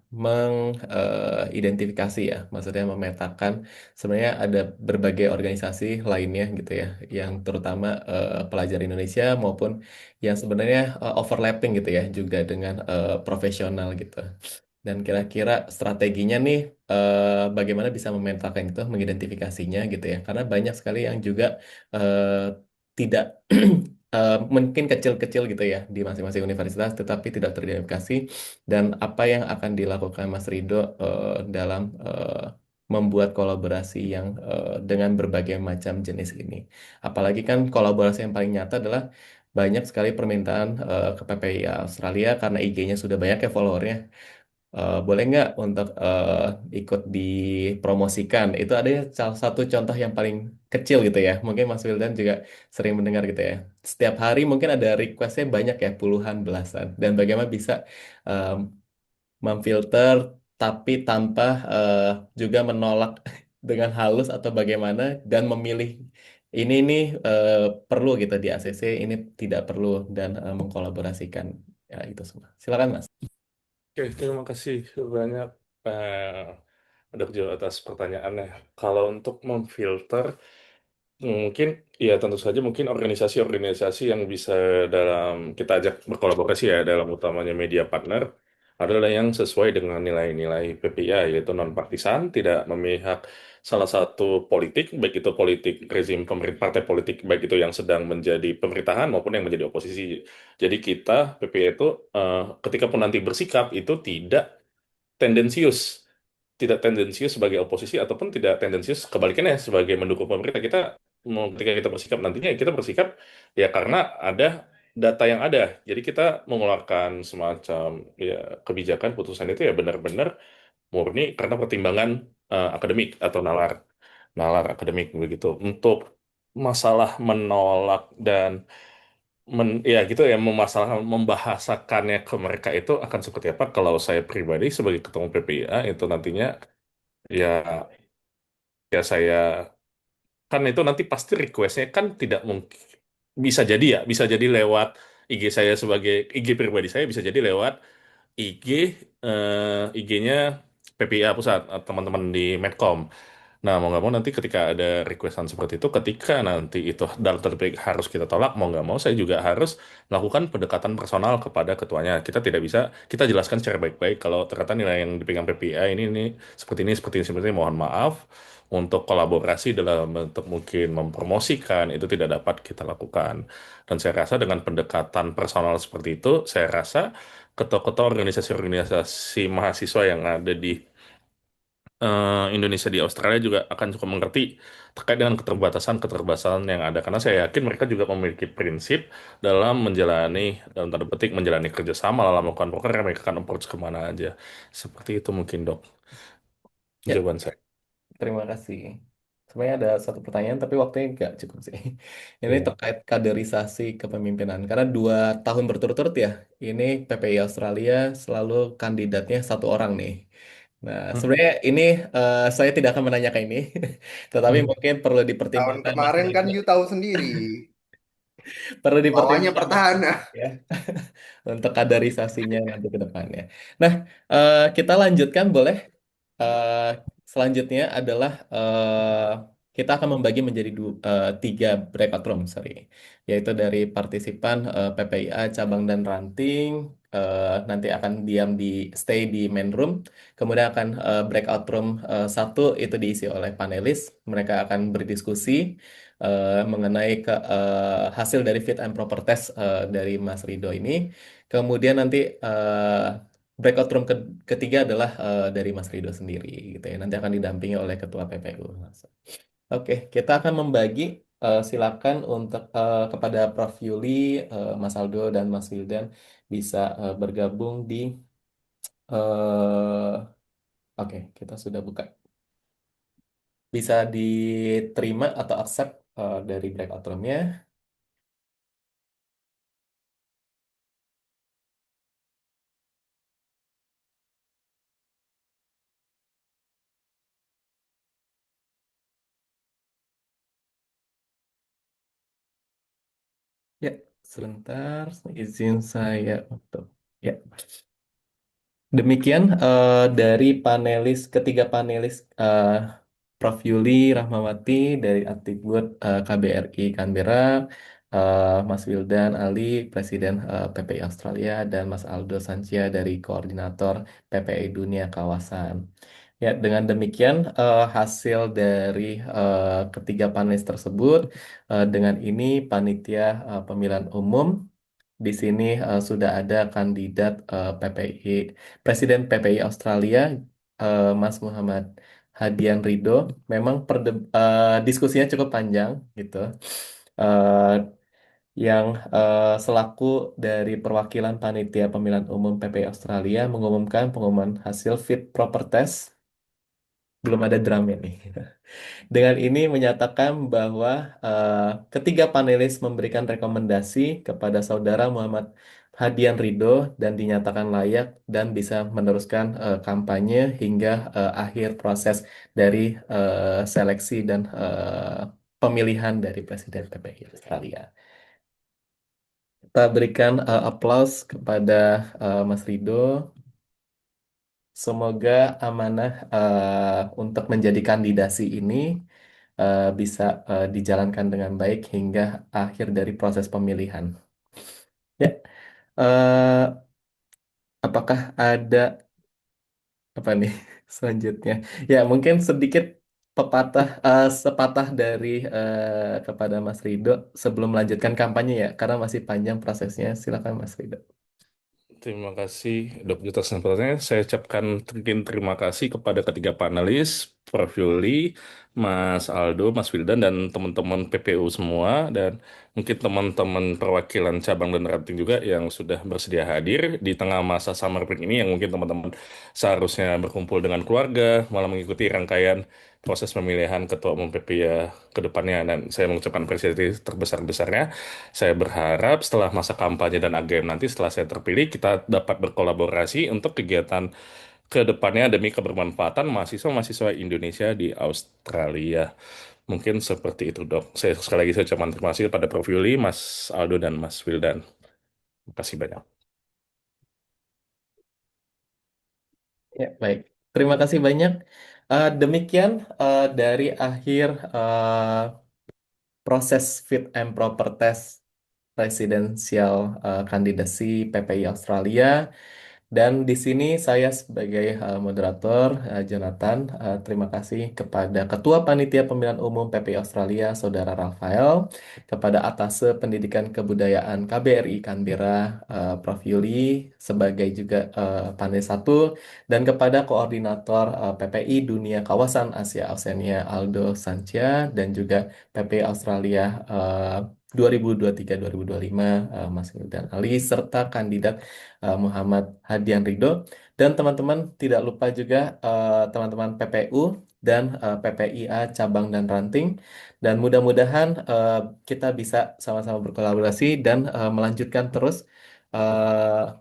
mengidentifikasi ya, maksudnya memetakan sebenarnya ada berbagai organisasi lainnya gitu ya, yang terutama pelajar Indonesia maupun yang sebenarnya overlapping gitu ya, juga dengan profesional gitu. Dan kira-kira strateginya nih bagaimana bisa memetakan itu, mengidentifikasinya gitu ya, karena banyak sekali yang juga tidak mungkin kecil-kecil gitu ya di masing-masing universitas, tetapi tidak teridentifikasi. Dan apa yang akan dilakukan Mas Rido dalam membuat kolaborasi yang dengan berbagai macam jenis ini. Apalagi kan kolaborasi yang paling nyata adalah banyak sekali permintaan ke PPI Australia karena IG-nya sudah banyak ya followernya. Boleh nggak untuk ikut dipromosikan? Itu ada salah satu contoh yang paling kecil gitu ya. Mungkin Mas Wildan juga sering mendengar gitu ya. Setiap hari mungkin ada requestnya banyak ya, puluhan, belasan. Dan bagaimana bisa em, memfilter tapi tanpa juga menolak dengan halus atau bagaimana dan memilih ini nih perlu gitu di ACC, ini tidak perlu dan mengkolaborasikan ya itu semua. Silakan Mas. Oke, terima kasih banyak Dok Jo atas pertanyaannya. Kalau untuk memfilter, mungkin ya tentu saja mungkin organisasi-organisasi yang bisa dalam kita ajak berkolaborasi ya dalam utamanya media partner adalah yang sesuai dengan nilai-nilai PPI, yaitu non-partisan, tidak memihak salah satu politik, baik itu politik rezim pemerintah, partai politik, baik itu yang sedang menjadi pemerintahan maupun yang menjadi oposisi. Jadi kita, PPI itu, ketika pun nanti bersikap, itu tendensius tidak tendensius sebagai oposisi ataupun tidak tendensius kebalikannya sebagai mendukung pemerintah. Kita ketika kita bersikap nantinya kita bersikap ya karena ada data yang ada. Jadi kita mengeluarkan semacam ya kebijakan putusan itu ya benar-benar murni karena pertimbangan akademik atau nalar nalar akademik begitu. Untuk masalah menolak dan ya gitu ya masalah membahasakannya ke mereka itu akan seperti apa kalau saya pribadi sebagai ketua PPIA itu nantinya ya saya kan itu nanti pasti requestnya kan tidak mungkin bisa jadi ya bisa jadi lewat IG saya sebagai IG pribadi saya bisa jadi lewat IG IG-nya PPIA pusat teman-teman di Medcom. Nah, mau nggak mau nanti ketika ada requestan seperti itu, ketika nanti itu dalam tanda petik harus kita tolak, mau nggak mau saya juga harus melakukan pendekatan personal kepada ketuanya. Kita tidak bisa, kita jelaskan secara baik-baik kalau ternyata nilai yang dipegang PPI ini seperti ini, mohon maaf. Untuk kolaborasi dalam bentuk mungkin mempromosikan itu tidak dapat kita lakukan. Dan saya rasa dengan pendekatan personal seperti itu, saya rasa ketua-ketua organisasi-organisasi mahasiswa yang ada di Indonesia di Australia juga akan cukup mengerti terkait dengan keterbatasan-keterbatasan yang ada karena saya yakin mereka juga memiliki prinsip dalam menjalani dalam tanda petik menjalani kerjasama dalam melakukan program mereka akan approach kemana aja seperti itu mungkin dok Ya, jawaban saya. terima kasih. Sebenarnya ada satu pertanyaan, tapi waktunya nggak cukup sih. Ini Iya. terkait kaderisasi kepemimpinan. Karena 2 tahun berturut-turut ya, ini PPI Australia selalu kandidatnya satu orang nih. Nah, Hmm. sebenarnya ini saya tidak akan menanyakan ini, tetapi Hmm. mungkin perlu Tahun dipertimbangkan Mas kemarin kan Rido. you tahu sendiri, Perlu lawannya dipertimbangkan Mas Rido, pertahanan. ya, untuk kaderisasinya nanti ke depannya. Nah, kita lanjutkan boleh. Eh, Selanjutnya adalah kita akan membagi menjadi 3 breakout room, sorry, yaitu dari partisipan PPIA cabang dan ranting nanti akan diam di stay di main room, kemudian akan breakout room satu itu diisi oleh panelis, mereka akan berdiskusi mengenai hasil dari fit and proper test dari Mas Rido ini, kemudian nanti breakout room ketiga adalah dari Mas Rido sendiri gitu ya. Nanti akan didampingi oleh Ketua PPU. Oke, kita akan membagi silakan untuk kepada Prof. Yuli, Mas Aldo dan Mas Wildan bisa bergabung di oke, kita sudah buka. Bisa diterima atau accept dari breakout roomnya. Ya, sebentar, izin saya untuk ya. Demikian dari ketiga panelis Prof. Yuli Rahmawati dari Aktikbud KBRI Canberra, Mas Wildan Ali, Presiden PPI Australia, dan Mas Aldo Sancia dari Koordinator PPI Dunia Kawasan. Ya, dengan demikian hasil dari ketiga panelis tersebut, dengan ini panitia pemilihan umum di sini sudah ada kandidat PPI, Presiden PPI Australia, Mas Muhammad Hadian Rido. Memang diskusinya cukup panjang gitu. Eh, yang selaku dari perwakilan panitia pemilihan umum PPI Australia mengumumkan pengumuman hasil fit proper test. Belum ada drum ini. Dengan ini menyatakan bahwa eh, ketiga panelis memberikan rekomendasi kepada saudara Muhammad Hadian Rido dan dinyatakan layak dan bisa meneruskan kampanye hingga akhir proses dari seleksi dan pemilihan dari Presiden PPI Australia. Kita berikan aplaus kepada Mas Rido. Semoga amanah untuk menjadi kandidasi ini bisa dijalankan dengan baik hingga akhir dari proses pemilihan. Ya, eh, apakah ada apa nih selanjutnya? Ya, mungkin sedikit sepatah dari kepada Mas Rido sebelum melanjutkan kampanye ya, karena masih panjang prosesnya. Silakan Mas Rido. Terima kasih, Dok Juta Senatornya. Saya ucapkan terima kasih kepada ketiga panelis, Prof. Yuli, Mas Aldo, Mas Wildan, dan teman-teman PPU semua, dan mungkin teman-teman perwakilan cabang dan ranting juga yang sudah bersedia hadir di tengah masa summer break ini, yang mungkin teman-teman seharusnya berkumpul dengan keluarga, malah mengikuti rangkaian proses pemilihan Ketua Umum PPI ke depannya. Dan saya mengucapkan apresiasi terbesar-besarnya. Saya berharap setelah masa kampanye dan AGM nanti setelah saya terpilih kita dapat berkolaborasi untuk kegiatan ke depannya demi kebermanfaatan mahasiswa-mahasiswa Indonesia di Australia. Mungkin seperti itu, Dok. Saya sekali lagi saya ucapkan terima kasih pada Prof. Yuli, Mas Aldo, dan Mas Wildan. Terima kasih banyak. Ya, baik. Terima kasih banyak. Demikian dari akhir proses fit and proper test presidensial kandidasi PPI Australia. Dan di sini saya sebagai moderator Jonathan, terima kasih kepada Ketua Panitia Pemilihan Umum PPI Australia, Saudara Rafael, kepada Atase Pendidikan Kebudayaan KBRI Canberra, Prof. Yuli, sebagai juga panel satu, dan kepada Koordinator PPI Dunia Kawasan Asia Oceania, Aldo Sancia, dan juga PPI Australia 2023-2025, Mas Wildan Ali, serta kandidat Muhammad Hadian Ridho, dan teman-teman tidak lupa juga teman-teman PPU dan PPIA cabang dan ranting, dan mudah-mudahan kita bisa sama-sama berkolaborasi dan melanjutkan terus eh,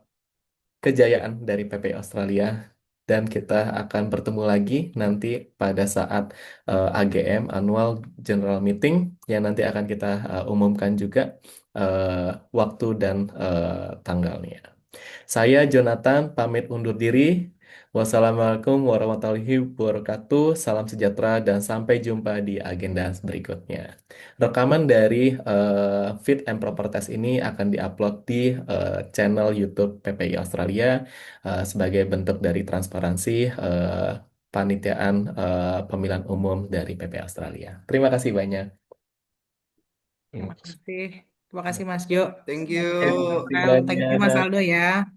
kejayaan dari PPI Australia, dan kita akan bertemu lagi nanti pada saat AGM Annual General Meeting yang nanti akan kita umumkan juga eh, waktu dan tanggalnya. Saya Jonathan pamit undur diri. Wassalamualaikum warahmatullahi wabarakatuh. Salam sejahtera dan sampai jumpa di agenda berikutnya. Rekaman dari Fit and Proper Test ini akan diupload di channel YouTube PPI Australia sebagai bentuk dari transparansi panitiaan pemilihan umum dari PPI Australia. Terima kasih banyak. Terima kasih. Terima kasih Mas Jo. Thank Thank you, Terima you. kasih Rafael. Thank you Mas banyak. Aldo ya.